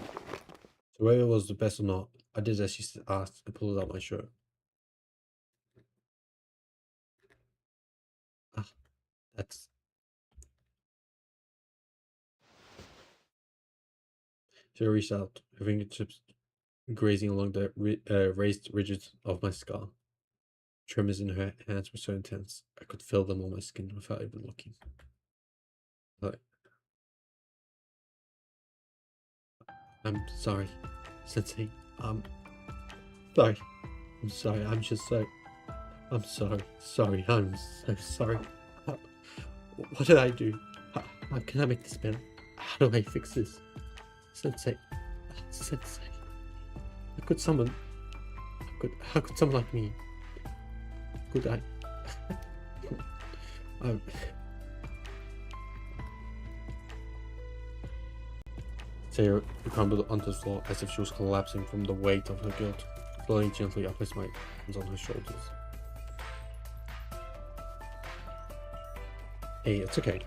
So whether it was the best or not, I did as she asked and pulled out my shirt. That's... She reached out, her fingertips grazing along the raised ridges of my scar. Tremors in her hands were so intense, I could feel them on my skin without even looking. Like, I'm sorry, Sensei. Sorry. I'm sorry. I'm just so... I'm sorry. Sorry. I'm so sorry. What did I do? How can I make this better? How do I fix this? Sensei. Sensei. Could someone how could someone like me? Could I? um, Sarah crumbled onto the floor as if she was collapsing from the weight of her guilt. Slowly, gently, I placed my hands on her shoulders. Hey, it's okay.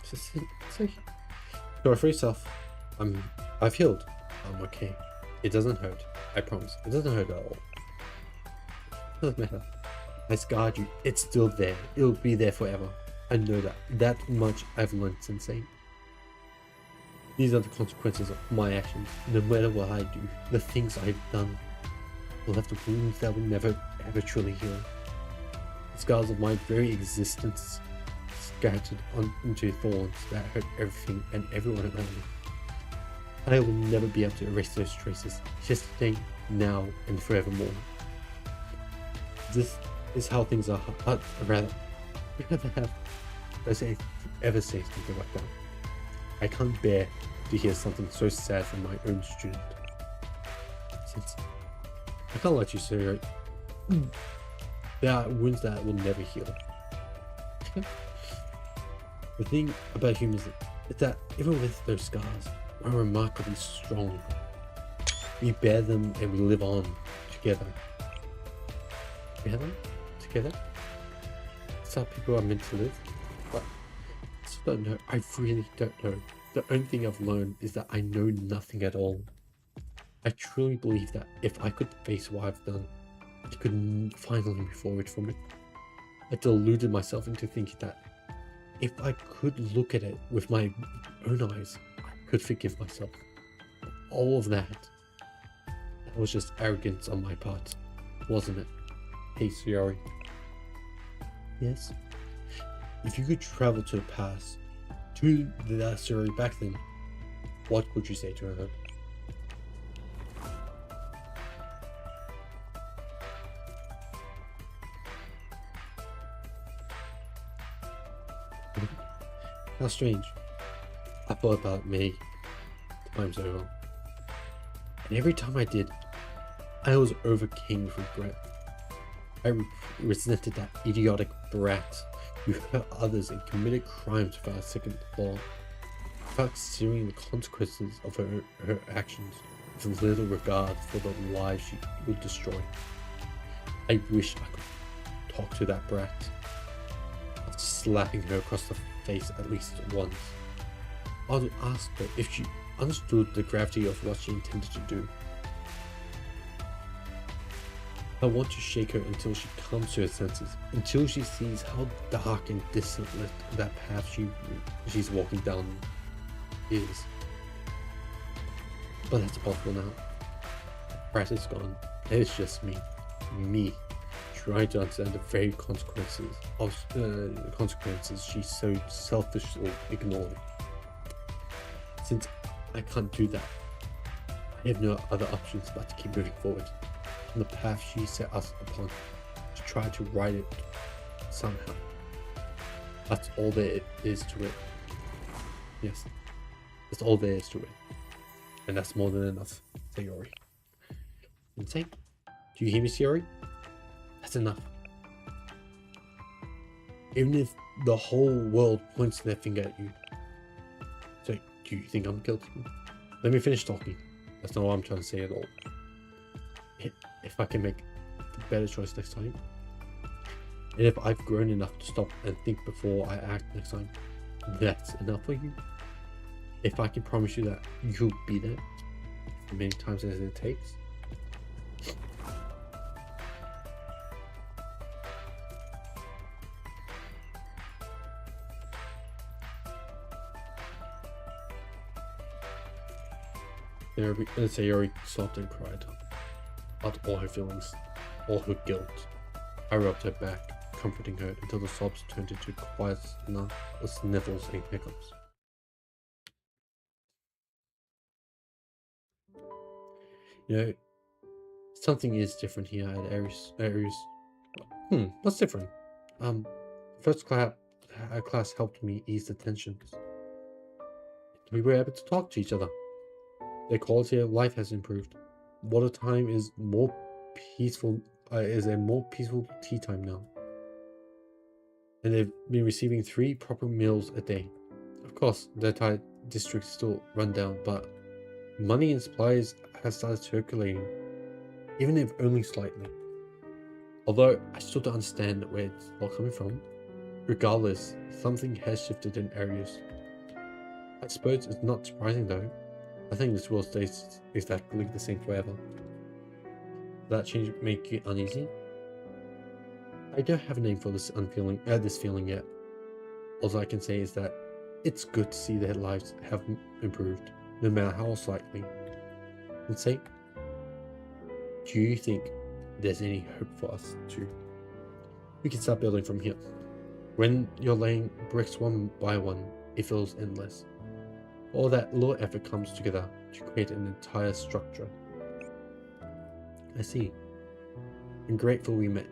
Just say, sorry for yourself. I've healed. I'm okay. It doesn't hurt. I promise. It doesn't hurt at all. It doesn't matter. I scarred you. It's still there. It'll be there forever. I know that. That much I've learned, Sensei. These are the consequences of my actions. No matter what I do, the things I've done will have the wounds that will never ever truly heal. The scars of my very existence scattered into thorns that hurt everything and everyone around me. I will never be able to erase those traces, yesterday, now, and forevermore. This is how things are. Rather have ever say something like that. I can't bear to hear something so sad from my own student. Since I can't let you say it. There are wounds that will never heal. The thing about humans is that even with those scars, we're remarkably strong. We bear them and we live on together. Together? That's how people are meant to live. But I just don't know. I really don't know. The only thing I've learned is that I know nothing at all. I truly believe that if I could face what I've done, I could finally move forward from it. I deluded myself into thinking that if I could look at it with my own eyes, I could forgive myself. All of that was just arrogance on my part, wasn't it? Hey, Sayori. Yes? If you could travel to the past, to the Sayori back then, what would you say to her? How strange. I thought about it many times over. And every time I did, I was overcame with regret. I resented that idiotic brat who hurt others and committed crimes without a second thought, without considering the consequences of her actions, with little regard for the lives she would destroy. I wish I could talk to that brat, slapping her across the face at least once. I would ask her if she understood the gravity of what she intended to do. I want to shake her until she comes to her senses, until she sees how dark and desolate that path she's walking down is. But that's possible now. Brat is gone, and it's just me, trying to understand the very consequences she so selfishly ignored. Since I can't do that, I have no other options but to keep moving forward on the path she set us upon, to try to right it somehow. That's all there is to it. Yes, that's all there is to it. And that's more than enough, Sayori. Insane? Do you hear me, Sayori? That's enough. Even if the whole world points their finger at you. So, do you think I'm guilty? Let me finish talking. That's not what I'm trying to say at all. If I can make the better choice next time, and if I've grown enough to stop and think before I act next time, that's enough for you. If I can promise you that you'll be there as many times as it takes. Sayori sobbed and cried out all her feelings, all her guilt. I rubbed her back, comforting her until the sobs turned into quiet sniffles and hiccups. You know, something is different here at Aries. What's different? First class helped me ease the tensions. We were able to talk to each other. Their quality of life has improved. Water time is more peaceful, is a more peaceful tea time now. And they've been receiving 3 proper meals a day. Of course, the entire district is still run down, but money and supplies have started circulating, even if only slightly. Although I still don't understand where it's all coming from. Regardless, something has shifted in areas. I suppose it's not surprising though. I think this world stays exactly the same forever. Does that change make you uneasy? I don't have a name for this this feeling yet. All I can say is that it's good to see their lives have improved, no matter how slightly. And say, do you think there's any hope for us too? We can start building from here. When you're laying bricks one by one, it feels endless. All that little effort comes together to create an entire structure. I see. I'm grateful we met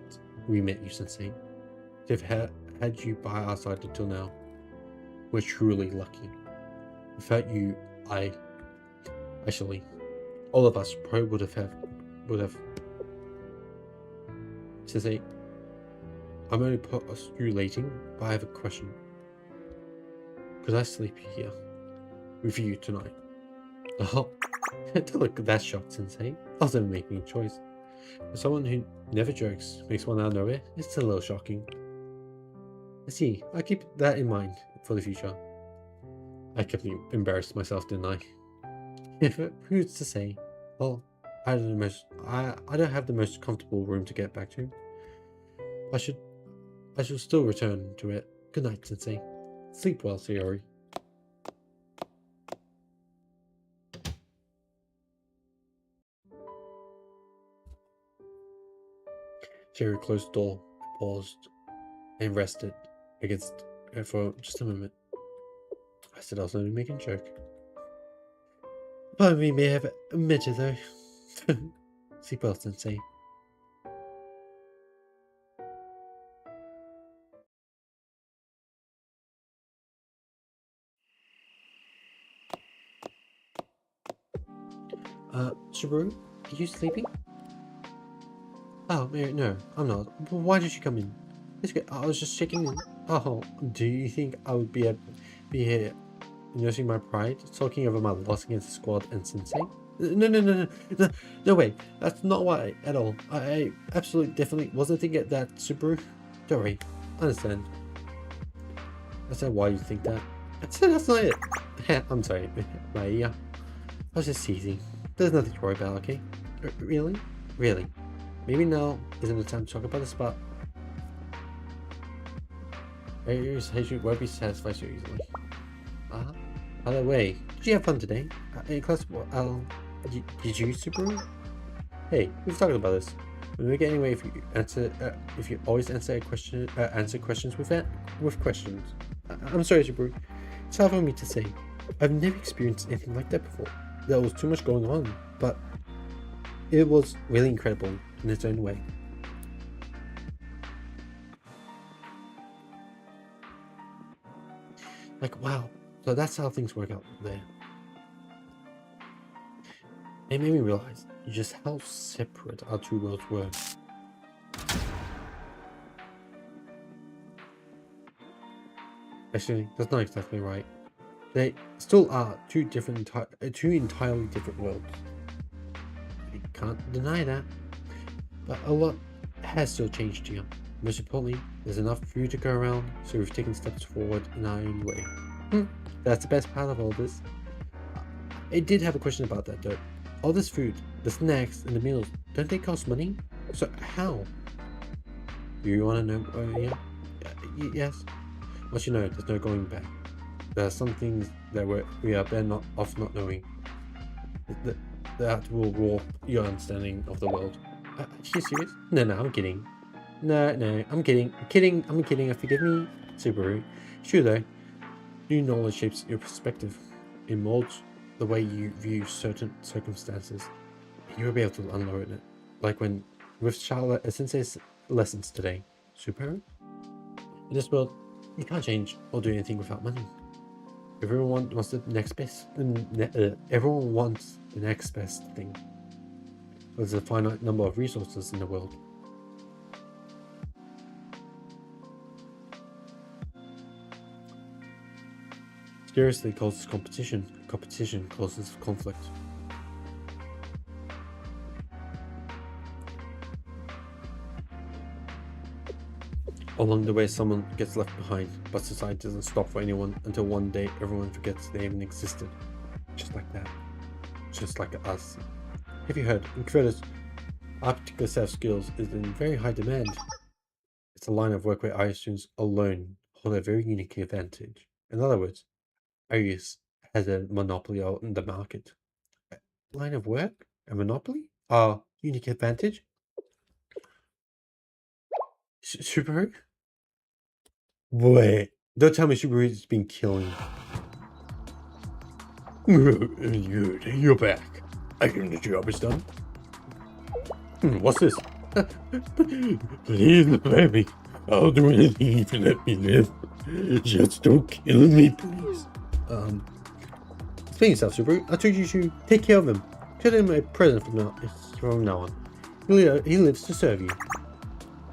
you, Sensei. To have had you by our side until now. We're truly lucky. Without you, actually, all of us probably would have. Sensei, I'm only postulating, but I have a question. Could I sleep here with you tonight? Oh, don't look that shocked, Sensei. I wasn't making a choice. For someone who never jokes, makes one out of nowhere, it's a little shocking. I see. I'll keep that in mind for the future. I completely embarrassed myself, didn't I? Who's to say? Well, I don't have the most comfortable room to get back to. I shall still return to it. Good night, Sensei. Sleep well, Sayori. Sayori closed the door, paused, and rested against it for just a moment. I said I was only making a joke. Part of me may have admitted though. Sleep well, Sensei. Subaru, are you sleeping? Oh, no, I'm not. Why did you come in? It's good. I was just checking in. Oh, do you think I would be here nursing my pride, talking over my loss against the squad and Sensei? No way. That's not why at all. I absolutely definitely wasn't thinking that, Subaru. Don't worry. I understand. That's not why you think that. That's not it. I'm sorry. I was just teasing. There's nothing to worry about, okay? Really? Really? Maybe now isn't the time to talk about this, but Aries hatred won't be satisfied so easily. By the way, did you have fun today? In class, did you, Subaru? Hey, we've talked about this. When we get anyway, if you always answer questions with questions. I'm sorry, Subaru. It's hard for me to say. I've never experienced anything like that before. There was too much going on, but it was really incredible in its own way. Like, wow, so that's how things work out there. It made me realize just how separate our two worlds were. Actually, that's not exactly right. They still are two entirely different worlds. I can't deny that. But a lot has still changed here. Most importantly, there's enough food to go around, so we've taken steps forward in our own way. That's the best part of all this. I did have a question about that though. All this food, the snacks and the meals, don't they cost money? So how? Do you want to know? Yeah. Yes. Once you know, there's no going back. There are some things that we are better off not knowing. That will warp your understanding of the world. Are you serious? No, I'm kidding. No, I'm kidding. I'm kidding. Forgive me, Subaru. It's true though. New knowledge shapes your perspective. It molds the way you view certain circumstances. You will be able to unlearn it. Like with Charlotte Sensei's lessons today. Subaru? In this world, you can't change or do anything without money. Everyone wants the next best. Everyone wants the next best thing. There's a finite number of resources in the world. Scarcity causes competition. Competition causes conflict. Along the way, someone gets left behind, but society doesn't stop for anyone until one day everyone forgets they even existed. Just like that. Just like us. Have you heard? In credits, our particular set of skills is in very high demand. It's a line of work where IRIS students alone hold a very unique advantage. In other words, IRIS has a monopoly on the market. A line of work? A monopoly? A unique advantage? Subaru? Wait, don't tell me Subaru's been killing. Good, you're back. I think the job is done. What's this? Please let me. I'll do anything if you let me live. Just don't kill me, please. Explain yourself, Subaru. I told you to take care of him. Get him a present from now on. He lives to serve you.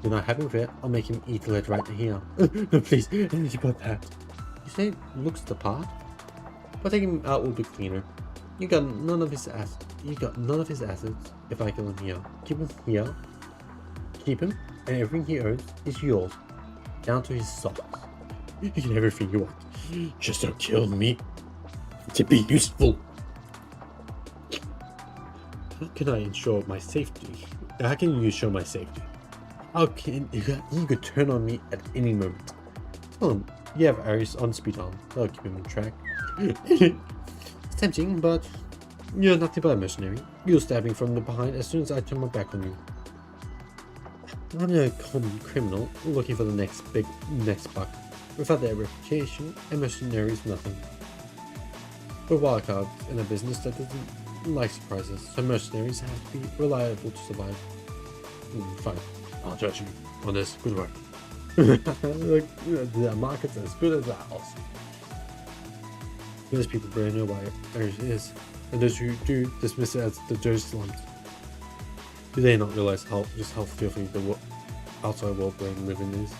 Do not have him fear. I'll make him eat the lead right here. No, please. You got that. You say it looks the part? But taking him out will be cleaner. You got none of his assets. If I kill him here. Keep him here. Keep him, and everything he owns is yours. Down to his socks. You can have everything you want. Just don't kill me. To be useful. How can I ensure my safety? How can you ensure my safety? How can he could turn on me at any moment? Tell him you have Ares on speed on. That'll keep him on track. It's tempting, but you're nothing but a mercenary. You'll stab me from the behind as soon as I turn my back on you. I'm no common criminal looking for the next buck. Without their reputation, a mercenary is nothing. We're wildcards in a business that doesn't like surprises, so mercenaries have to be reliable to survive. Fine. I'll judge you on this. Good work. The market's as good as ours. Most people barely know why Ares is, and those who do dismiss it as the dirty slums. Do they not realize how filthy the outside world they live in is?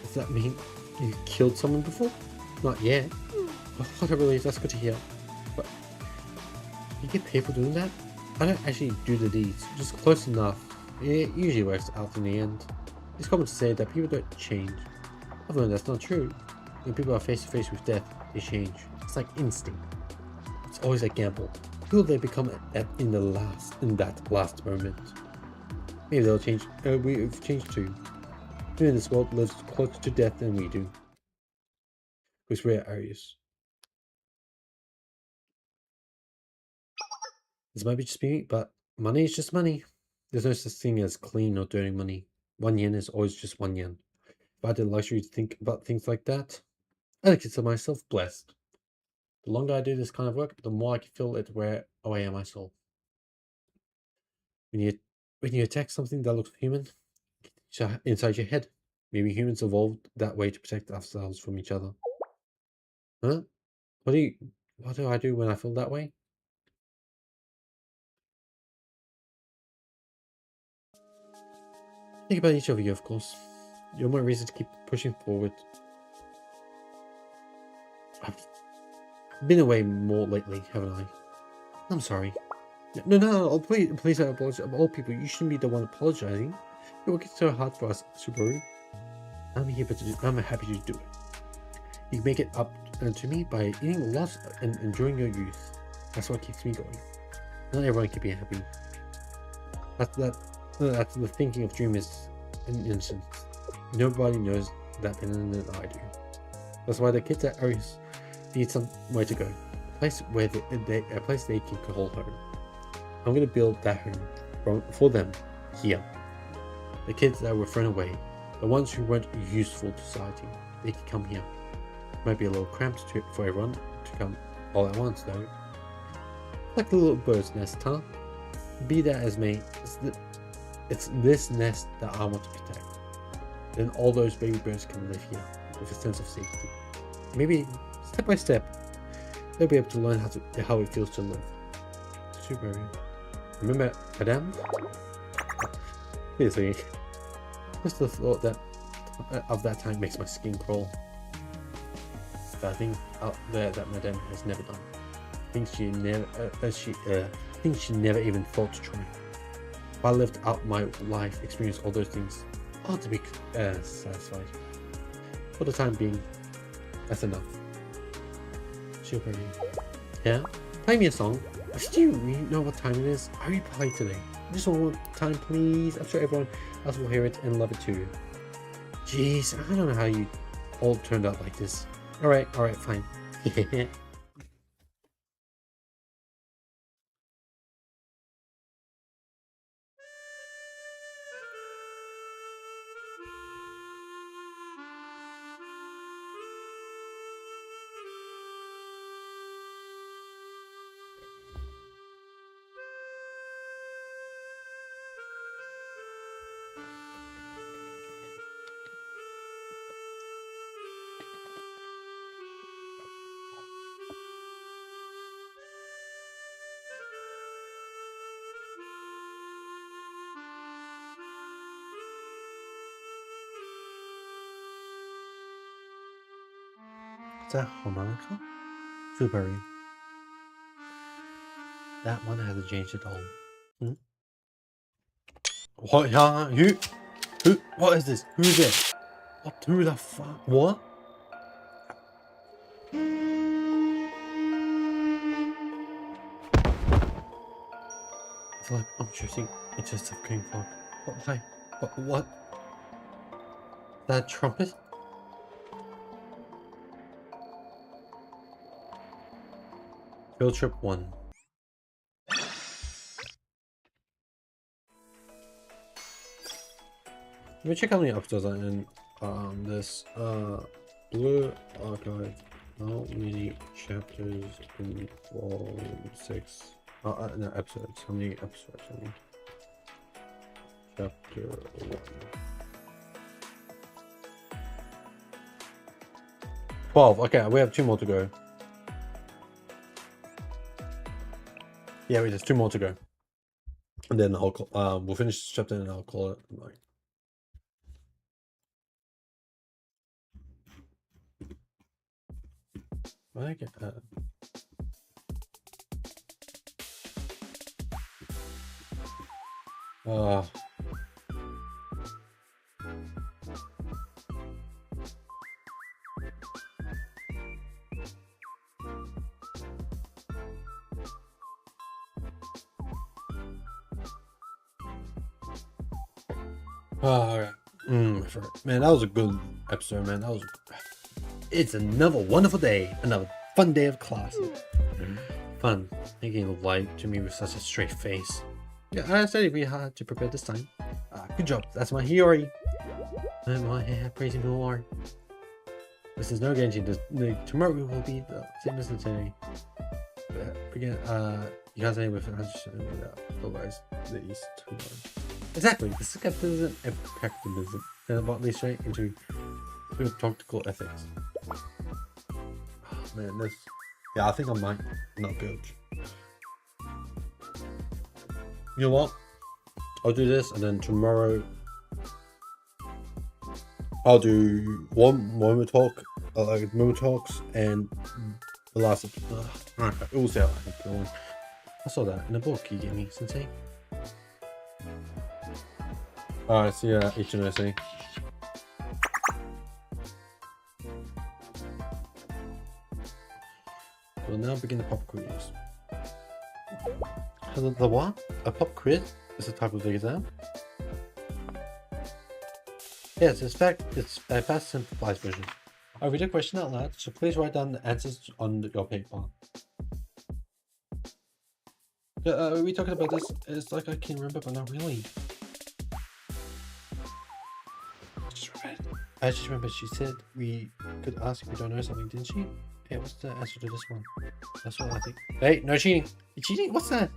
Does that mean you killed someone before? Not yet. Oh, what a relief, that's good to hear. But you get paid for doing that? I don't actually do the deeds, just close enough. It usually works out in the end. It's common to say that people don't change. I've learned that's not true. When people are face to face with death, they change. It's like instinct. It's always a gamble. Who will they become in that last moment? Maybe they'll change. We've changed too. Who in this world lives closer to death than we do? Because we're Ares. This might be just me, but money is just money. There's no such thing as clean or dirty money. 1 yen is always just 1 yen. If I had the luxury to think about things like that, I'd consider myself blessed. The longer I do this kind of work, the more I can feel it wear away on my soul. When you attack something that looks human, inside your head, maybe humans evolved that way to protect ourselves from each other. Huh? What do I do when I feel that way? Think about each of you, of course. You're my reason to keep pushing forward. I've been away more lately, haven't I? I'm sorry. No, please, I apologize. Of all people, you shouldn't be the one apologizing. You're working so hard for us, Subaru. I'm happy to do it. You can make it up to me by eating lots and enjoying your youth. That's what keeps me going. Not everyone can be happy. That's the thinking of dream is an innocence. Nobody knows that better than I do. That's why the kids at Ares need somewhere to go. A place they can call home. I'm gonna build that home for them here. The kids that were thrown away, the ones who weren't useful to society, they can come here. It might be a little cramped for everyone to come all at once though. Like the little bird's nest, huh? Be that as may, it's this nest that I want to protect. Then all those baby birds can live here with a sense of safety. Maybe step by step, they'll be able to learn how it feels to live. Super. Remember Adam? Seriously, just the thought that of that time makes my skin crawl. But I think out there that Madame has never done. Things she never even thought to try. If I lived out my life, experienced all those things, I ought to be satisfied. For the time being, that's enough. Super. Yeah? Play me a song. Do you know what time it is? I already played today. Just one more time, please. I'm sure everyone else will hear it and love it too. Jeez, I don't know how you all turned out like this. Alright, fine. Is that harmonica? Super. That one hasn't changed at all. Hmm? What? Who? What is this? Who's it? What? Who the fuck? What? It's like I'm choosing. It's just a green fog. What? Why? What? That trumpet? Field trip 1. Let me check how many episodes are in this Blue Archive. How many chapters in Volume 6? No, episodes. How many episodes? I mean, Chapter 1. 12. Okay, we have 2 more to go. Yeah, wait, there's 2 more to go. And then I'll call, we'll finish this chapter and I'll call it like. I get alright. Man, that was a good episode, man. It's another wonderful day, another fun day of classes. Fun, making light to me with such a straight face. Yeah, I studied really hard to prepare this time. Good job, that's my Hiyori. And my hair praising the Lord. This is no guarantee. Tomorrow will be the same as today. Begin, you guys with otherwise these tomorrow. Exactly, the skepticism and pragmatism, and what leads straight into practical ethics. Oh, man, this. Yeah, I think I might not go. You know what? I'll do this, and then tomorrow I'll do one Momo talk, Momo talks, and the last. Alright, we'll see how I think. I saw that in a book you gave me, Sensei. Alright, see ya, HNSA. We'll now begin the pop quiz. The what? A pop quiz is a type of exam? Yes, it's a fast simplified version. I'll read a question out loud, so please write down the answers on your paper. Yeah, we talking about this? It's like I can remember, but not really. I just remember she said we could ask if we don't know something, didn't she? Hey, what's the answer to this one? That's what I think. Hey, no cheating! You cheating? What's that?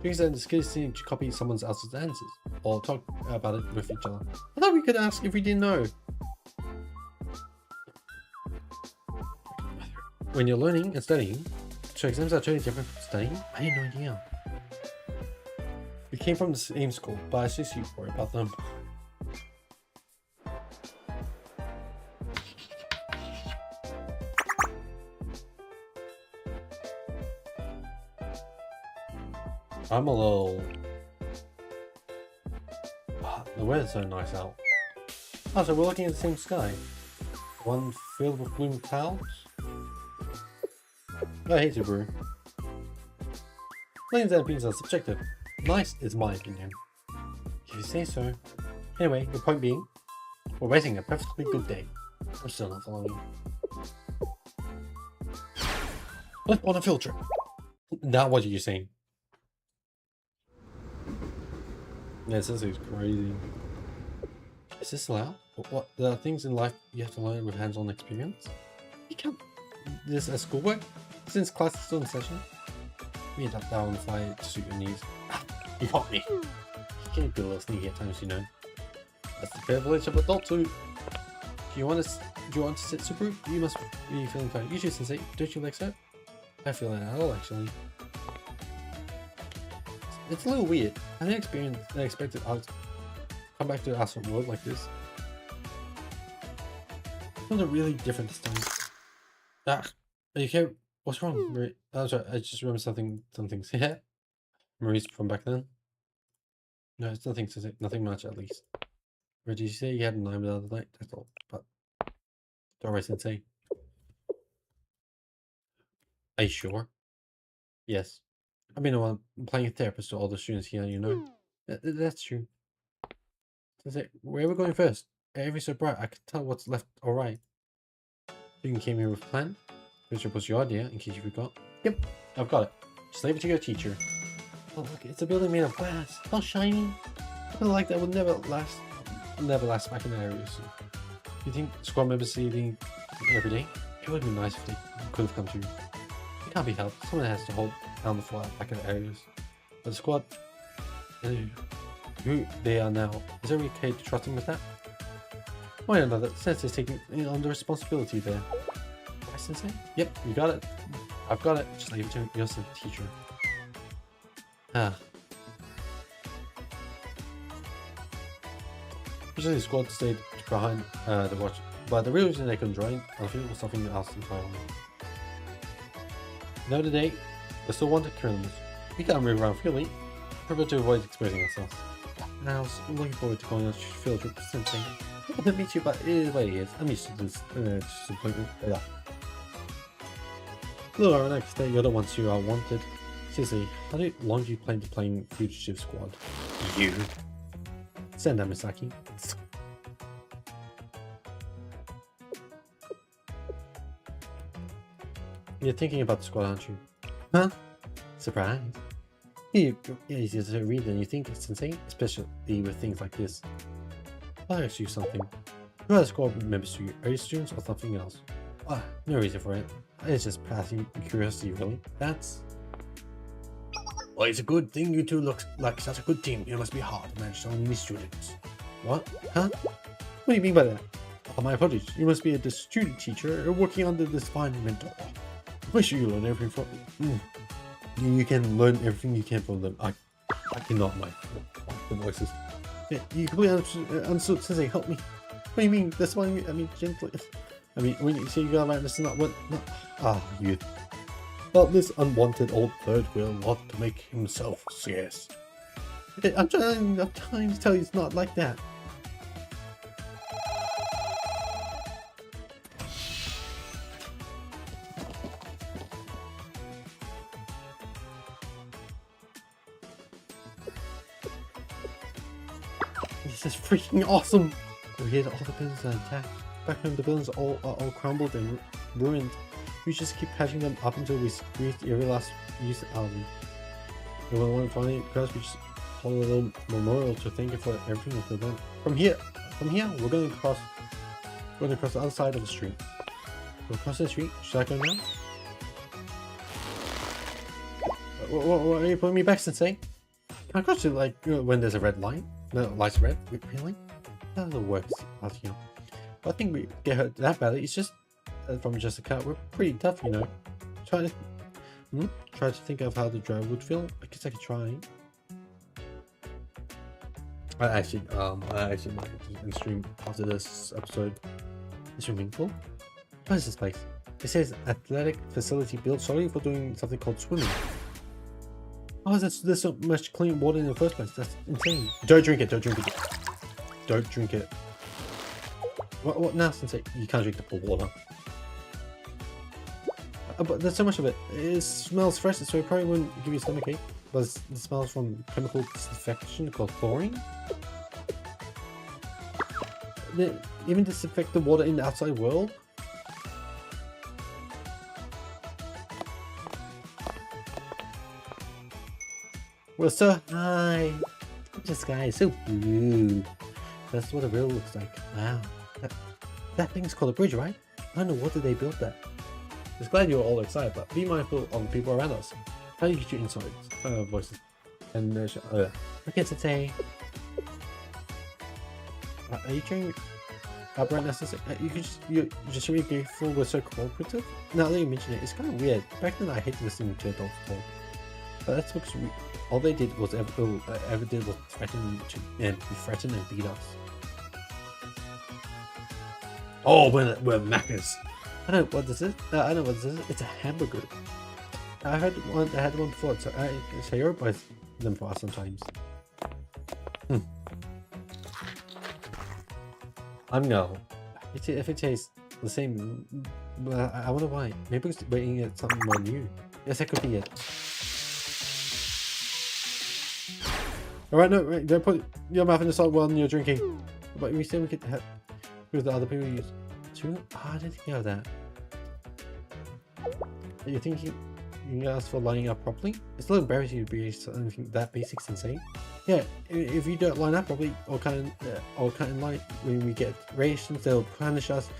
Doing that in the skills to copy someone else's answers or talk about it with each other. I thought we could ask if we didn't know. When you're learning and studying, So exams are totally different from studying? I had no idea. We came from the same school, but I just you worry about them. I'm a little... The weather's so nice out. Oh, so we're looking at the same sky. One filled with blue clouds? I hate Subaru. Planes and opinions are subjective. Nice is my opinion. If you say so. Anyway, the point being, we're wasting a perfectly good day. I'm still not following. Let's on a field trip. Now what are you saying? Yeah, this is crazy. Is this allowed? What? There are things in life you have to learn with hands-on experience? You can't do this as schoolwork? Since class is still in session? We adapt that on the fly to suit your needs. You got me. You can't be a little sneaky at times, you know. That's the privilege of adulthood. Do you want to sit Subaru? You must be feeling tired. You too, Sensei. Don't you like so? I feel that at all, actually. It's a little weird. I didn't expect it to come back to the Asphalt world like this. Things are really different this time. Ah, are you okay? What's wrong, Marie? Oh, sorry, I just remember something. Yeah, Marie's from back then. No, it's nothing to say. Nothing much, at least. Or did you say you had a name the other night? That's all. But don't worry, Sensei. Are you sure? Yes. I mean, I'm playing a therapist to all the students here, you know. That's true. Sensei, where are we going first? Everything's so bright, I can tell what's left or right. You came here with a plan? Which was your idea, in case you forgot. Yep, I've got it. Just leave it to your teacher. Oh look, it's a building made of glass. How shiny. Something like that would never last back in the area. So, you think squad members see the every day? It would be nice if they could have come to you. It can't be helped. Someone has to hold down the fort back in the areas. But the squad, who they are now, is it okay to trust them with that? Why another Sensei's taking on the responsibility there. Why, Sensei? Yep, you got it. I've got it. Just leave it to your teacher. Ah. Usually the squad stayed behind the watch, but the real reason they couldn't join, I think, was something else entirely. Now today, they still wanted criminals. We can't move around freely. Prefer to avoid exposing ourselves. Now, I'm looking forward to going on a field trip to Sensei. I can meet you, but it is what it is. I'm used to this disappointment. Yeah. Look, our next day, you're the ones who are wanted. Seriously, how long do you plan to play Fugitive Squad? You. Send that, Misaki. You're thinking about the squad, aren't you? Huh? Surprise. You're easier to read than you think, Sensei, especially with things like this. I'll ask you something. Who are the squad members to you? Are you students or something else? Ah, no reason for it. It's just passing curiosity, really. That's... Well, it's a good thing you two look like such a good team. It must be hard to manage so many students. What? Huh? What do you mean by that? Oh, my apologies. You must be a student teacher working under this fine mentor. I wish you learn everything from... You can learn everything you can from them. I cannot mind the voices. Yeah, you completely understood. Sensei, help me. What do you mean? That's why I mean gently. I mean, when you say you go around, this is not what. Youth. But this unwanted old third wheel want to make himself scarce. I'm trying to tell you it's not like that. This is freaking awesome! Over here, all the buildings are intact. Back home, the buildings are all crumbled and ruined. We just keep patching them up until we squeeze every last piece out of them. And when one finally crashes, we just hold a little memorial to thank you for everything until then. From here, we're going to cross the other side of the street. We'll cross the street. Should I go now? What are you putting me back, Sensei? Can I cross it like when there's a red line? No, light's red. Really? That doesn't work out here. I think we get hurt that badly. It's just from just a cut. We're pretty tough, you know. Try to think of how the drive would feel. I guess I could try. I actually might do stream after this episode. It's meaningful. What is this place? It says athletic facility built solely for doing something called swimming. Oh, there's so much clean water in the first place. That's insane. Don't drink it. Don't drink it. Don't drink it. What now, Sensei? You can't drink the pool water. But there's so much of it. It smells fresh, so it probably wouldn't give you a stomachache. But it smells from chemical disinfection called chlorine. They even disinfect the water in the outside world. We're so high. The sky is so blue. That's what the real looks like. Wow. That thing's called a bridge, right? I don't know, what did they build there? Just glad you're all excited, but be mindful of the people around us. How do you get your insights? Voices. And okay, to say. Are you trying right now? You're just really grateful we're so cooperative? Now that you mention it, it's kind of weird. Back then I hated listening to adults talk. But that's because all they did was ever did was threaten and beat us. Oh, we're Maccas. I know what this is. I know what this is. It's a hamburger. I had one before, so I Sayori buys them for us sometimes. I'm no. If it tastes the same, I wonder why. Maybe it's waiting at something more new. Yes, that could be it. Alright, no, right, don't put your mouth in the salt while you're drinking. But we still could have with the other people use. Oh, I didn't think of that. You're thinking you can ask for lining up properly? It's a little embarrassing to be something that basic, Sensei. Yeah, if you don't line up properly or cut in line when we get rations, they'll punish us,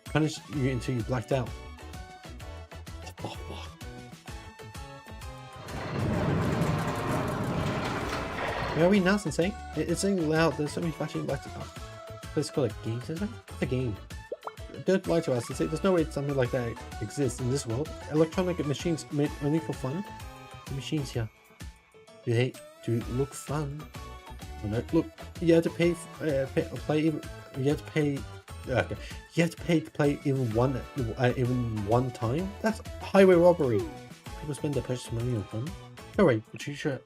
punish you until you blacked out. Oh, where are we now, Sensei? It's saying loud. There's so many flashing lights. Oh, let's call it a game, Sensei? It's a game. Don't lie to us, Sensei. There's no way something like that exists in this world. Electronic machines made only for fun. The machines here, do they look fun? Oh, no, look, you have to pay play. You have to pay. Okay, you have to pay to play even one time. That's highway robbery. People spend their precious money on fun. Don't worry,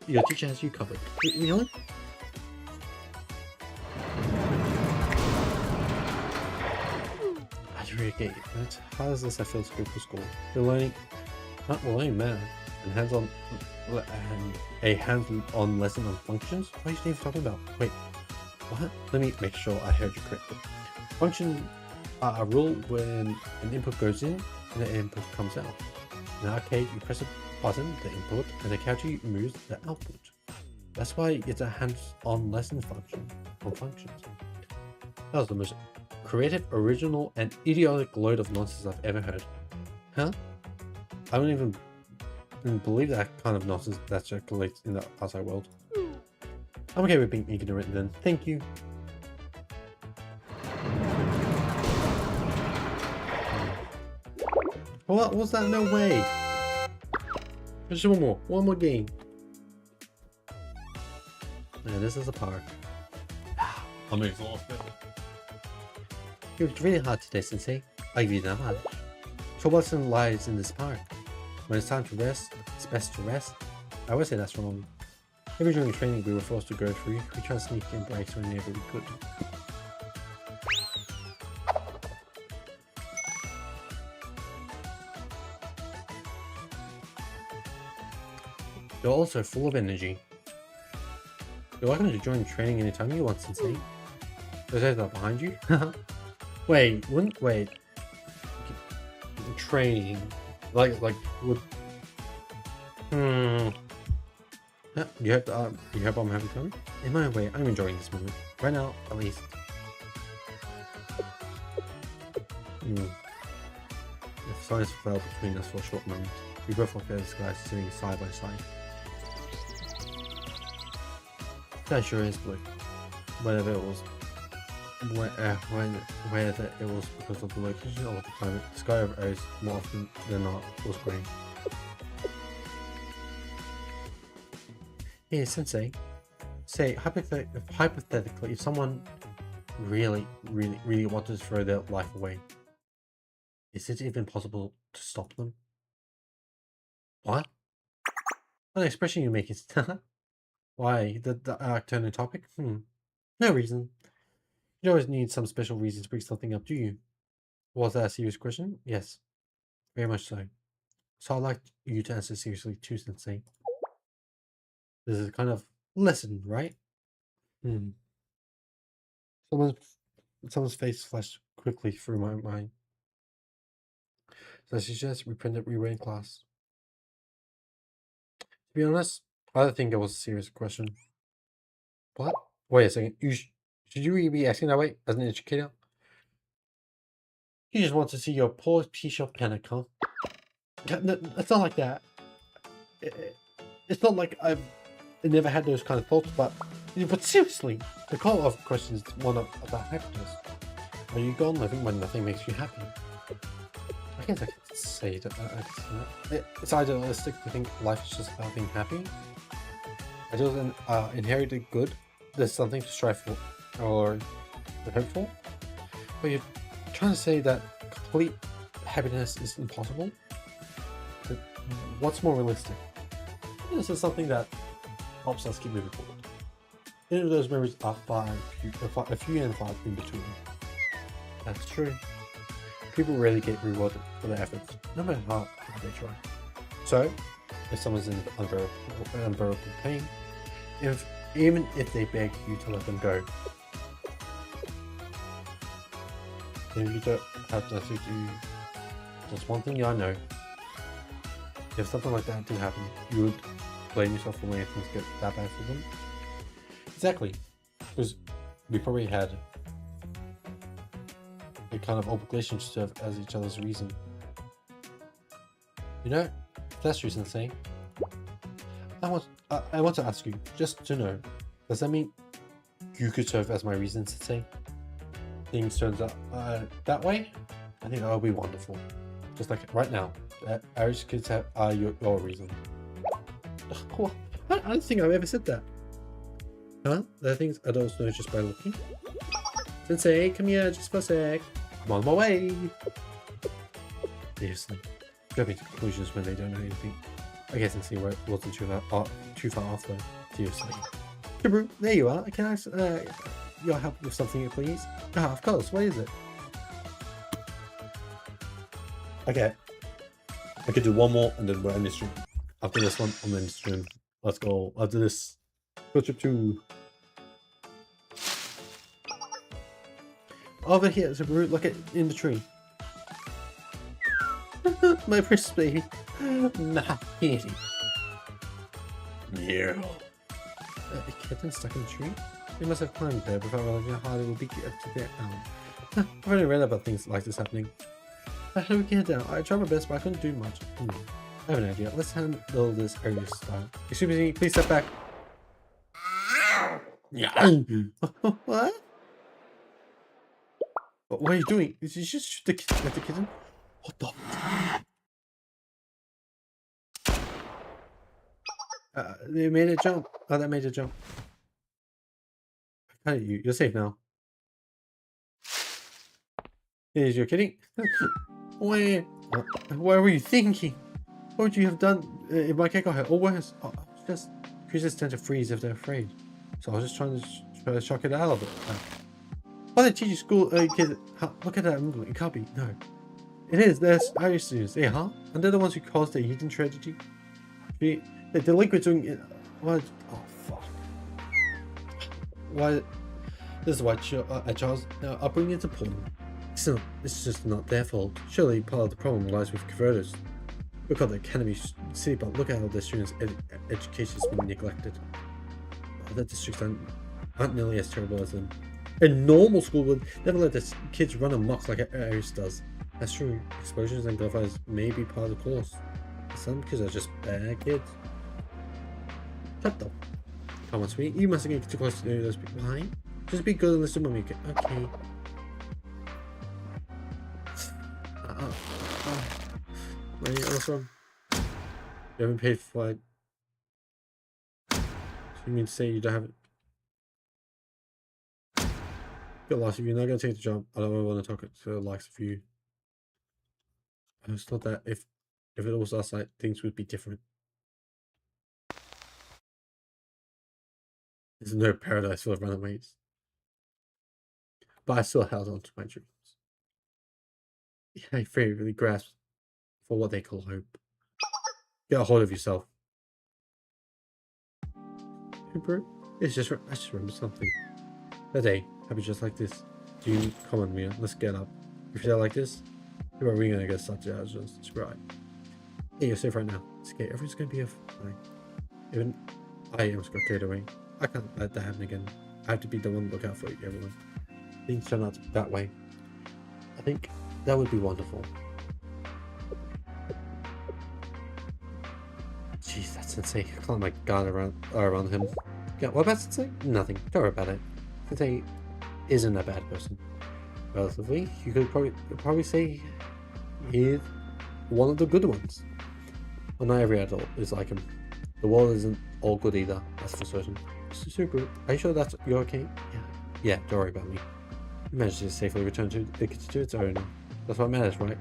your teacher has you covered. Really? I really get it. How does this I feel to go to school? We're learning math and a hands-on lesson on functions. What are you even talking about? Wait, what? Let me make sure I heard you correctly. Functions are a rule when an input goes in and an input comes out. In an arcade, you press a button, the input, and the counter moves the output. That's why it's a hands-on lesson function on functions. That was the most creative, original, and idiotic load of nonsense I've ever heard. Huh? I don't even believe that kind of nonsense that circulates in the outside world. I'm okay with being ignorant then. Thank you. What was that? No way. Just one more game. Yeah, this is a park. I'm exhausted. You worked really hard today, Sensei. I'll give you that much. Troublesome lies in this park. When it's time to rest, it's best to rest. I would say that's wrong. Every during training we were forced to go through, we tried to sneak in breaks whenever we could. You're also full of energy. You're welcome to join training anytime you want, Sensei. There's that behind you? Wait. Training. Like would Yeah, you hope I'm having fun? In my way, I'm enjoying this moment. Right now, at least. If science fell between us for a short moment, we both looked at the sky sitting side by side. That sure is blue. Whether it was because of the location or the climate, the sky over Earth more often than not was green. Hey, Sensei. Say, hypothetically, if someone really wanted to throw their life away, is it even possible to stop them? What? What an expression you're making. Why? The turn topic? No reason. You always need some special reason to bring something up, do you? Was that a serious question? Yes. Very much so. So I'd like you to answer seriously too, Sensei. This is kind of lesson, right? Someone's face flashed quickly through my mind. So I suggest we print it rewrite in class. To be honest, I don't think it was a serious question. What? Wait a second. Should you really be asking that way as an educator? You just want to see your poor piece of panic, huh? No, it's not like that. It's not like I've never had those kind of thoughts, but seriously, the core of the question is one about happiness. Are you gone living when nothing makes you happy? I guess I could say that. It's idealistic to think life is just about being happy. I just inherited good. There's something to strive for or to hope for. But you're trying to say that complete happiness is impossible? But what's more realistic? This is something that helps us keep moving forward. Even if those memories are a few and far in between. That's true. People rarely get rewarded for their efforts, no matter how hard they try. So, if someone's in unbearable pain, even if they beg you to let them go, then you don't have to do just one thing I know. If something like that did happen, you would blame yourself for letting things get that bad for them. Exactly, because we probably had a kind of obligation to serve as each other's reason. You know, if that's true, Sensei, I want to ask you, just to know, does that mean you could serve as my reason, Sensei? Things turns out that way? I think that would be wonderful. Just like right now, Irish kids are your reason. I don't think I've ever said that. Huh? There are things adults know just by looking. Sensei, come here just for a sec. I'm on my way. Seriously, jumping to conclusions when they don't know anything. I guess Sensei wasn't too far off though. Seriously. Shibaru, there you are. Can I ask your help with something, please? Ah, of course. What is it? Okay. I could do one more and then we're in this room. After this one, I'm in this room. Let's go. After this, go trip 2. Over here, Shibaru, look at in the tree. My precious baby. Nah, kitty. Yeah. A kitten stuck in a tree? They must have climbed there without realizing how hard it would be to get down. I've already read about things like this happening. How do we get down? I tried my best, but I couldn't do much. I have an idea. Let's handle this area style. Excuse me, please step back. Yeah. What? What are you doing? Did you just shoot the kitten? What the? They made a jump. Oh, that made a jump. I cut you. You're safe now. You're kidding? What were you thinking? What would you have done if my cat got hurt? Or worse? Creatures tend to freeze if they're afraid. So I was just trying to shock it out of it. Why they teach you school kids? Look at that movement. It can't be. No. It is. They're Irish students. They are? And they're the ones who caused the Eden tragedy. The delinquents doing it. What? Oh, fuck. Why? This is why Charles' upbringing is appalling. Still, this is just not their fault. Surely part of the problem lies with converters. Look at the Academy City, but look at how their students' education has been neglected. Other districts aren't nearly as terrible as them. A normal school would never let their kids run amok like Irish does. That's true. Explosions and gunfires may be part of the course. Some kids are just bad kids. Shut up. Come on, sweetie. You mustn't get too close to those people. Why? Just be good and listen to me. Okay. Wait, also, you haven't paid for flight. You mean to say you don't have it? Get lost if you're not gonna take the job. I don't want to talk to the likes of you. I just thought that if it was us, like, things would be different. There's no paradise for runaways. But I still held on to my dreams. Yeah, I favorably grasped for what they call hope. Get a hold of yourself. Hey, bro. I just remembered something. That day happened just like this. Dude, come on, Mia. Let's get up. If you're like this, who are we gonna get such as just described? Hey, you're safe right now. It's okay. Everything's gonna be fine. Even I almost got carried away. I can't let that happen again. I have to be the one to look out for you, everyone. Things turn out that way. I think that would be wonderful. Jeez, that's Sensei. I can't like guard around him. Yeah, what about Sensei? Nothing. Don't worry about it. Sensei isn't a bad person. Relatively, you could probably say he's one of the good ones. Well, not every adult is like him. The world isn't all good either, that's for certain. Super, are you sure that's you're okay? Yeah, don't worry about me. You managed to safely return to its owner. That's what matters, right?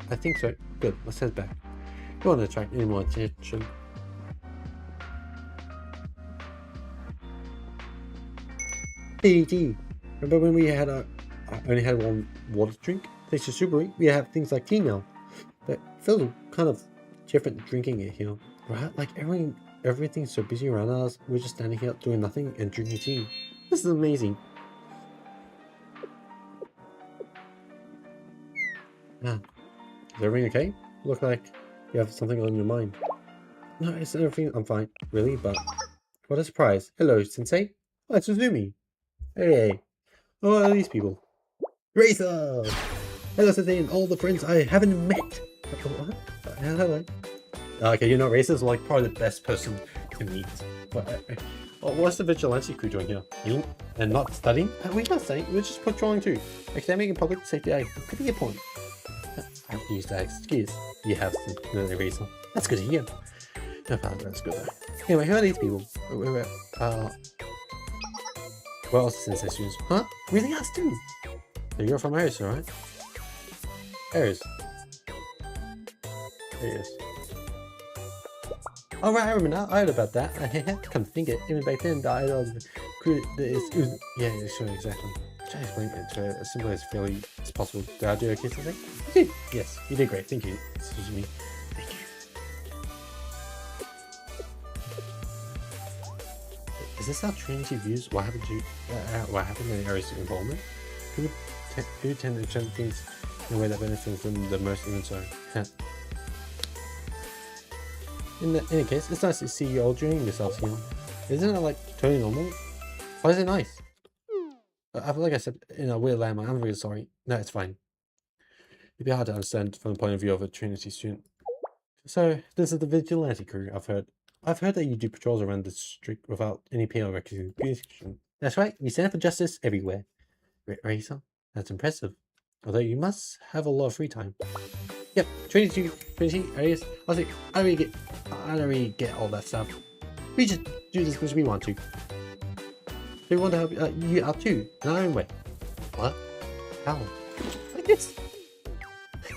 I think so. Good, let's head back. You don't want to attract any more attention. Hey, remember when we had only had one water drink? Thanks to Subaru, we have things like tea now. But it feels kind of different drinking it here, right? Like everything's so busy around us. We're just standing here doing nothing and drinking tea. This is amazing. Is everything okay? Look like you have something on your mind. No, it's everything. I'm fine, really. But what a surprise! Hello, Sensei. Oh, it's Suzumi. Hey. Oh, are these people? Racer! Hello, Sensei, and all the friends I haven't met. What? Hello. Okay, you're not racist. Like probably the best person to meet. But what's the vigilante crew doing here? You and not studying? We're not studying. We're just patrolling too. Academic and public safety. I could be a point. I have to use that excuse. You have no reason. That's good to hear. No, that's good though. Anyway, who are these people? What else is Sensei students? Huh? Really, us too? So you're from Ares, right? Ares. There he is. Oh right, I remember now. I heard about that. I had to come think it. Even back then, the idol of the crew is yeah, sure, exactly. Try to explain it to as simple as fairly as possible. Did I do okay, Sensei? You did. Yes, you did great. Thank you. Excuse me. Thank you. Is this how Trinity views what happened in Ares' involvement? Who tend to turn things in a way that benefits them the most, even so? In any case, it's nice to see you all enjoying yourselves here. Isn't it like totally normal? Why is it nice? I feel like I said in a weird landmark. I'm really sorry. No, it's fine. It'd be hard to understand from the point of view of a Trinity student. So, this is the vigilante crew, I've heard. I've heard that you do patrols around the district without any penal recognition. That's right, we stand for justice everywhere. Racer, that's impressive. Although you must have a lot of free time. Yep, Trinity, Ares. I don't really get all that stuff. We just do this because we want to. We want to help you out too, in our own way. What? How? Like this.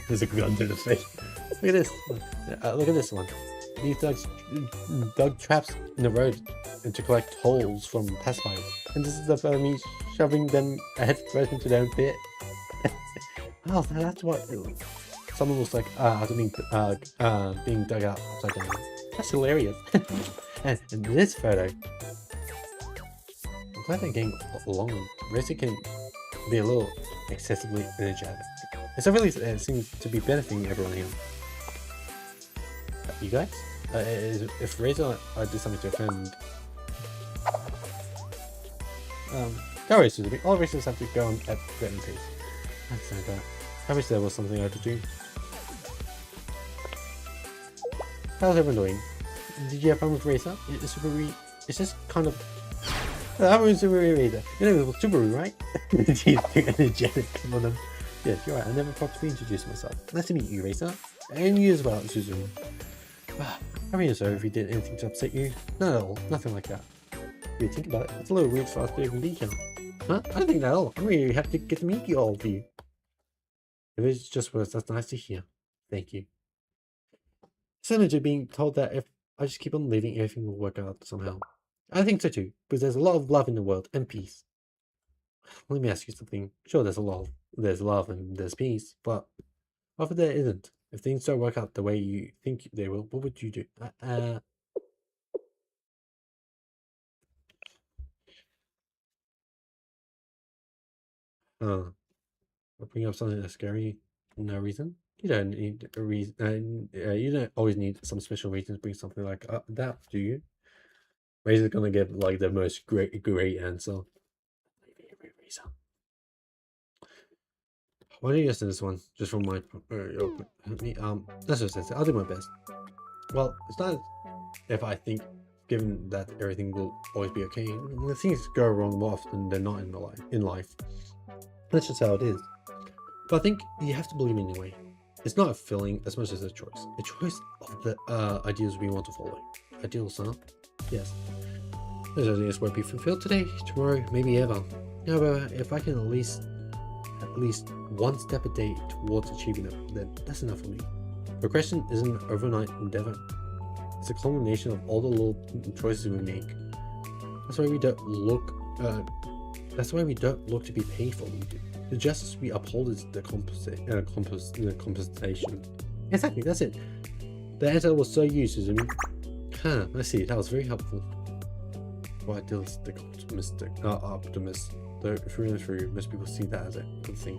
There's a gun to the face. Look at this. Look at this one. These dogs dug traps in the road and to collect holes from passersby. And this is the me shoving them ahead right into their own pit. Oh, that's what someone was like, being dug out upside down. That's hilarious. and this photo. I'm glad they're getting along. Racer can be a little excessively energetic. It's really seems to be benefiting everyone here. You guys? If Razor did something to offend... don't worry, Suzuki. All racers have to go on at their own pace. I understand that. I wish there was something I could do. How's everyone doing? Did you have fun with Racer? It's just kind of... I'm Subaru Razor. You know, Subaru, right? She's too energetic for them. Yes, you're right. I never properly introduced myself. Nice to meet you, Racer. And you as well, Suzuki. I mean, so if he did anything to upset you? Not at all. Nothing like that. you think about it, it's a little weird for us to even be here. Huh? I don't think that at all. I'm really happy to get to meet you all of you. If it's just words, that's nice to hear. Thank you. Similar to being told that if I just keep on living, everything will work out somehow. I think so too, because there's a lot of love in the world and peace. Let me ask you something. Sure, there's love and there's peace, but what if there isn't? If things don't work out the way you think they will, what would you do? I'll bring up something that's scary. No reason. You don't need a reason. You don't always need some special reason to bring something like that, do you? Razor's gonna give like the most great answer. Every reason. Why don't you listen to this one? Just from my that's just it. I'll do my best. Well, it's not if I think, given that everything will always be okay. The things go wrong more often than not in life. That's just how it is. But I think you have to believe anyway. It's not a feeling as much as a choice. A choice of the ideals we want to follow. Ideals, huh? Yes. Those ideas won't be fulfilled today, tomorrow, maybe ever. However, if I can at least one step a day towards achieving them, then that's enough for me. Progression isn't an overnight endeavor. It's a culmination of all the little choices we make. That's why we don't look to be paid for what we do. The justice we uphold is the compensation. Exactly, that's it. The answer was so used, Suzumi. Huh, I see, that was very helpful. Well, idealistic optimist. Though through and through, most people see that as a good thing.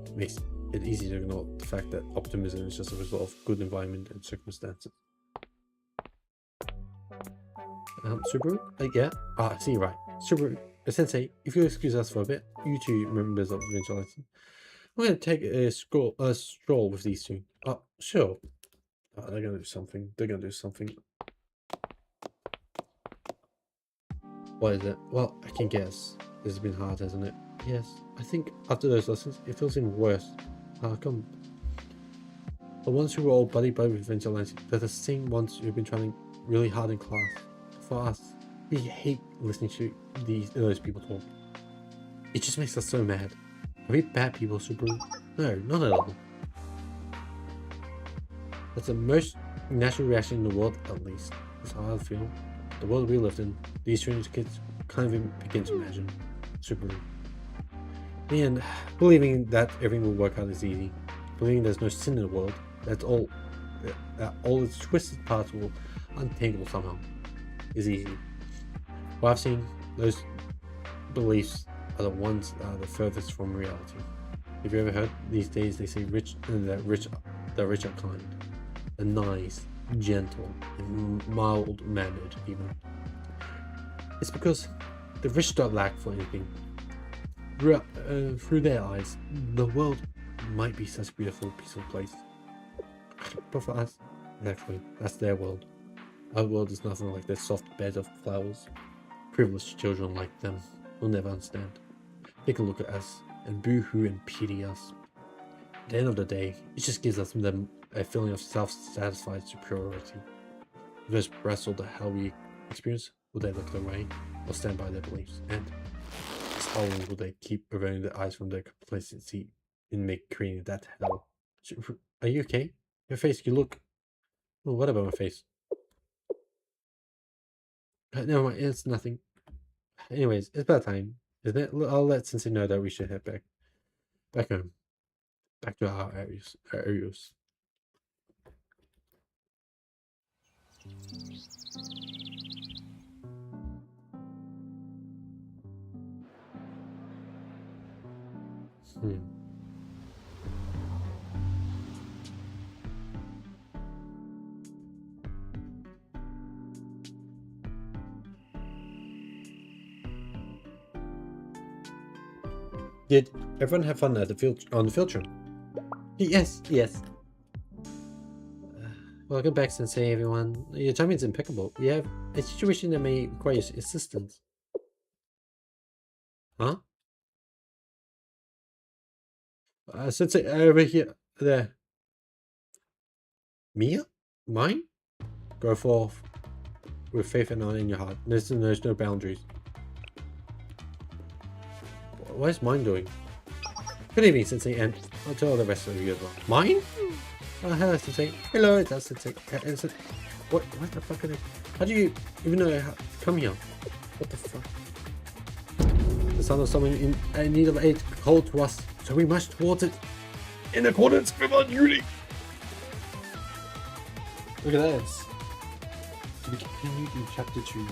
It makes it easy to ignore the fact that optimism is just a result of good environment and circumstances. Subaru? Yeah? I see, right. Subaru, Sensei, if you'll excuse us for a bit, you two members of the Vigilance, I'm going to take a stroll with these two. Sure. They're going to do something. What is it? Well, I can guess. This has been hard, hasn't it? Yes. I think after those lessons, it feels even worse. How come? The ones who were all buddy with Vigilante, they're the same ones who've been trying really hard in class. For us, we hate listening to those people talk. It just makes us so mad. Are we bad people, Subaru? No, not at all. That's the most natural reaction in the world, at least. That's how I feel. The world we lived in, these strange kids can't even begin to imagine. Subaru. And believing that everything will work out is easy. Believing there's no sin in the world, that all its twisted parts will untangle somehow, is easy. What I've seen, those beliefs are the ones that are the furthest from reality. Have you ever heard these days they say the rich are kind, they're nice, gentle, and mild-mannered even. It's because the rich don't lack for anything. Through their eyes, the world might be such a beautiful, peaceful place. But for us, actually, that's their world. Our world is nothing like their soft bed of flowers. Privileged children like them will never understand. They can look at us and boo-hoo and pity us. At the end of the day, it just gives us a feeling of self-satisfied superiority. If those wrestle the hell we experience, will they look their way or stand by their beliefs? And how long will they keep averting their eyes from their complacency in creating that hell? Are you okay? Your face, you look... Oh, what about my face? Never mind, it's nothing. Anyways, it's about time, isn't it? I'll let Sensei know that we should head back home. Back to our areas. Did everyone have fun at the field trip? Yes. Welcome back, Sensei, everyone. Your timing is impeccable. We have a situation that may require your assistance. Huh? Sensei, over here. There. Mia? Mine? Go forth with faith and honor in your heart. There's no boundaries. Where's mine going? Good evening, Sensei, and I'll tell the rest of you as well. Mine? Oh, hello, Sensei. Hello, it's us, Sensei. What the fuck are they? How do you even know how to come here? What the fuck? The sound of someone in need of aid called to us, so we march towards it in accordance with our duty. Look at this. To be continued in chapter 2.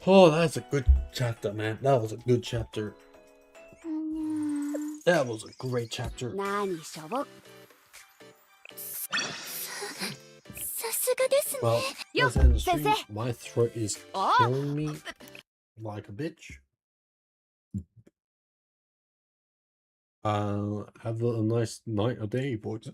Oh, that's a good chapter, man. That was a good chapter. That was a great chapter. 何しょぼさすがですね Well, Yo, let's end the stream. Sensei. My throat is Oh. killing me like a bitch. Have a nice night or day, boys.